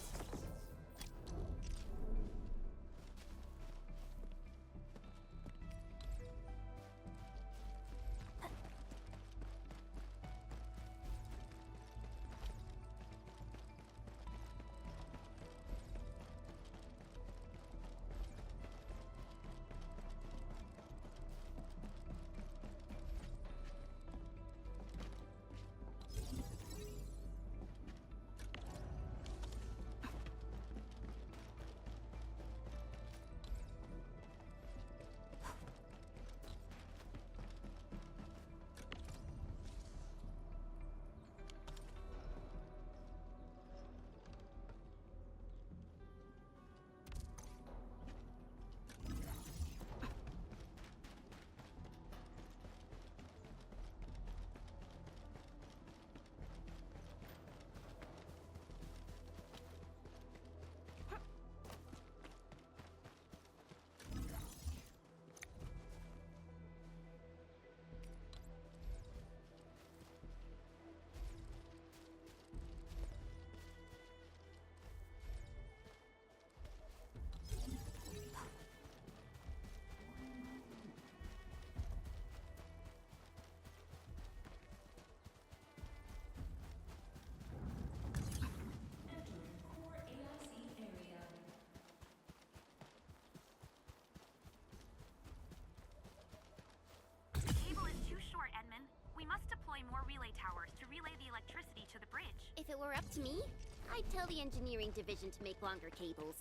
The cable is too short, Edmund. We must deploy more relay towers to relay the electricity to the bridge. If it were up to me, I'd tell the engineering division to make longer cables.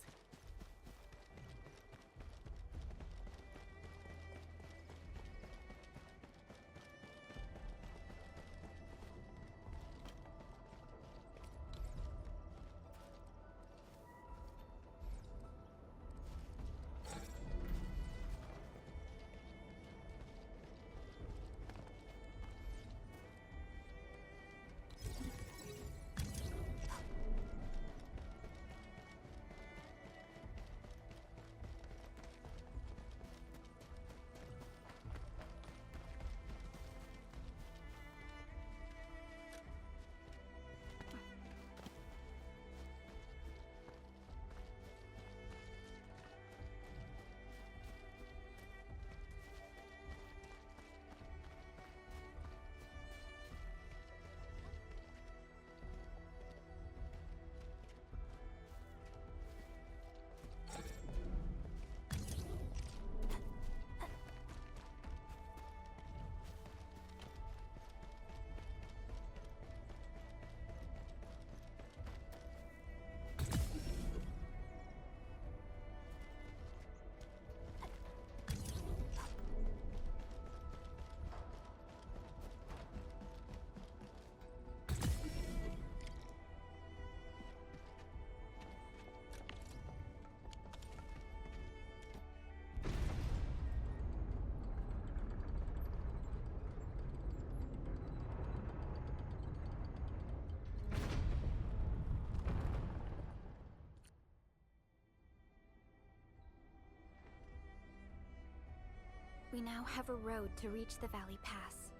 We now have a road to reach the Valley Pass.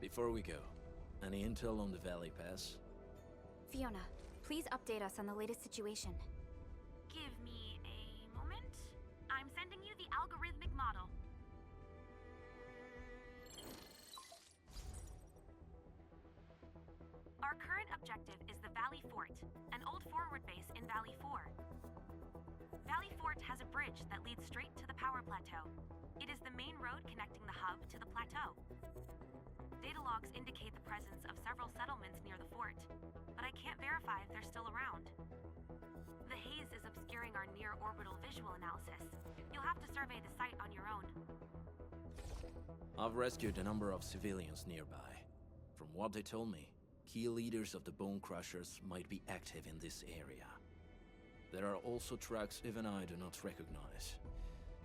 Before we go, any intel on the Valley Pass? Fiona, please update us on the latest situation. Give me a moment. I'm sending you the algorithmic model. Our current objective is the Valley Fort, an old forward base in Valley 4. Valley Fort has a bridge that leads straight to the power plateau. It is the main road connecting the hub to the plateau. Data logs indicate the presence of several settlements near the fort, but I can't verify if they're still around. The haze is obscuring our near-orbital visual analysis. You'll have to survey the site on your own. I've rescued a number of civilians nearby. From what they told me, key leaders of the Bone Crushers might be active in this area. There are also tracks even I do not recognize,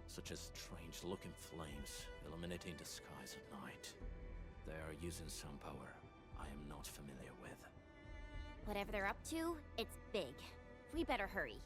such as strange-looking flames illuminating the skies at night. They are using some power I am not familiar with. Whatever they're up to, it's big. We better hurry.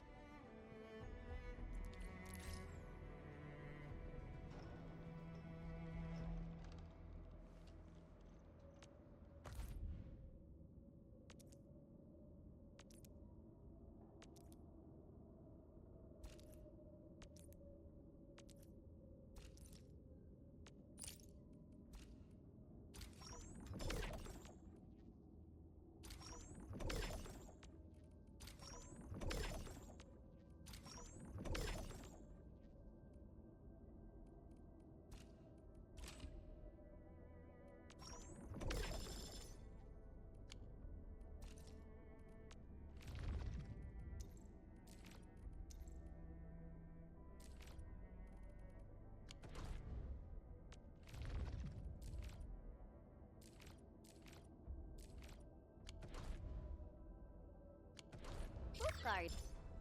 Guard,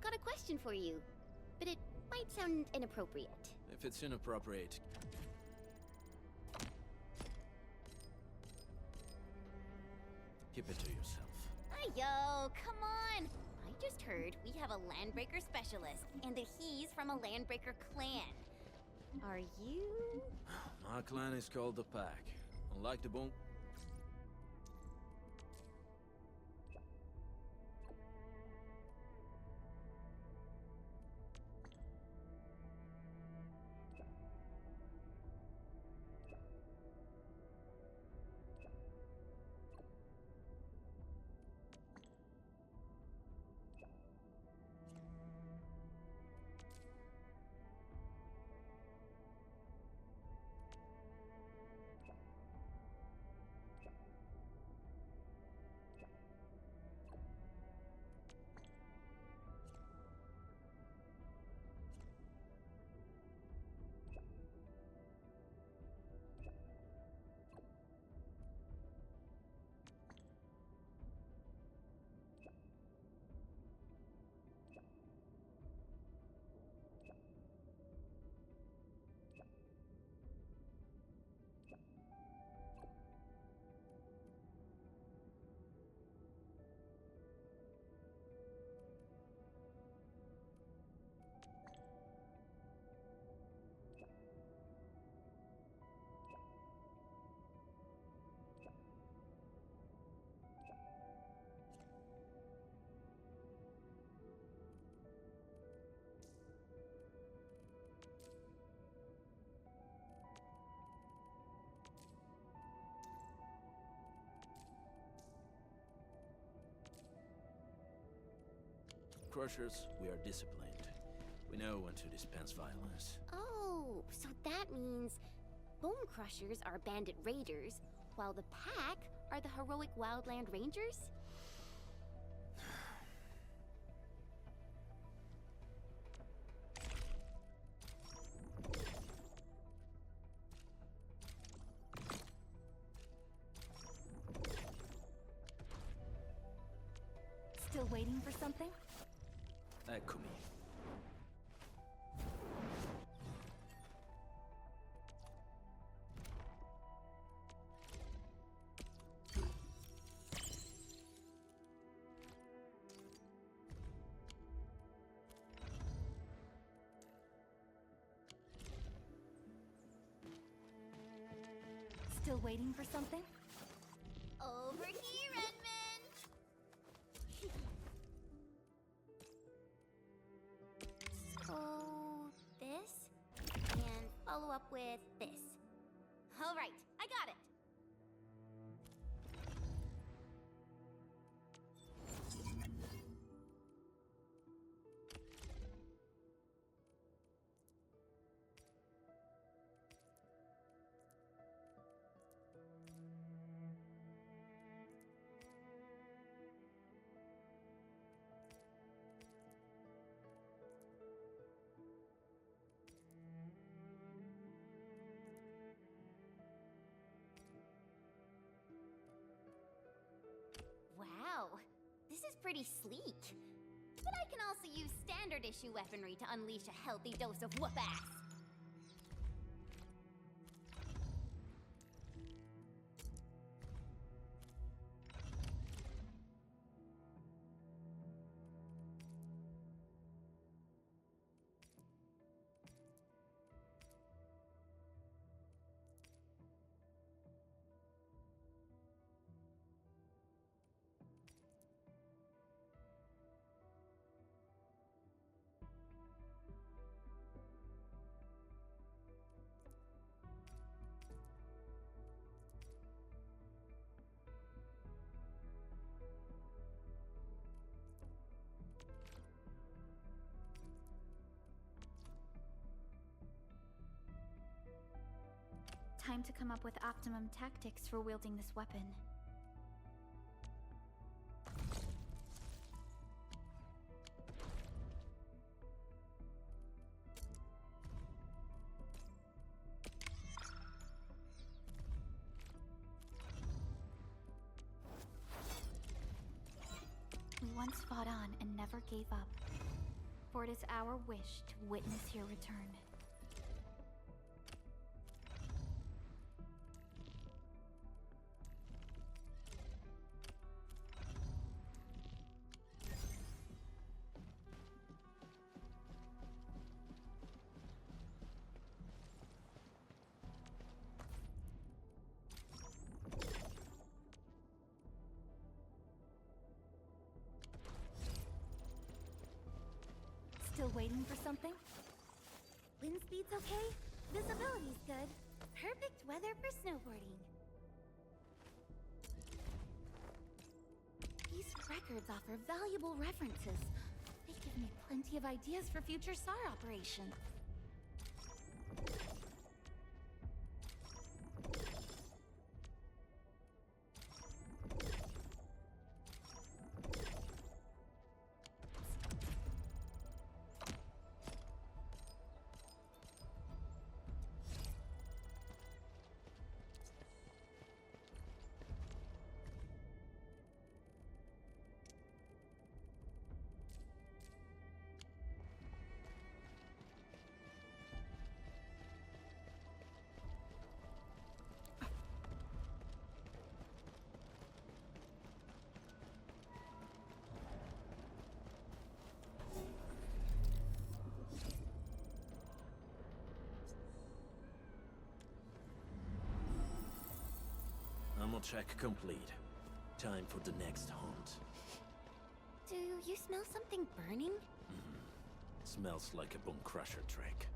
got a question for you, but it might sound inappropriate. If it's inappropriate... keep it to yourself. Yo, come on! I just heard we have a Landbreaker specialist, and that he's from a Landbreaker clan. Are you? My clan is called the Pack. Unlike the Bone... Crushers, we are disciplined. We know when to dispense violence. Oh, so that means Bone Crushers are bandit raiders, while the Pack are the heroic Wildland Rangers? Still waiting for something? Eccomi. Still waiting for something? Over here, Edmund! So, this, and follow up with this. All right, I got it. Wow, this is pretty sleek. But I can also use standard issue weaponry to unleash a healthy dose of whoop-ass. Time to come up with optimum tactics for wielding this weapon. We once fought on and never gave up, for it is our wish to witness your return. Still waiting for something? Wind speed's okay? Visibility's good. Perfect weather for snowboarding. These records offer valuable references. They give me plenty of ideas for future SAR operations. Ammo check complete. Time for the next hunt. Do you smell something burning? Smells like a bone crusher trick.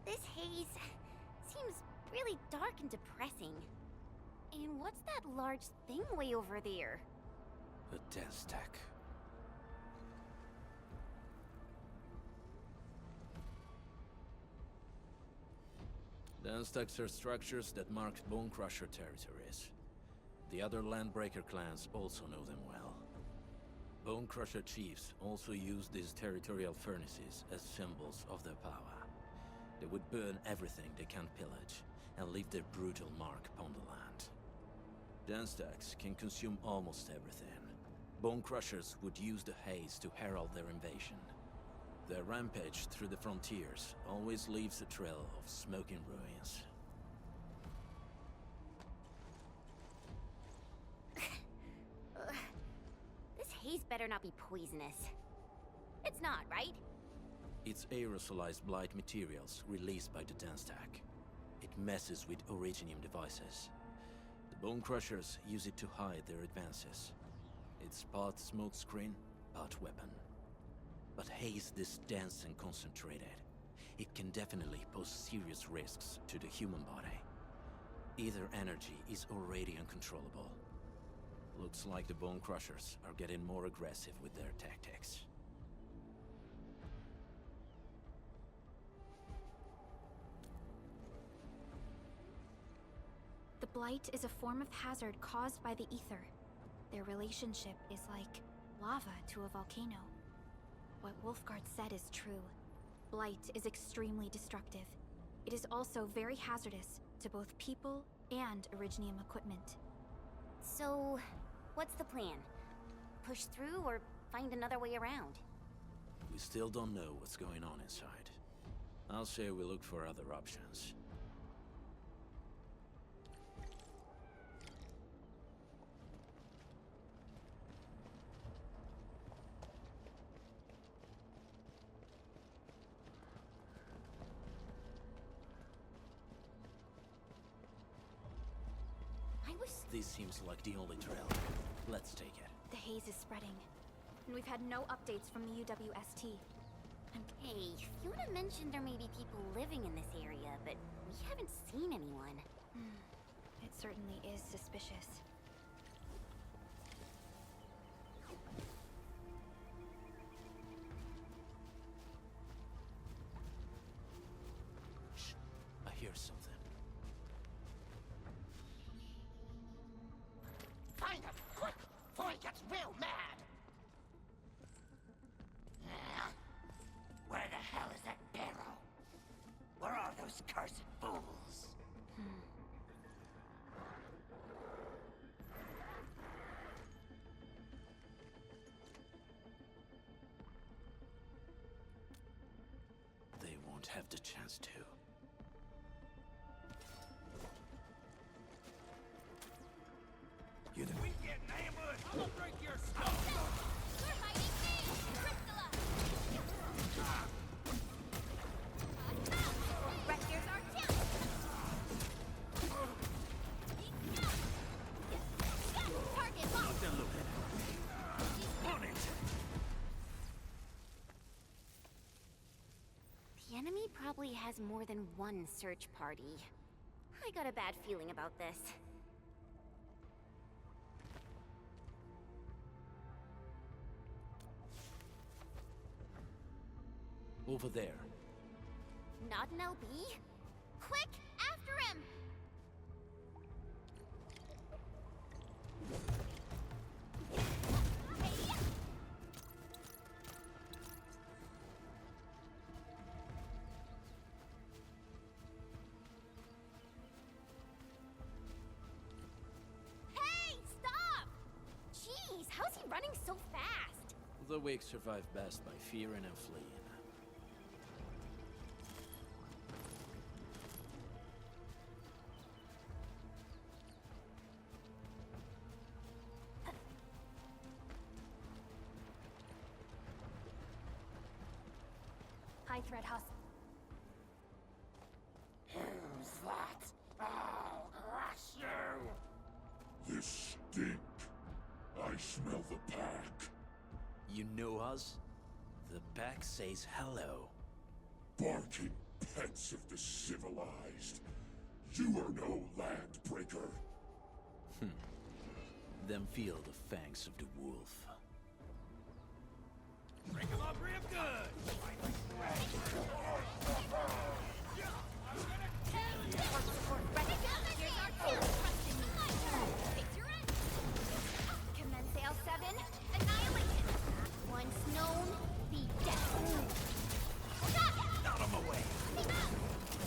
This haze seems really dark and depressing. And what's that large thing way over there? A dense tech. Dense techs are structures that mark Bone Crusher territories. The other Landbreaker clans also know them well. Bone Crusher chiefs also use these territorial furnaces as symbols of their power. They would burn everything they can pillage, and leave their brutal mark upon the land. Dense techs can consume almost everything. Bone Crushers would use the haze to herald their invasion. Their rampage through the frontiers always leaves a trail of smoking ruins. This haze better not be poisonous. It's not, right? It's aerosolized blight materials released by the dance stack. It messes with originium devices. The Bone Crushers use it to hide their advances. It's part smokescreen, part weapon. But Haze this dense and concentrated. It can definitely pose serious risks to the human body. Either energy is already uncontrollable. Looks like the Bone Crushers are getting more aggressive with their tactics. The Blight is a form of hazard caused by the ether. Their relationship is like lava to a volcano. What Wolfguard said is true. Blight is extremely destructive. It is also very hazardous to both people and Originium equipment. So, what's the plan? Push through or find another way around? We still don't know what's going on inside. I'll say we look for other options. This seems like the only trail. Let's take it. The haze is spreading, and we've had no updates from the UWST. Hey, Fiona mentioned there may be people living in this area, but we haven't seen anyone. It certainly is suspicious. Shh, I hear something. Find him, quick, before he gets real mad! Where the hell is that barrel? Where are those cursed fools? They won't have the chance to. You we get ambushed! I'm gonna break your skull! You're fighting me! Crystalla! Right, here's our chance! Target locked! Then look at it. On it! The enemy probably has more than one search party. I got a bad feeling about this. Over there. Not an LB? Quick, after him! Hey, stop! Jeez, how's he running so fast? The weak survive best by fearing and fleeing. High threat hustle. Who's that? I'll crush you! This stink. I smell the pack. You know us? The pack says hello. Barking pets of the civilized. You are no landbreaker. Then feel the fangs of the wolf. Break him up real good! Commence L7, annihilation. Once known, be dead. Out of my way!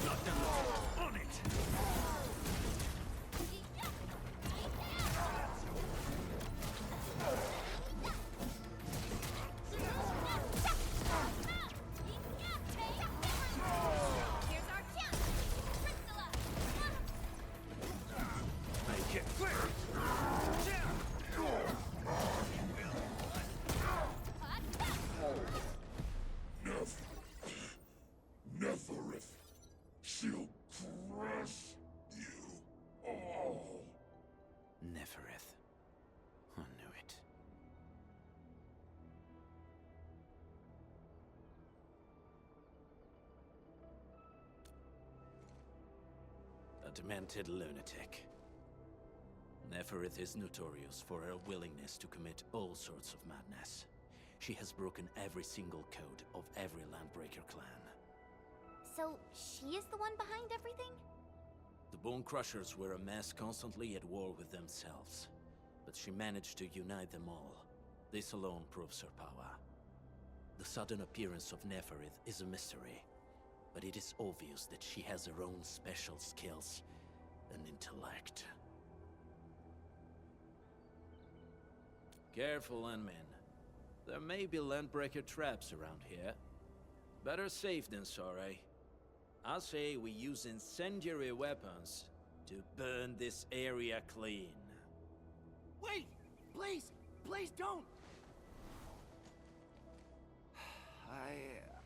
Knock them all on it! demented lunatic. Neferith is notorious for her willingness to commit all sorts of madness. She has broken every single code of every Landbreaker clan. So, she is the one behind everything? The Bone Crushers were a mess constantly at war with themselves, but she managed to unite them all. This alone proves her power. The sudden appearance of Neferith is a mystery, but it is obvious that she has her own special skills and intellect. Careful, Unmin. There may be Landbreaker traps around here. Better safe than sorry. I say we use incendiary weapons to burn this area clean. Wait! Please! Please don't!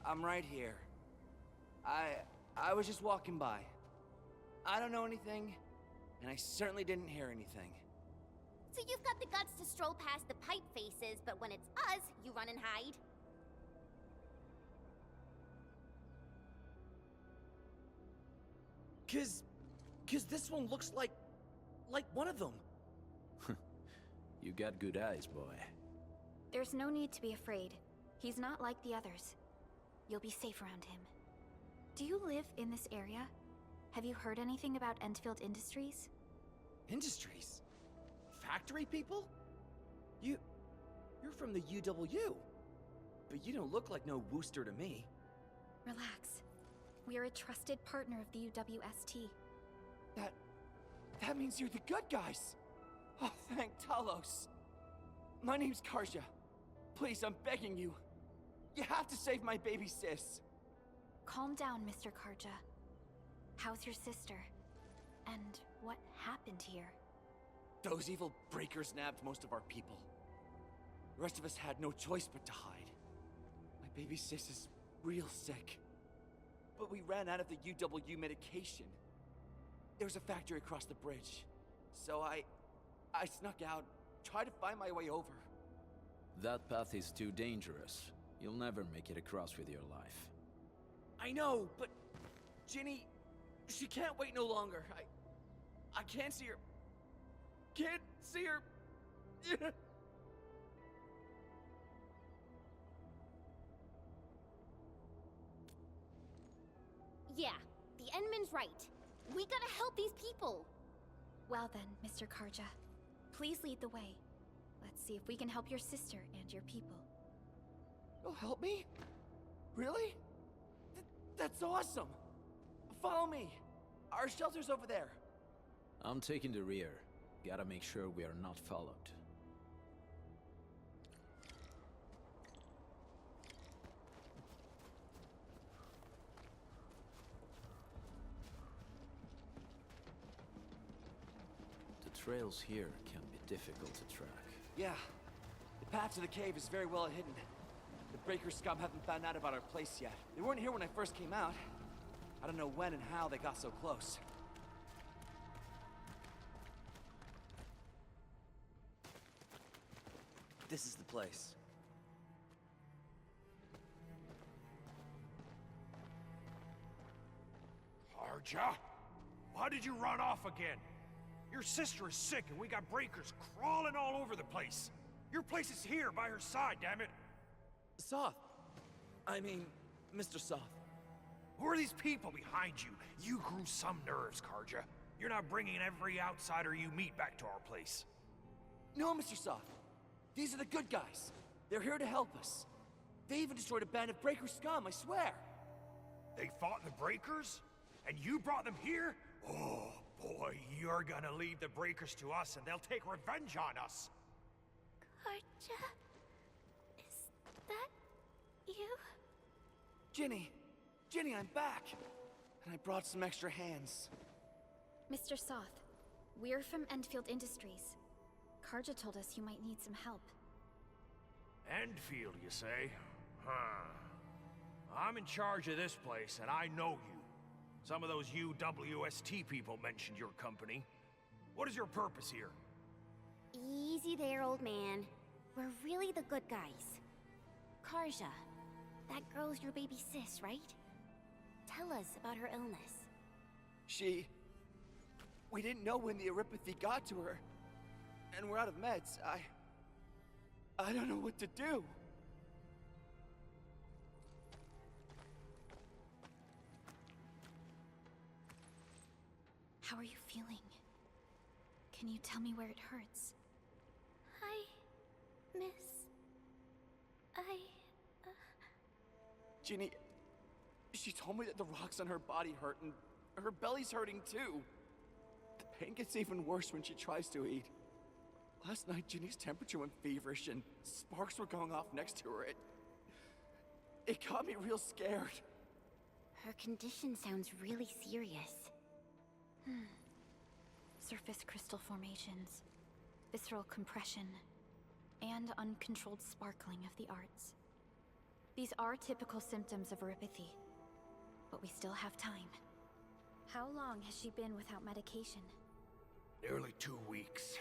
I'm right here. I was just walking by. I don't know anything, and I certainly didn't hear anything. So you've got the guts to stroll past the pipe faces, but when it's us, you run and hide? Cause this one looks like one of them. You got good eyes, boy. There's no need to be afraid. He's not like the others. You'll be safe around him. Do you live in this area? Have you heard anything about Endfield Industries? Industries? Factory people? You're from the UW. But you don't look like no Wooster to me. Relax. We're a trusted partner of the UWST. That means you're the good guys! Oh, thank Talos! My name's Karja. Please, I'm begging you. You have to save my baby sis. Calm down, Mr. Karja. How's your sister? And what happened here? Those evil breakers nabbed most of our people. The rest of us had no choice but to hide. My baby sis is real sick. But we ran out of the UW medication. There was a factory across the bridge. So I snuck out, tried to find my way over. That path is too dangerous. You'll never make it across with your life. I know, but Ginny, she can't wait no longer. I can't see her. Can't see her. Yeah, the Endman's right. We gotta help these people. Well then, Mr. Karja, please lead the way. Let's see if we can help your sister and your people. You'll help me? Really? That's awesome! Follow me! Our shelter's over there. I'm taking the rear. Gotta make sure we are not followed. The trails here can be difficult to track. Yeah. The path to the cave is very well hidden. The Breaker scum haven't found out about our place yet. They weren't here when I first came out. I don't know when and how they got so close. This is the place. Karja? Why did you run off again? Your sister is sick and we got breakers crawling all over the place. Your place is here by her side, damn it. Soth. I mean, Mr. Soth. Who are these people behind you? You grew some nerves, Karja. You're not bringing every outsider you meet back to our place. No, Mr. Soth. These are the good guys. They're here to help us. They even destroyed a band of Breaker scum, I swear. They fought the Breakers? And you brought them here? Oh, boy, you're gonna lead the Breakers to us and they'll take revenge on us. Karja? Is that you? Ginny, I'm back. And I brought some extra hands. Mr. Soth, we're from Endfield Industries. Karja told us you might need some help. Endfield, you say? Huh. I'm in charge of this place, and I know you. Some of those UWST people mentioned your company. What is your purpose here? Easy there, old man. We're really the good guys. Karja, that girl's your baby sis, right? Tell us about her illness. She We didn't know when the Eripathy got to her. And we're out of meds. I don't know what to do. How are you feeling? Can you tell me where it hurts? Hi, miss. Ginny, she told me that the rocks on her body hurt and her belly's hurting too. The pain gets even worse when she tries to eat. Last night, Ginny's temperature went feverish and sparks were going off next to her. It got me real scared. Her condition sounds really serious. Surface crystal formations, visceral compression, and uncontrolled sparkling of the arts. These are typical symptoms of Eripathy, but we still have time. How long has she been without medication? Nearly 2 weeks.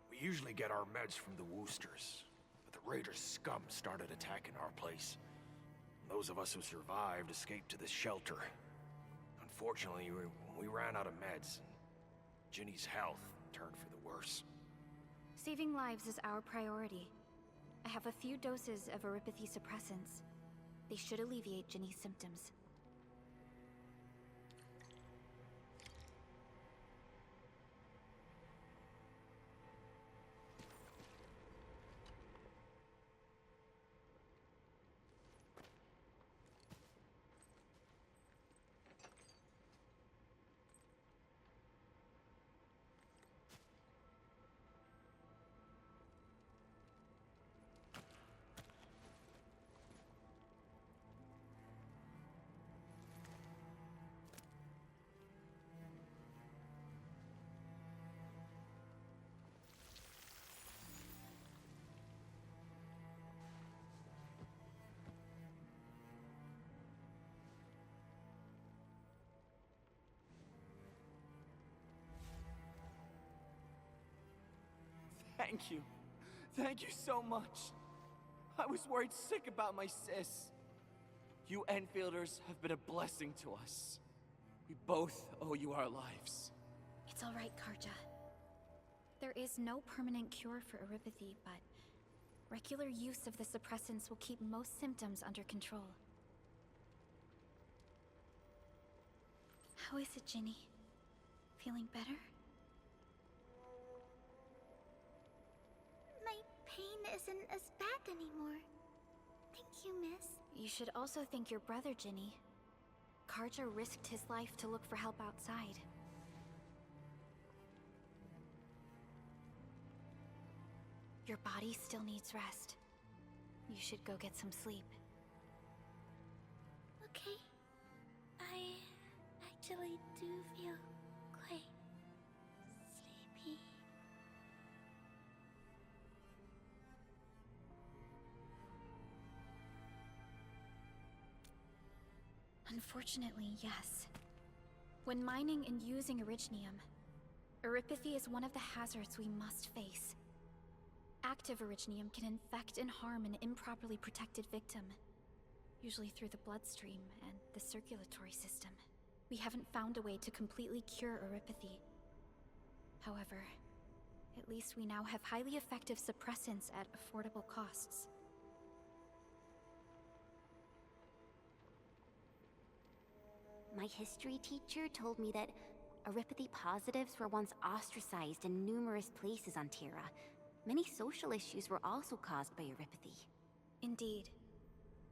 We usually get our meds from the Woosters, but the Raiders' scum started attacking our place. Those of us who survived escaped to this shelter. Unfortunately, we ran out of meds. Ginny's health turned for the worse. Saving lives is our priority. I have a few doses of Eripathy suppressants. They should alleviate Ginny's symptoms. Thank you. Thank you so much. I was worried sick about my sis. You Enfielders have been a blessing to us. We both owe you our lives. It's all right, Karja. There is no permanent cure for Eripathy, but regular use of the suppressants will keep most symptoms under control. How is it, Ginny? Feeling better? My pain isn't as bad anymore. Thank you, miss. You should also thank your brother, Ginny. Karja risked his life to look for help outside. Your body still needs rest. You should go get some sleep. Okay. I actually do feel quite sleepy. Unfortunately, yes. When mining and using Originium, Eripathy is one of the hazards we must face. Active Originium can infect and harm an improperly protected victim, usually through the bloodstream and the circulatory system. We haven't found a way to completely cure Eripathy. However, at least we now have highly effective suppressants at affordable costs. My history teacher told me that Eripathy positives were once ostracized in numerous places on Terra. Many social issues were also caused by Eripathy. Indeed.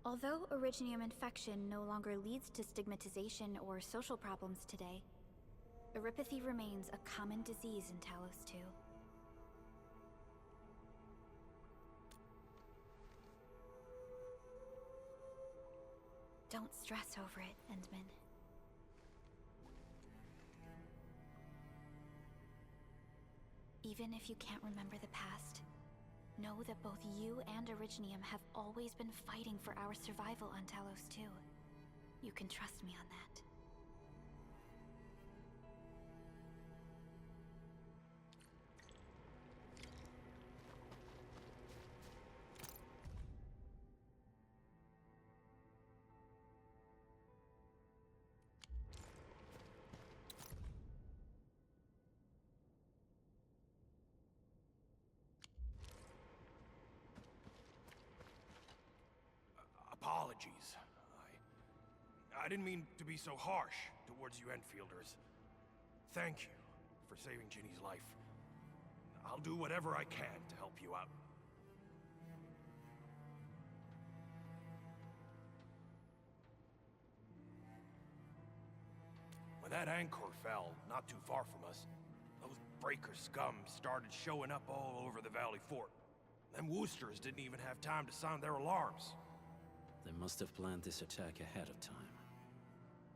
Although Originium infection no longer leads to stigmatization or social problems today, Eripathy remains a common disease in Talos 2. Don't stress over it, Endmin. Even if you can't remember the past, know that both you and Originium have always been fighting for our survival on Talos 2. You can trust me on that. apologies. I didn't mean to be so harsh towards you Enfielders. Thank you for saving Ginny's life. I'll do whatever I can to help you out. When that anchor fell, not too far from us, those breaker scum started showing up all over the Valley Fort. Them Woosters didn't even have time to sound their alarms. They must have planned this attack ahead of time.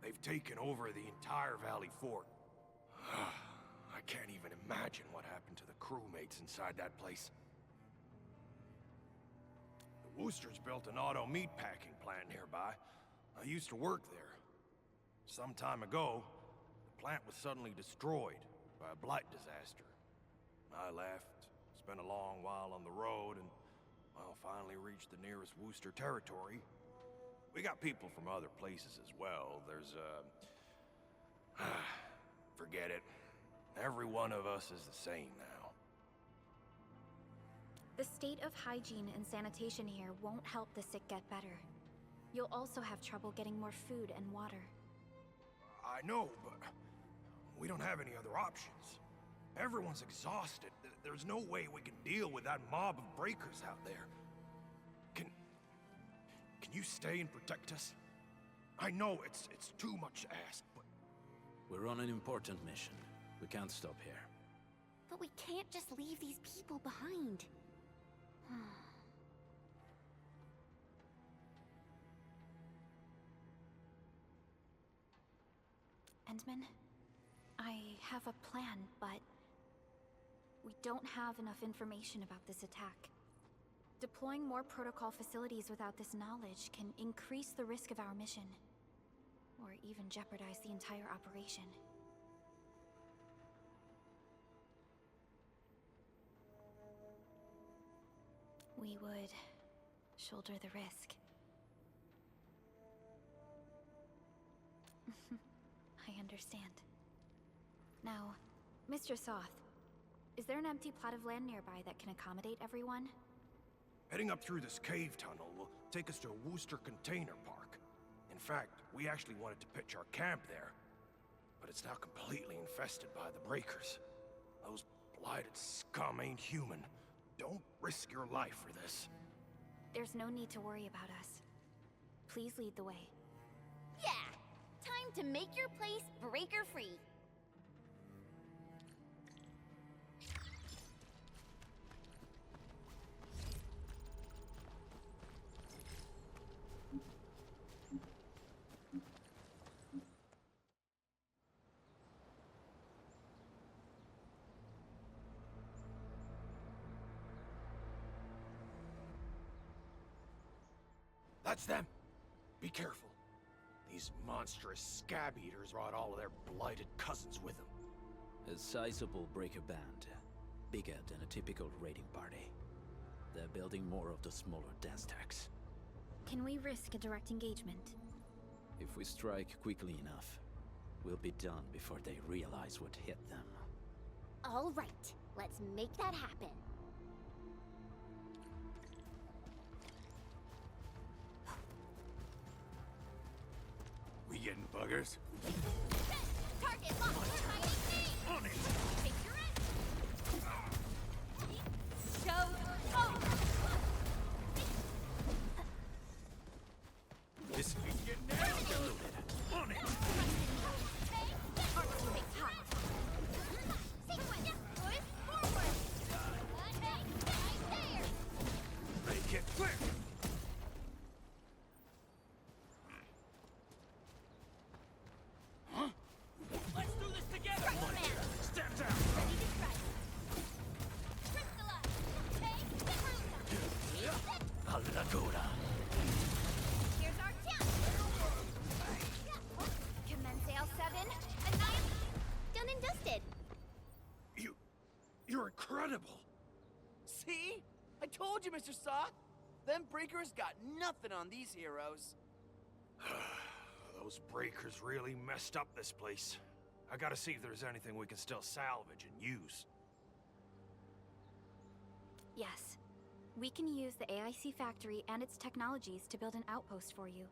They've taken over the entire Valley Fort. I can't even imagine what happened to the crewmates inside that place. The Woosters built an auto meatpacking plant nearby. I used to work there. Some time ago, the plant was suddenly destroyed by a blight disaster. I left, spent a long while on the road, and, well, finally reached the nearest Wooster territory. We got people from other places as well. There's, forget it. Every one of us is the same now. The state of hygiene and sanitation here won't help the sick get better. You'll also have trouble getting more food and water. I know, but we don't have any other options. Everyone's exhausted. There's no way we can deal with that mob of breakers out there. Can you stay and protect us? I know it's too much to ask, but... We're on an important mission. We can't stop here. But we can't just leave these people behind. Endmin, I have a plan, but we don't have enough information about this attack. Deploying more protocol facilities without this knowledge can increase the risk of our mission, or even jeopardize the entire operation. We would shoulder the risk. I understand. Now, Mr. Soth, is there an empty plot of land nearby that can accommodate everyone? Heading up through this cave tunnel will take us to a Wooster container park. In fact, we actually wanted to pitch our camp there, but it's now completely infested by the breakers. Those blighted scum ain't human. Don't risk your life for this. There's no need to worry about us. Please lead the way. Yeah! Time to make your place breaker-free. That's them! Be careful. These monstrous scab-eaters brought all of their blighted cousins with them. A sizable breaker band. Bigger than a typical raiding party. They're building more of the smaller dance tags. Can we risk a direct engagement? If we strike quickly enough, we'll be done before they realize what hit them. All right, let's make that happen. We getting buggers? Target locked. We're hiding A. On it! Take your end. Show's over. This is getting nailed. On it! Make it quick! Let's do this together! Stand down! Ready to strike. Crystallize. Okay, Alagora. here's our chance. Commence L7. Done and dusted. You're incredible! See? I told you, Mr. Soth! Them breakers got nothing on these heroes. Those breakers really messed up this place. I gotta see if there's anything we can still salvage and use. Yes. We can use the AIC factory and its technologies to build an outpost for you.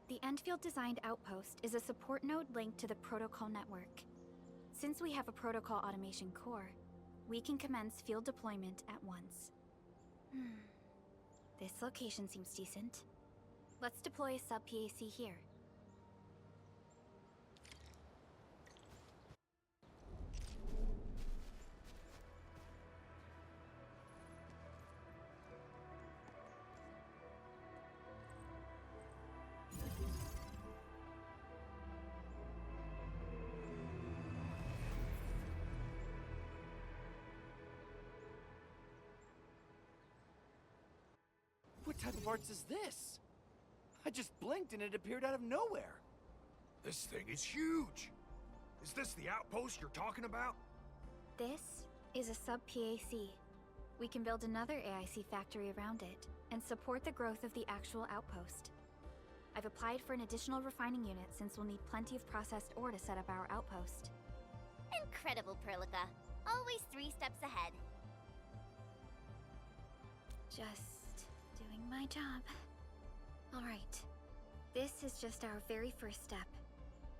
The Endfield-designed outpost is a support node linked to the protocol network. Since we have a protocol automation core, we can commence field deployment at once. This location seems decent. Let's deploy a sub-PAC here. What type of arts is this? I just blinked and it appeared out of nowhere. This thing is huge! Is this the outpost you're talking about? This is a sub-PAC. We can build another AIC factory around it and support the growth of the actual outpost. I've applied for an additional refining unit since we'll need plenty of processed ore to set up our outpost. Incredible, Prologue. Always 3 steps ahead. Just doing my job. All right. This is just our very first step.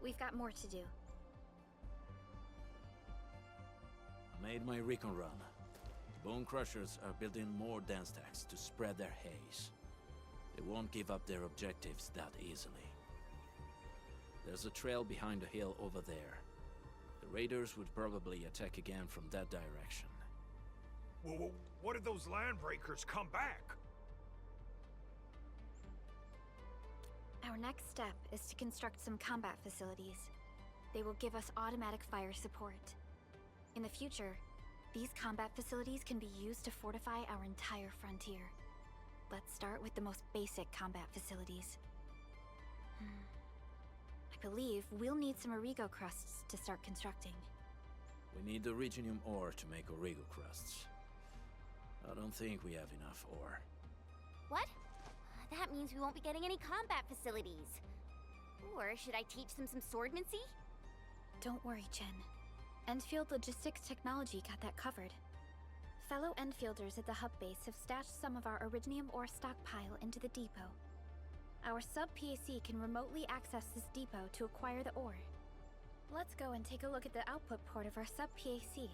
We've got more to do. Made my recon run. The Bone Crushers are building more dance stacks to spread their haze. They won't give up their objectives that easily. There's a trail behind the hill over there. The raiders would probably attack again from that direction. Well, what if those landbreakers come back? Our next step is to construct some combat facilities. They will give us automatic fire support. In the future, these combat facilities can be used to fortify our entire frontier. Let's start with the most basic combat facilities. I believe we'll need some Origo crusts to start constructing. We need the Originium ore to make Origo crusts. I don't think we have enough ore. What? That means we won't be getting any combat facilities. Or should I teach them some swordmancy? Don't worry, Chen. Endfield Logistics Technology got that covered. Fellow Endfielders at the hub base have stashed some of our Originium ore stockpile into the depot. Our sub-PAC can remotely access this depot to acquire the ore. Let's go and take a look at the output port of our sub-PAC.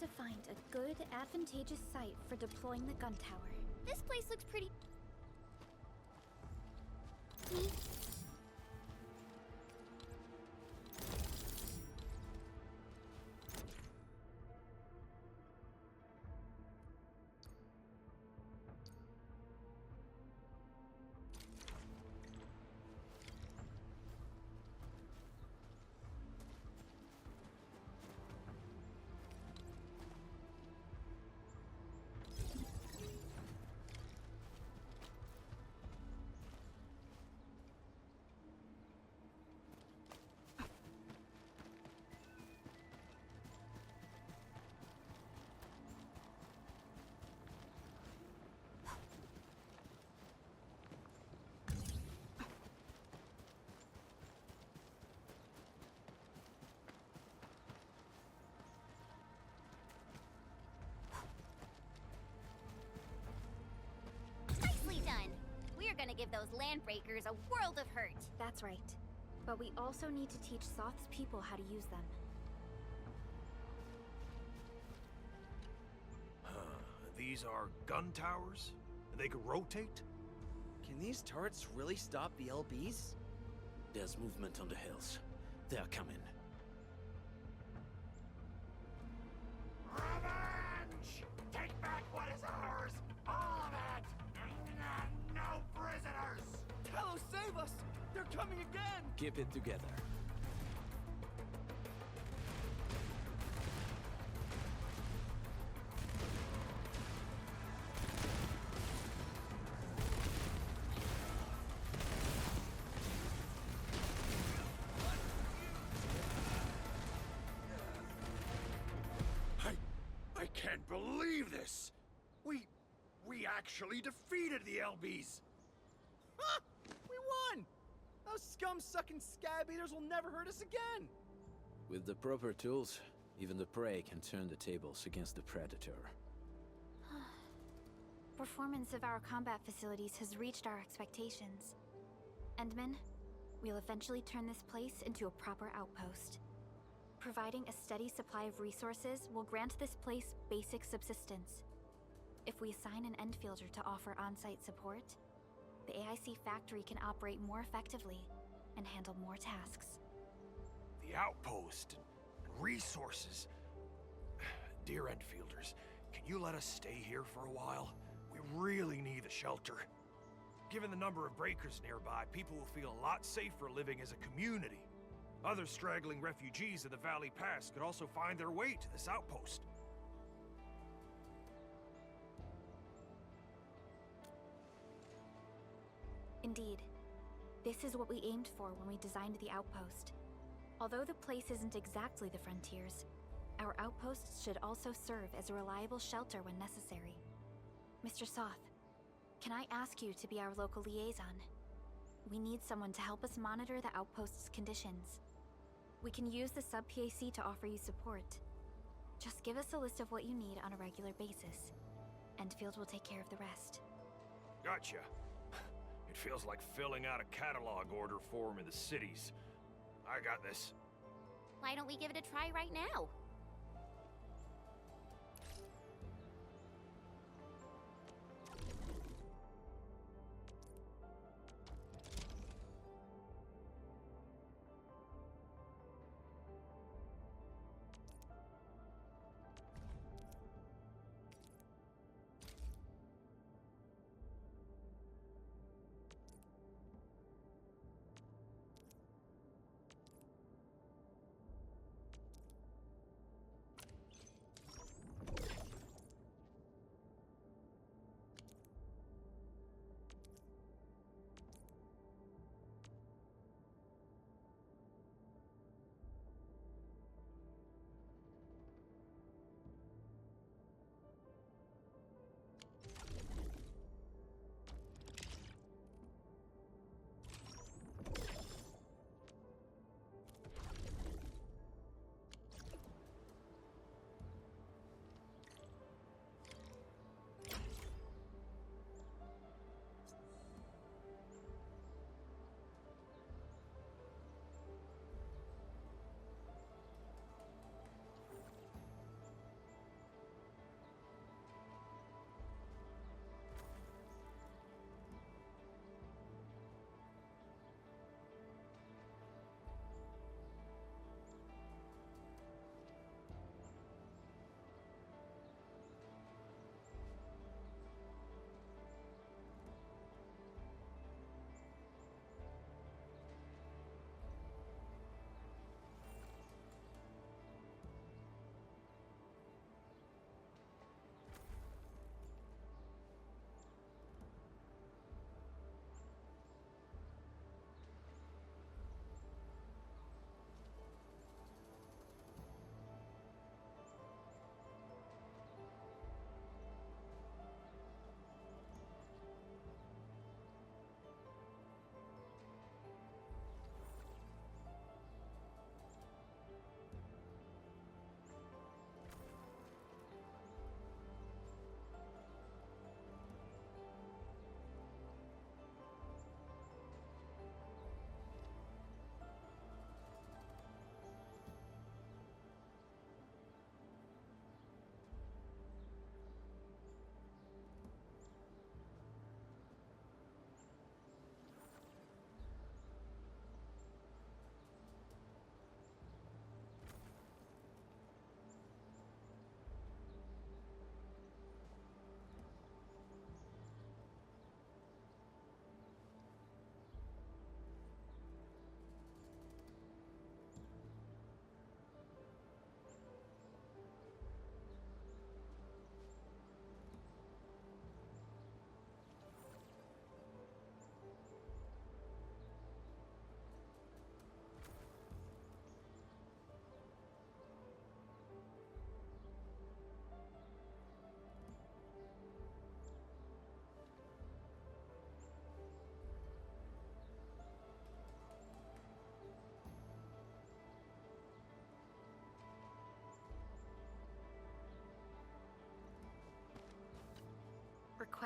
need to find a good, advantageous site for deploying the gun tower. This place looks pretty... Nicely done! We're gonna give those landbreakers a world of hurt. That's right. But we also need to teach Soth's people how to use them. These are gun towers? They could rotate? Can these turrets really stop the LBs? There's movement on the hills. They're coming. Revenge! Take back what is ours! All of it! No prisoners! Talos, save us! They're coming again! Keep it together. I can't believe this! We actually defeated the LBs! Ha! We won! Those scum-sucking scab eaters will never hurt us again! With the proper tools, even the prey can turn the tables against the predator. Performance of our combat facilities has reached our expectations. Endmin, we'll eventually turn this place into a proper outpost. Providing a steady supply of resources will grant this place basic subsistence. If we assign an Endfielder to offer on-site support, the AIC factory can operate more effectively and handle more tasks. The outpost and resources. Dear Endfielders, can you let us stay here for a while? We really need the shelter. Given the number of breakers nearby, people will feel a lot safer living as a community. Other straggling refugees of the Valley Pass could also find their way to this outpost. Indeed. This is what we aimed for when we designed the outpost. Although the place isn't exactly the frontiers, our outposts should also serve as a reliable shelter when necessary. Mr. Soth, can I ask you to be our local liaison? We need someone to help us monitor the outpost's conditions. We can use the sub-PAC to offer you support. Just give us a list of what you need on a regular basis. Endfield will take care of the rest. Gotcha. It feels like filling out a catalog order form in the cities. I got this. Why don't we give it a try right now?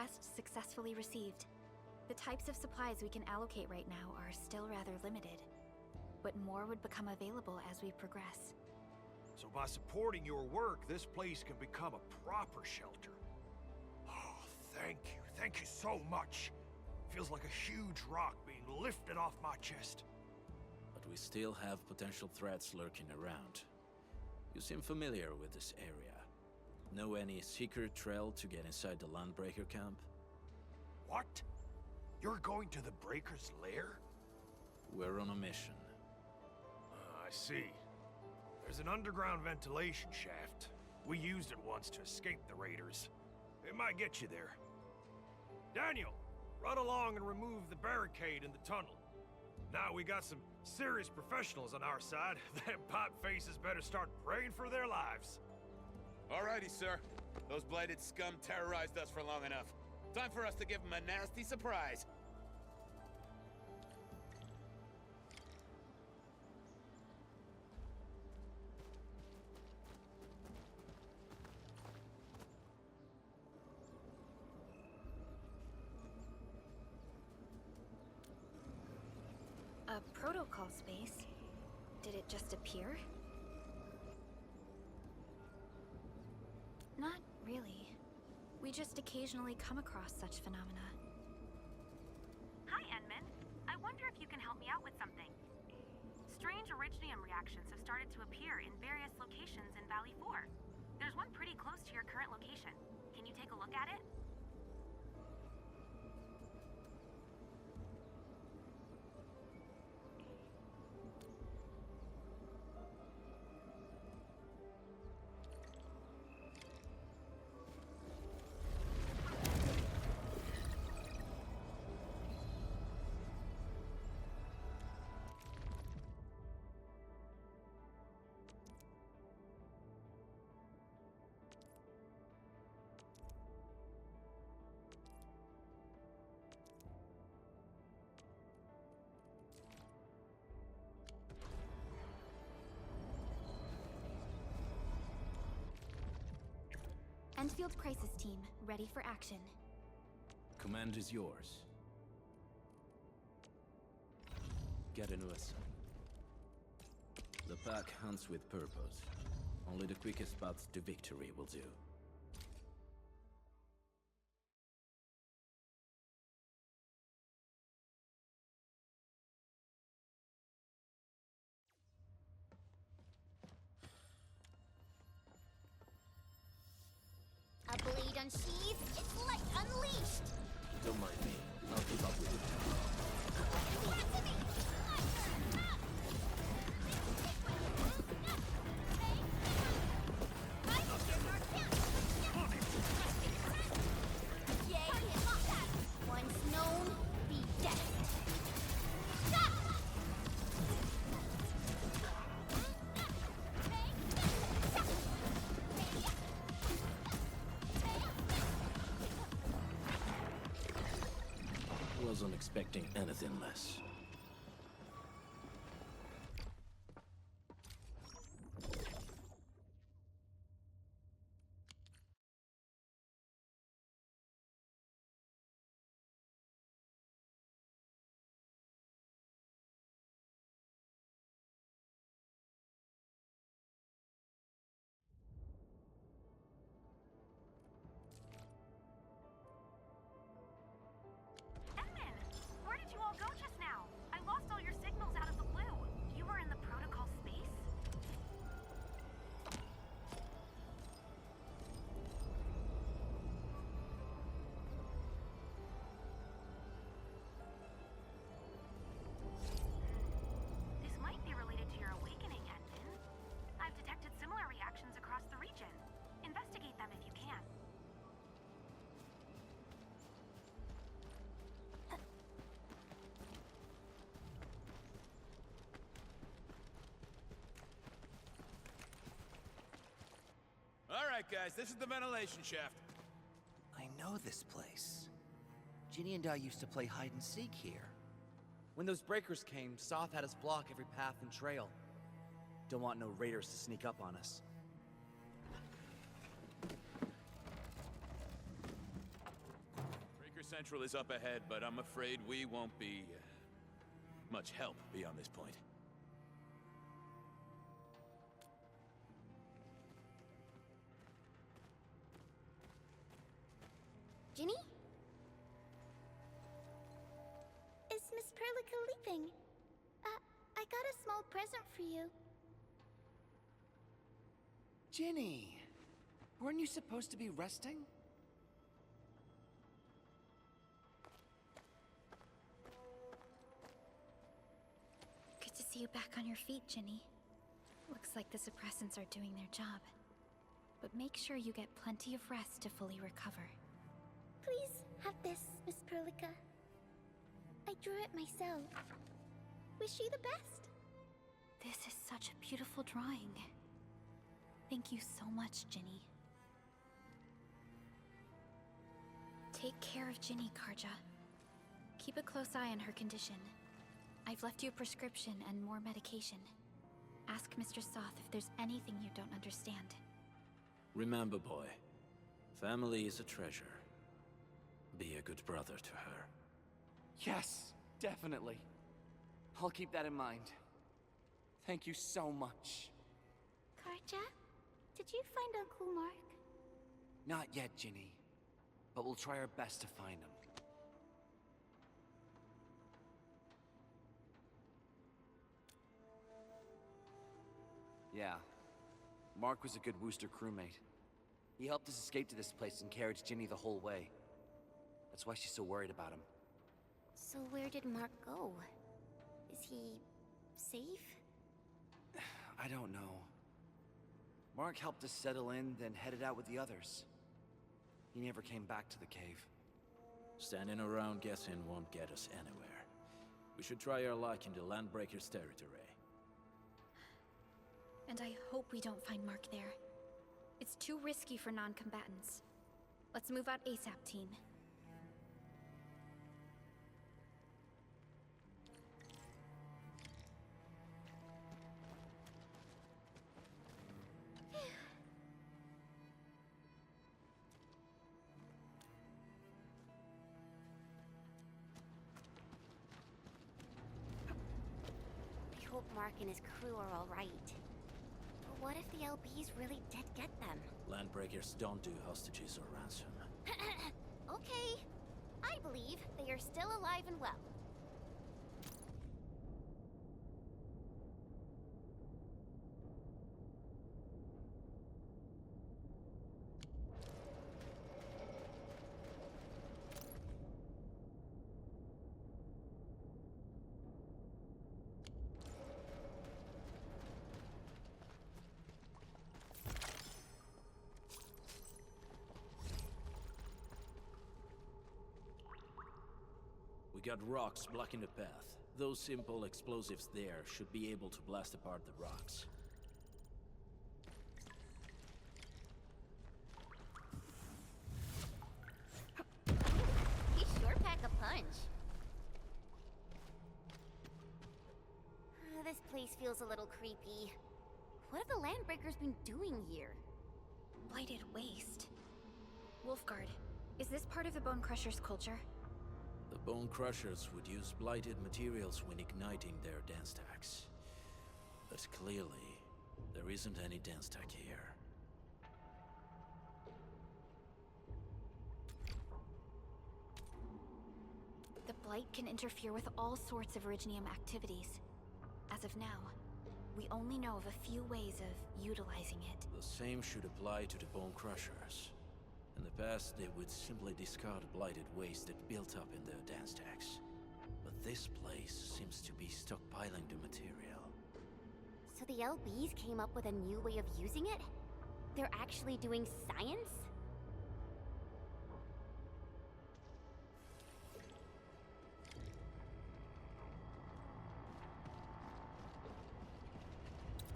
request successfully received. The types of supplies we can allocate right now are still rather limited, but more would become available as we progress. So by supporting your work, this place can become a proper shelter. Oh, thank you. Thank you so much. Feels like a huge rock being lifted off my chest. But we still have potential threats lurking around. You seem familiar with this area. Know any secret trail to get inside the Landbreaker camp? What? You're going to the Breaker's lair? We're on a mission. I see. There's an underground ventilation shaft. We used it once to escape the raiders. It might get you there. Daniel, run along and remove the barricade in the tunnel. Now we got some serious professionals on our side. Them pipe faces better start praying for their lives. Alrighty, sir. Those blighted scum terrorized us for long enough. Time for us to give them a nasty surprise. A protocol space? Did it just appear? Not really. We just occasionally come across such phenomena. Hi, Endmin. I wonder if you can help me out with something. Strange originium reactions have started to appear in various locations in Valley 4. There's one pretty close to your current location. Can you take a look at it? Endfield Crisis Team, ready for action. Command is yours. Get into us. The pack hunts with purpose. Only the quickest paths to victory will do. A blade unsheathed, its light unleashed! Don't mind me. I'll keep up with you. Leave it to me! Once known, be dead. Wasn't expecting anything less. Alright, guys, this is the ventilation shaft. I know this place. Ginny and I used to play hide and seek here. When those breakers came, Soth had us block every path and trail. Don't want no raiders to sneak up on us. Central is up ahead, but I'm afraid we won't be much help beyond this point. Ginny? Is Miss Prologue leaving? I got a small present for you. Ginny! Weren't you supposed to be resting? Good to see you back on your feet, Ginny. Looks like the suppressants are doing their job. But make sure you get plenty of rest to fully recover. Please have this, Miss Prologue. I drew it myself. Wish you the best. This is such a beautiful drawing. Thank you so much, Ginny. Take care of Ginny, Karja. Keep a close eye on her condition. I've left you a prescription and more medication. Ask Mr. Soth if there's anything you don't understand. Remember, boy, family is a treasure. Be a good brother to her. Yes, definitely. I'll keep that in mind. Thank you so much. Karja, did you find Uncle Mark? Not yet, Ginny. But we'll try our best to find him. Yeah. Mark was a good Wooster crewmate. He helped us escape to this place and carried Ginny the whole way. That's why she's so worried about him. So where did Mark go? Is he safe? I don't know. Mark helped us settle in, then headed out with the others. He never came back to the cave. Standing around guessing won't get us anywhere. We should try our luck in the Landbreaker's territory. And I hope we don't find Mark there. It's too risky for non-combatants. Let's move out ASAP, team. I hope Mark and his crew are all right. But what if the LBs really did get them? Landbreakers don't do hostages or ransom. Okay. I believe they are still alive and well. We got rocks blocking the path. Those simple explosives there should be able to blast apart the rocks. He sure pack a punch. This place feels a little creepy. What have the Landbreakers been doing here? Blighted waste. Wolfguard, is this part of the Bone Crusher's culture? The Bone Crushers would use blighted materials when igniting their dance stacks. But clearly, there isn't any dance stack here. The Blight can interfere with all sorts of Originium activities. As of now, we only know of a few ways of utilizing it. The same should apply to the Bone Crushers. In the past, they would simply discard blighted waste that built up in their dance stacks. But this place seems to be stockpiling the material. So the LBs came up with a new way of using it? They're actually doing science?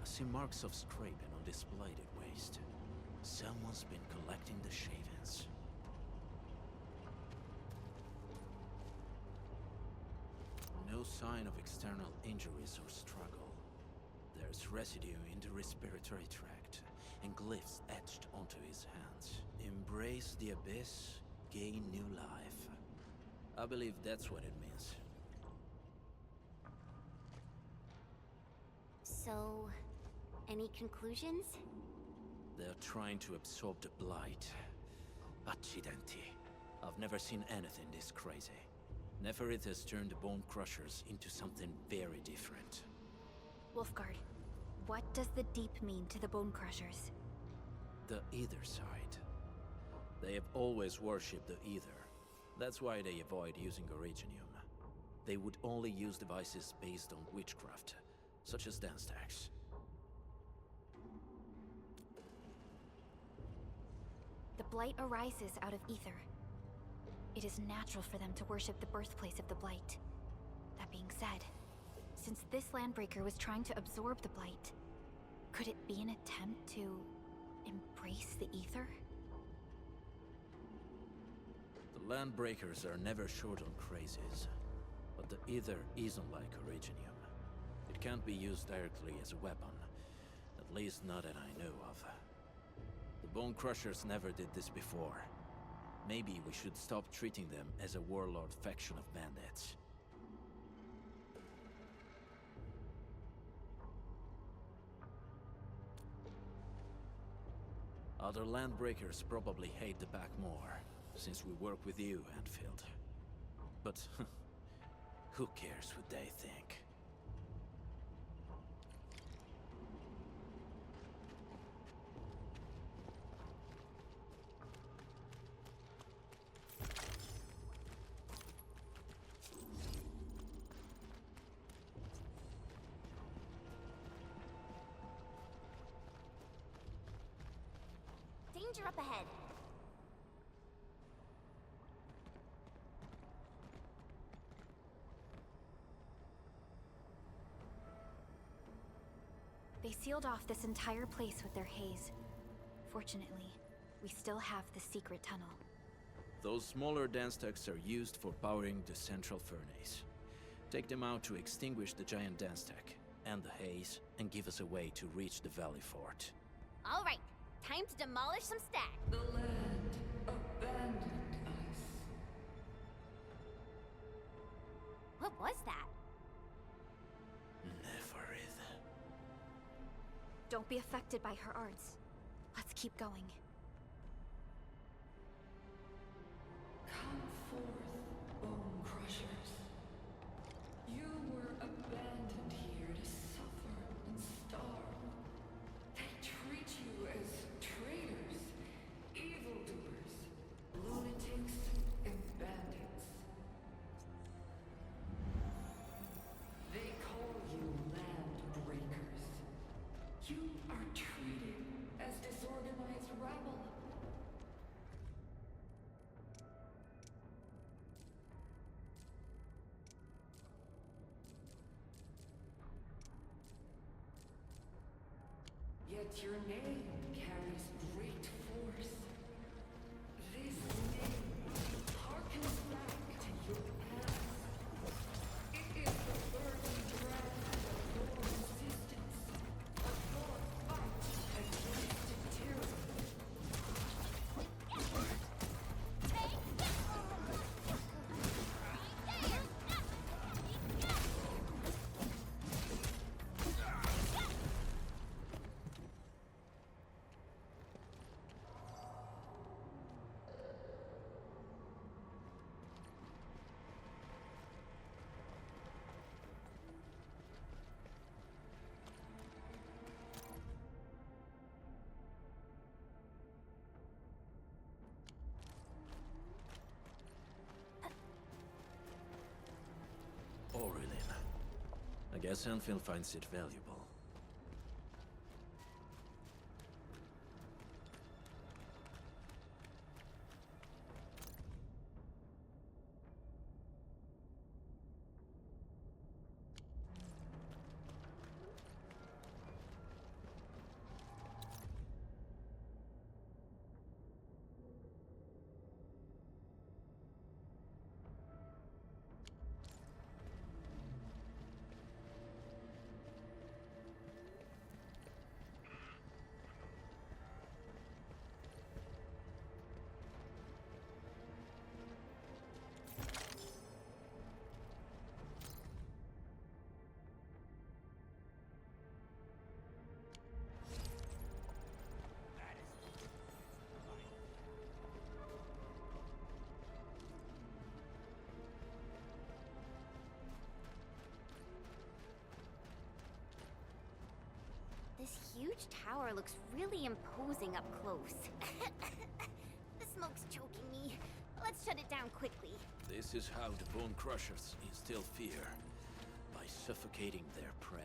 I see marks of scraping on this blighted waste. Someone's been collecting the shavings. No sign of external injuries or struggle. There's residue in the respiratory tract, and glyphs etched onto his hands. Embrace the abyss, gain new life. I believe that's what it means. So, any conclusions? They're trying to absorb the blight. Accidenti. I've never seen anything this crazy. Neferith has turned the Bone Crushers into something very different. Wolfguard, what does the Deep mean to the Bone Crushers? The Ether side. They have always worshipped the Ether. That's why they avoid using Originium. They would only use devices based on witchcraft, such as dance tags. The Blight arises out of Ether. It is natural for them to worship the birthplace of the Blight. That being said, since this Landbreaker was trying to absorb the Blight, could it be an attempt to embrace the Ether? The Landbreakers are never short on crazes, but the Ether isn't like Originium. It can't be used directly as a weapon, at least not that I know of. The Bone Crushers never did this before. Maybe we should stop treating them as a warlord faction of bandits. Other Landbreakers probably hate the pack more, since we work with you, Endfield. But who cares what they think? Danger up ahead. They sealed off this entire place with their haze. Fortunately, we still have the secret tunnel. Those smaller dance tags are used for powering the central furnace. Take them out to extinguish the giant dance tag and the haze, and give us a way to reach the Valley Fort. All right, time to demolish some stacks. The land abandoned us. What was that? Neferith. Don't be affected by her arts. Let's keep going. Come forth, Bone Crushers. You were abandoned here to suffer and starve. They treat you as traitors, evildoers, lunatics, and bandits. They call you Landbreakers. You are treated as disorganized rabble. Yet your name carries great force. This name harkens back to your past. It is the burning brand of your resistance, of your fight against tyranny. Aurelin. I guess Endfield finds it valuable. huge tower looks really imposing up close. The smoke's choking me. Let's shut it down quickly. This is how the Bone Crushers instill fear, by suffocating their prey.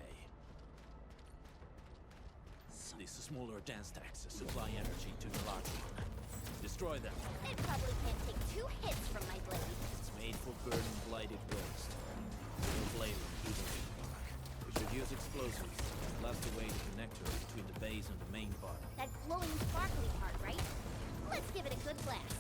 These smaller dance stacks supply energy to the large one. Destroy them. It probably can't take 2 hits from my blade. It's made for burning blighted waste. No blade will even spark. We should use explosives and blast away the connector between the base and the main body. That glowing sparkly part, right? Let's give it a good blast.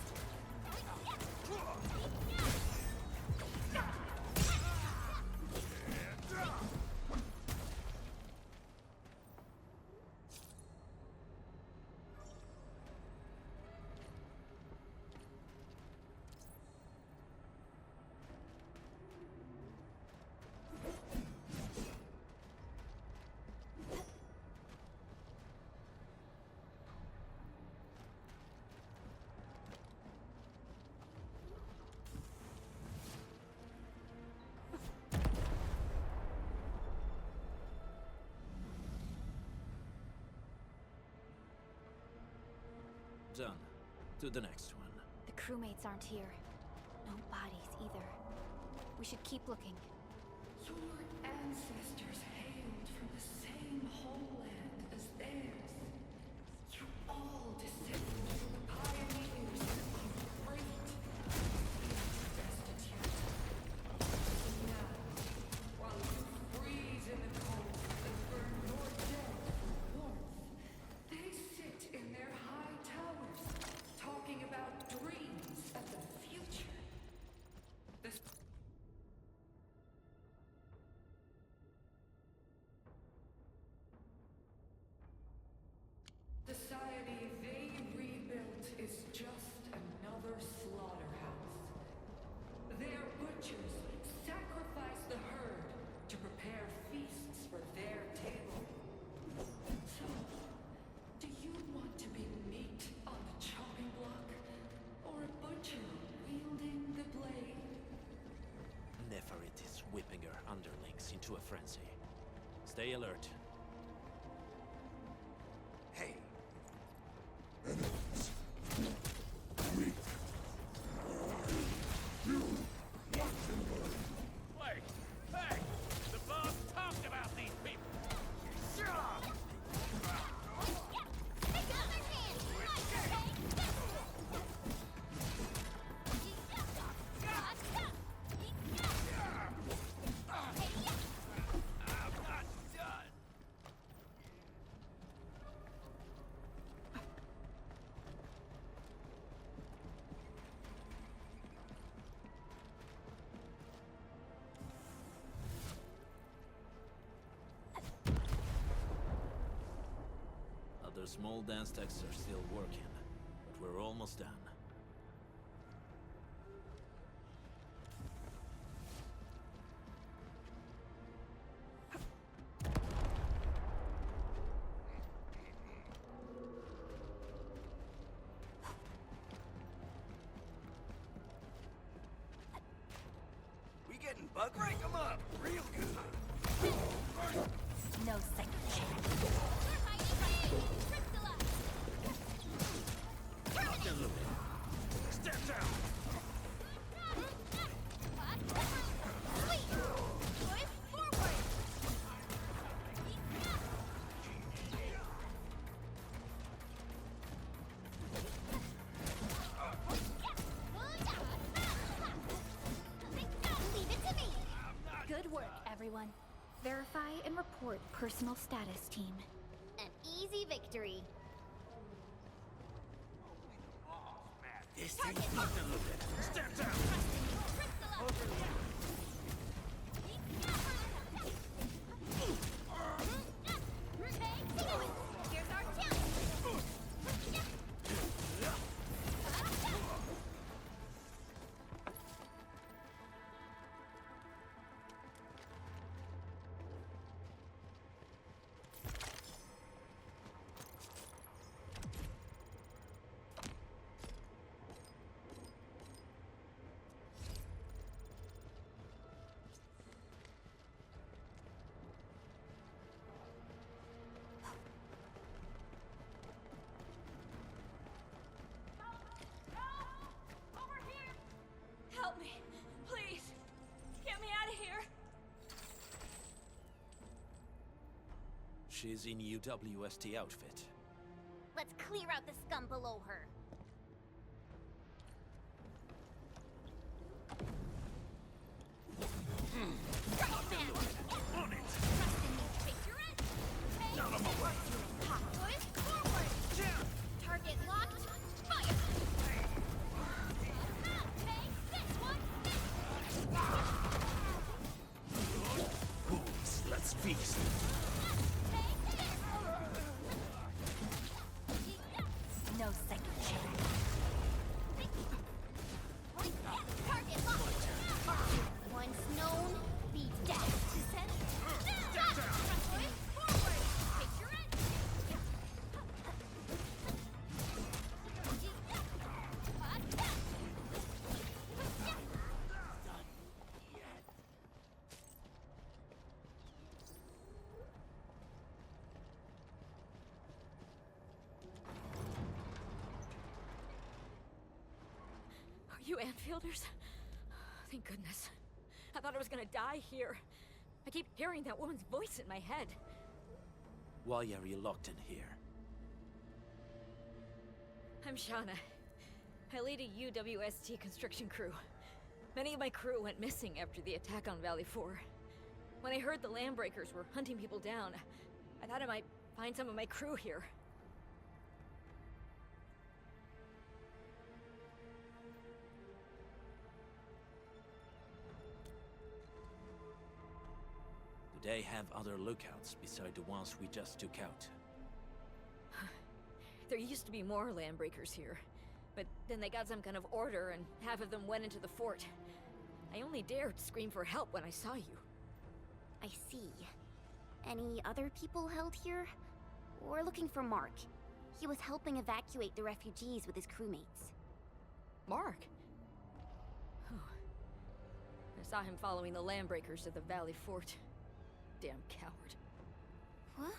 Done. To the next one. The crewmates aren't here. No bodies either. We should keep looking. Your ancestors hailed from the same homeland as theirs. You all descend from the pioneers of great destitute. Now, while you freeze in the cold and burn your dead for warmth, they sit in their high towers, talking about dreams of the future. This society they rebuilt is just another slaughterhouse. Their butchers sacrifice the herd to prepare feasts for their table. So, do you want to be meat on the chopping block, or a butcher wielding the blade? Neferit is whipping her underlings into a frenzy. Stay alert. Hey. Enemies. Weak. You watch and learn. Wait! Hey! The boss talked about these people! I'm not done! Other small dance stacks are still working, but we're almost done. We getting bug right? Come up, real good. No second chance. Step down! Good work, everyone. Verify and report personal status, team. An easy victory. This thing's not a little bit. Step down! Here's our challenge. she's in UWST outfit. Let's clear out the scum below her. On it! Trust in me, picture it! Out of my way! Push forward! Target locked! Fire! Take this one! Wolves, let's feast! No second chance. Target locked! Once known, be dead. Forward! Picture it! Are you Endfielders? Thank goodness. I thought I was gonna die here. I keep hearing that woman's voice in my head. Why are you locked in here? I'm Shauna. I lead a UWST construction crew. Many of my crew went missing after the attack on Valley 4. When I heard the Landbreakers were hunting people down, I thought I might find some of my crew here. Do they have other lookouts beside the ones we just took out? There used to be more Landbreakers here, but then they got some kind of order and half of them went into the fort. I only dared scream for help when I saw you. I see. Any other people held here? We're looking for Mark. He was helping evacuate the refugees with his crewmates. Mark? Oh. I saw him following the Landbreakers to the Valley Fort. Damn coward. What?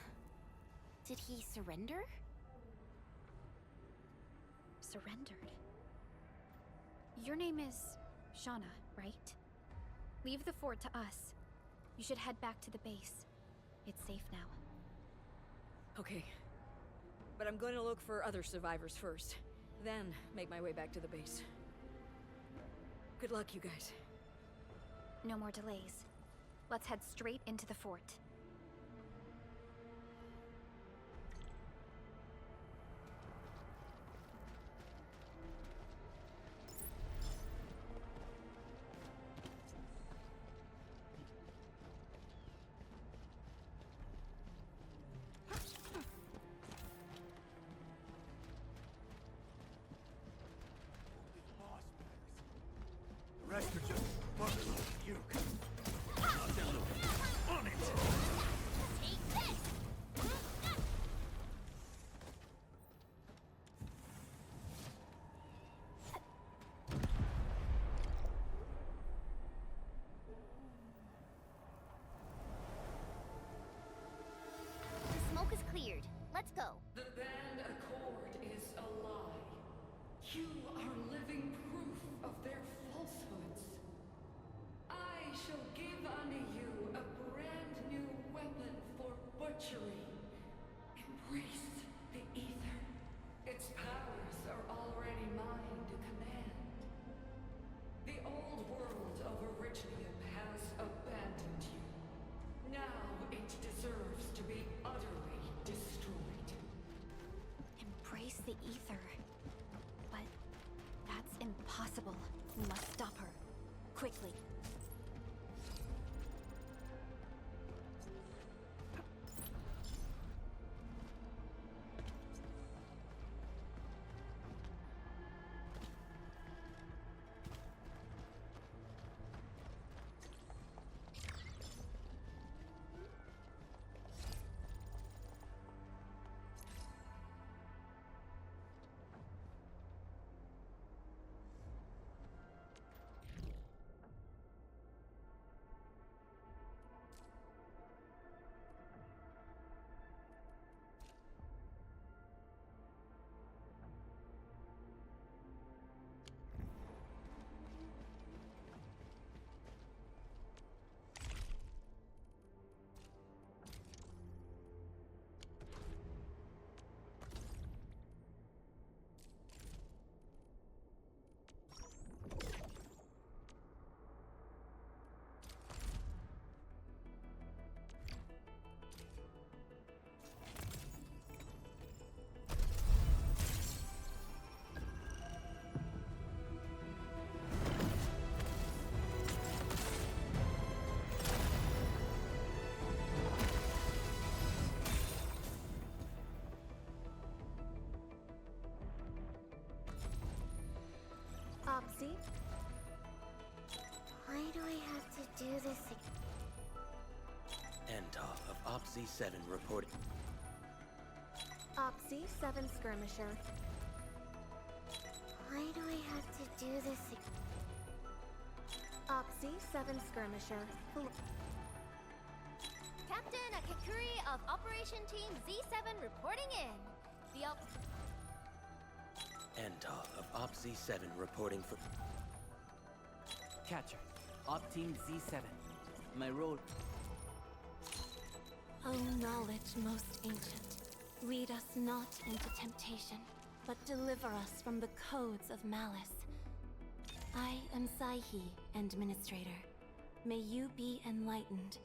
Did he surrender? Surrendered? Your name is Shauna, right? Leave the fort to us. You should head back to the base. It's safe now. Okay. But I'm going to look for other survivors first. Then make my way back to the base. Good luck, you guys. No more delays. Let's head straight into the fort. The rest are just bundles of puke. On it! Opsy? Why do I have to do this again? Endar of Opsy 7 reporting. Opsy, 7 Skirmisher. Why do I have to do this again? Opsy, 7 Skirmisher. Captain Akakuri of Operation Team Z7 reporting in. The Endar of Opsy 7 reporting for... Catcher, Op Team Z7. My role... O knowledge most ancient, lead us not into temptation, but deliver us from the codes of malice. I am Saihi, Endministrator. May you be enlightened.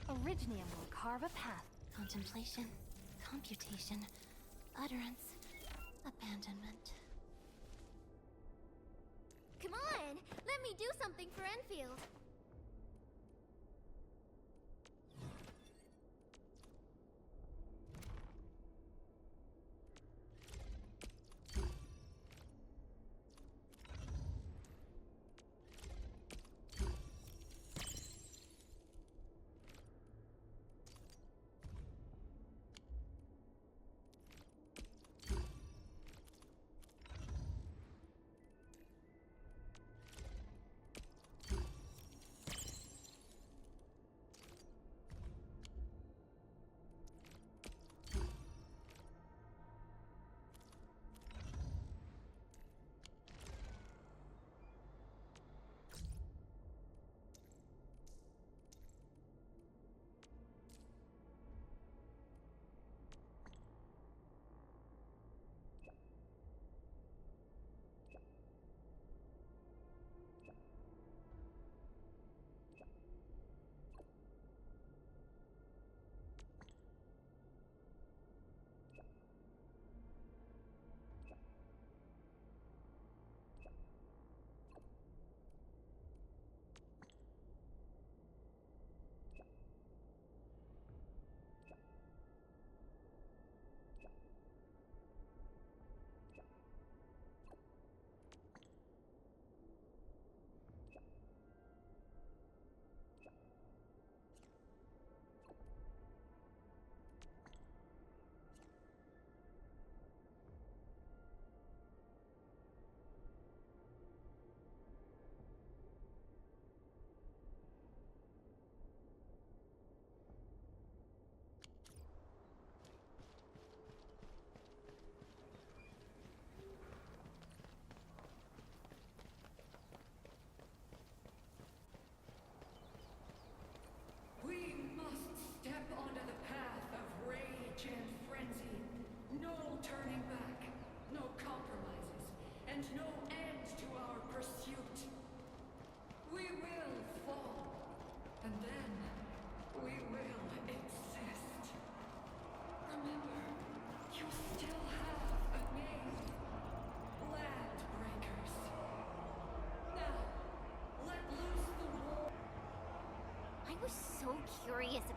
Originium will carve a path. Contemplation, computation, utterance, abandonment. Come on! Let me do something for Endfield!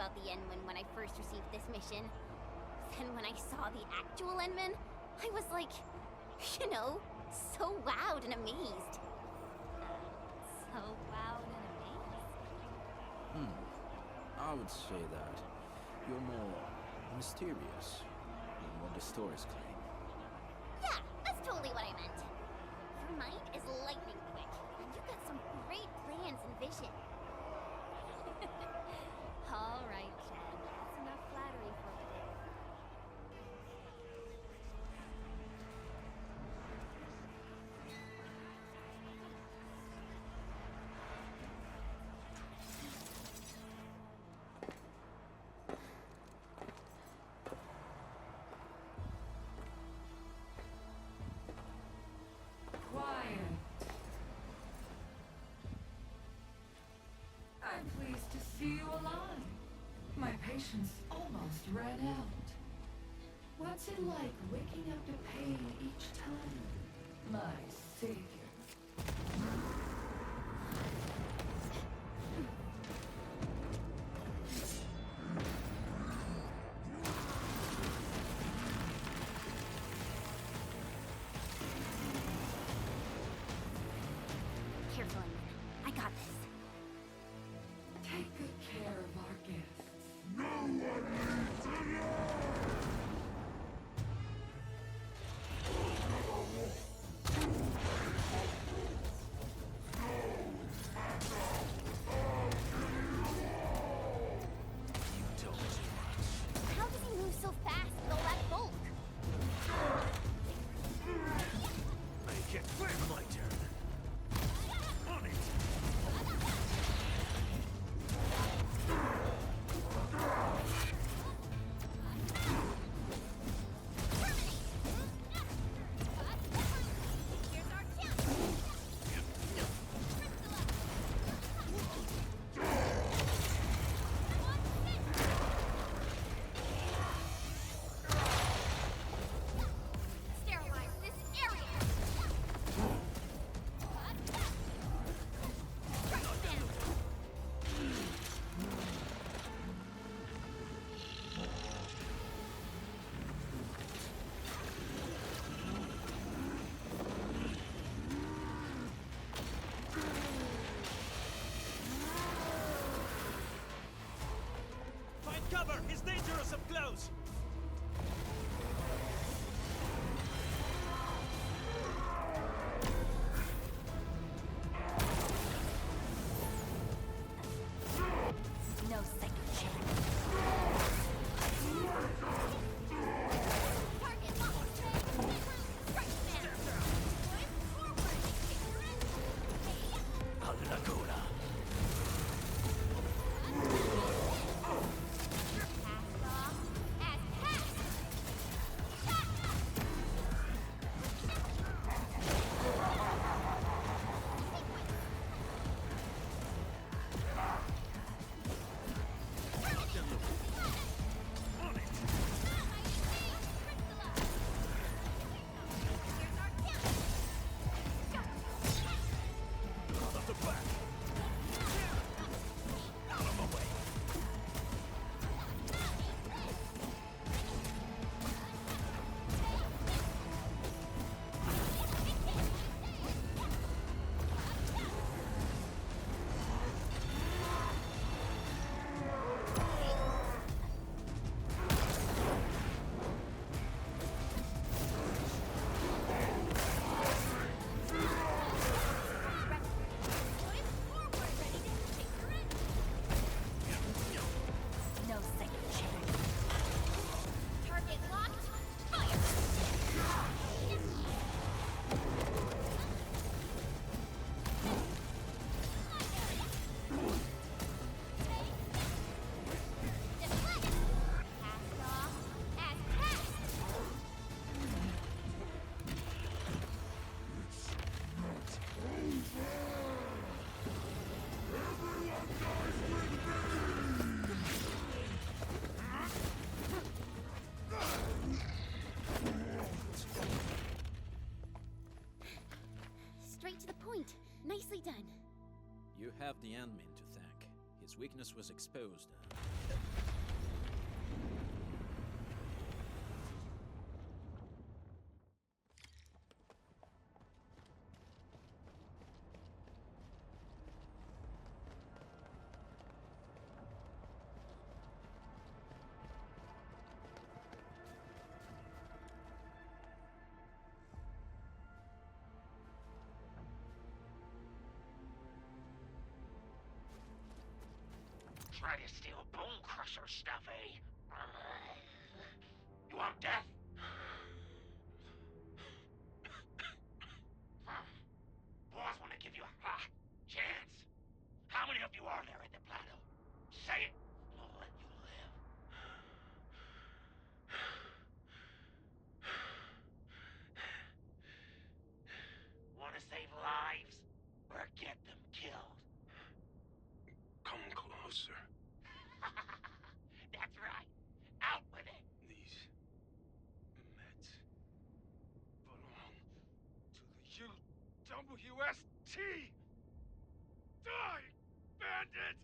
about the Endmin when I first received this mission. Then when I saw the actual Endmin, I was like, you know, so wowed and amazed. So wowed and amazed? I would say that you're more mysterious than what the stories claim. Yeah, that's totally what I meant. Your mind is lightning quick, and you've got some great plans and vision. All right, Jen. That's enough flattery for today. Quiet. I'm pleased to see you alive. My patience almost ran out. What's it like waking up to pain each time, my savior? Careful, Endmin. I got this. Take good care of our guests. No one needs to know! How does he move so fast with all that bulk? Make it my turn. On it! Sterilize this area! Find cover! He's dangerous up close! No second chance. Target locked! Strike down! Forward! All'ancora! Cast off as cast! No second chance. Target locked! Fire! Deflect! Cast off as cast! Straight to the point. Nicely done. You have the Endmin to thank. His weakness was exposed. try to steal Bone Crusher stuff, eh? You want death? Boss want to give you a chance. How many of you are there at the plateau? Say it, and I'll let you live. Want to save lives, or get them killed? Come closer. That's right. Out with it. These meds belong to the UWST! Die, bandit!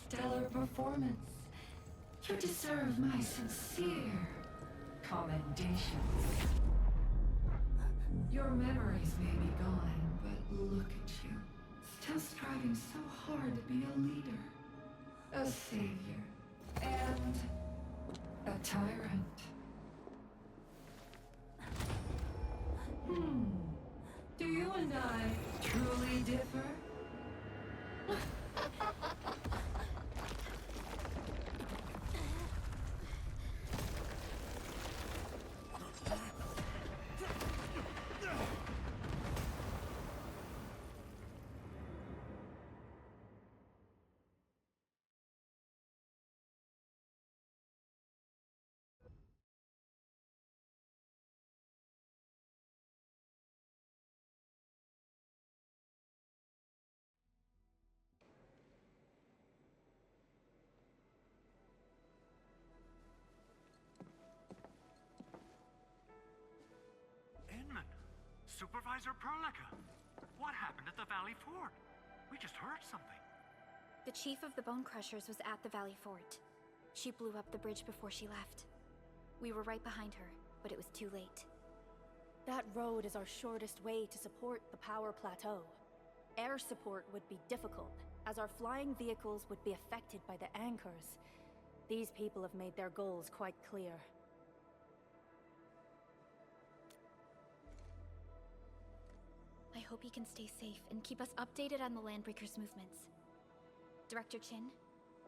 Stellar performance. You deserve my sincere commendations. Your memories may be gone, but look at you. Still striving so hard to be a leader, a savior, and a tyrant. Do you and I truly differ? Supervisor Prologue, what happened at the Valley Fort? We just heard something. The chief of the Bone Crushers was at the Valley Fort. She blew up the bridge before she left. We were right behind her, but it was too late. That road is our shortest way to support the power plateau. Air support would be difficult, as our flying vehicles would be affected by the anchors. These people have made their goals quite clear. I hope he can stay safe and keep us updated on the Landbreakers' movements. Director Chin,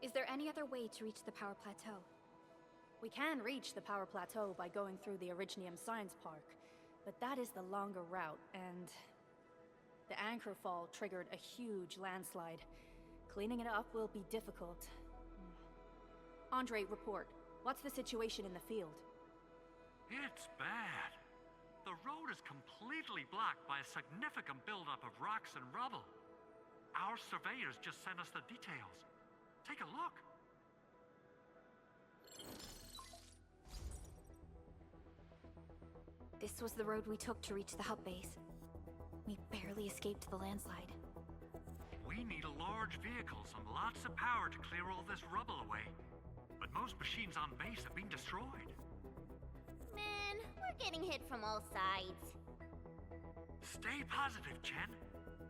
is there any other way to reach the power plateau? We can reach the power plateau by going through the Originium Science Park, but that is the longer route, and the anchor fall triggered a huge landslide. Cleaning it up will be difficult. Andre, report. What's the situation in the field? It's bad. The road is completely blocked by a significant buildup of rocks and rubble. Our surveyors just sent us the details. Take a look. This was the road we took to reach the hub base. We barely escaped the landslide. We need a large vehicles and lots of power to clear all this rubble away. But most machines on base have been destroyed. Man, we're getting hit from all sides. Stay positive, Chen.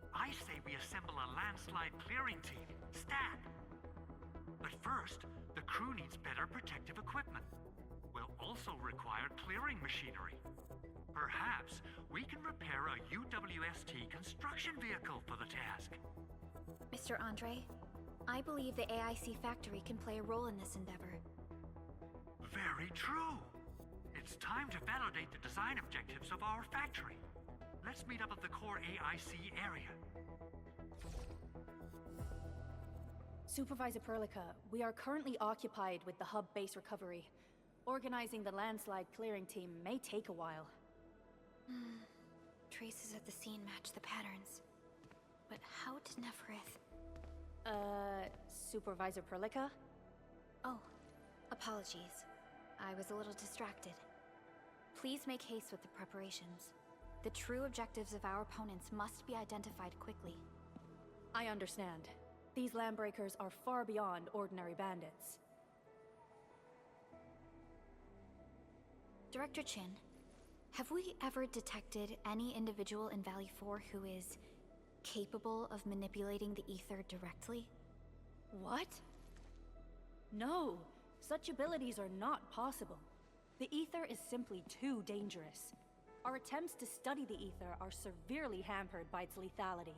I say we assemble a landslide clearing team, stat. But first, the crew needs better protective equipment. We'll also require clearing machinery. Perhaps we can repair a UWST construction vehicle for the task. Mr. Andre, I believe the AIC factory can play a role in this endeavor. Very true. It's time to validate the design objectives of our factory. Let's meet up at the core AIC area. Supervisor Perlica, we are currently occupied with the hub base recovery. Organizing the landslide clearing team may take a while. Traces at the scene match the patterns. But how did Neferith... Supervisor Perlica? Oh, apologies. I was a little distracted. Please make haste with the preparations. The true objectives of our opponents must be identified quickly. I understand. These landbreakers are far beyond ordinary bandits. Director Chin, Have we ever detected any individual in Valley 4 who is capable of manipulating the ether directly? What? No, such abilities are not possible. The ether is simply too dangerous. Our attempts to study the ether are severely hampered by its lethality.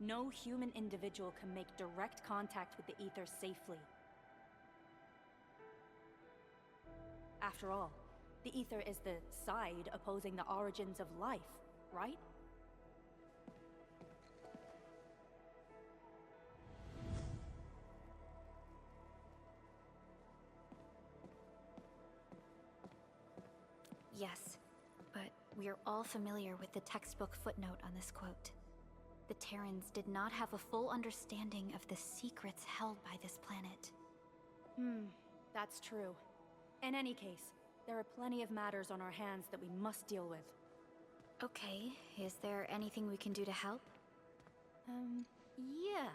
No human individual can make direct contact with the ether safely. After all, the ether is the side opposing the origins of life, right? Yes, but we're all familiar with the textbook footnote on this quote. The Terrans did not have a full understanding of the secrets held by this planet. That's true. In any case, there are plenty of matters on our hands that we must deal with. Okay, is there anything we can do to help? Yeah.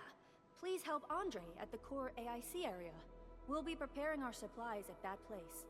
Please help Andre at the core AIC area. We'll be preparing our supplies at that place.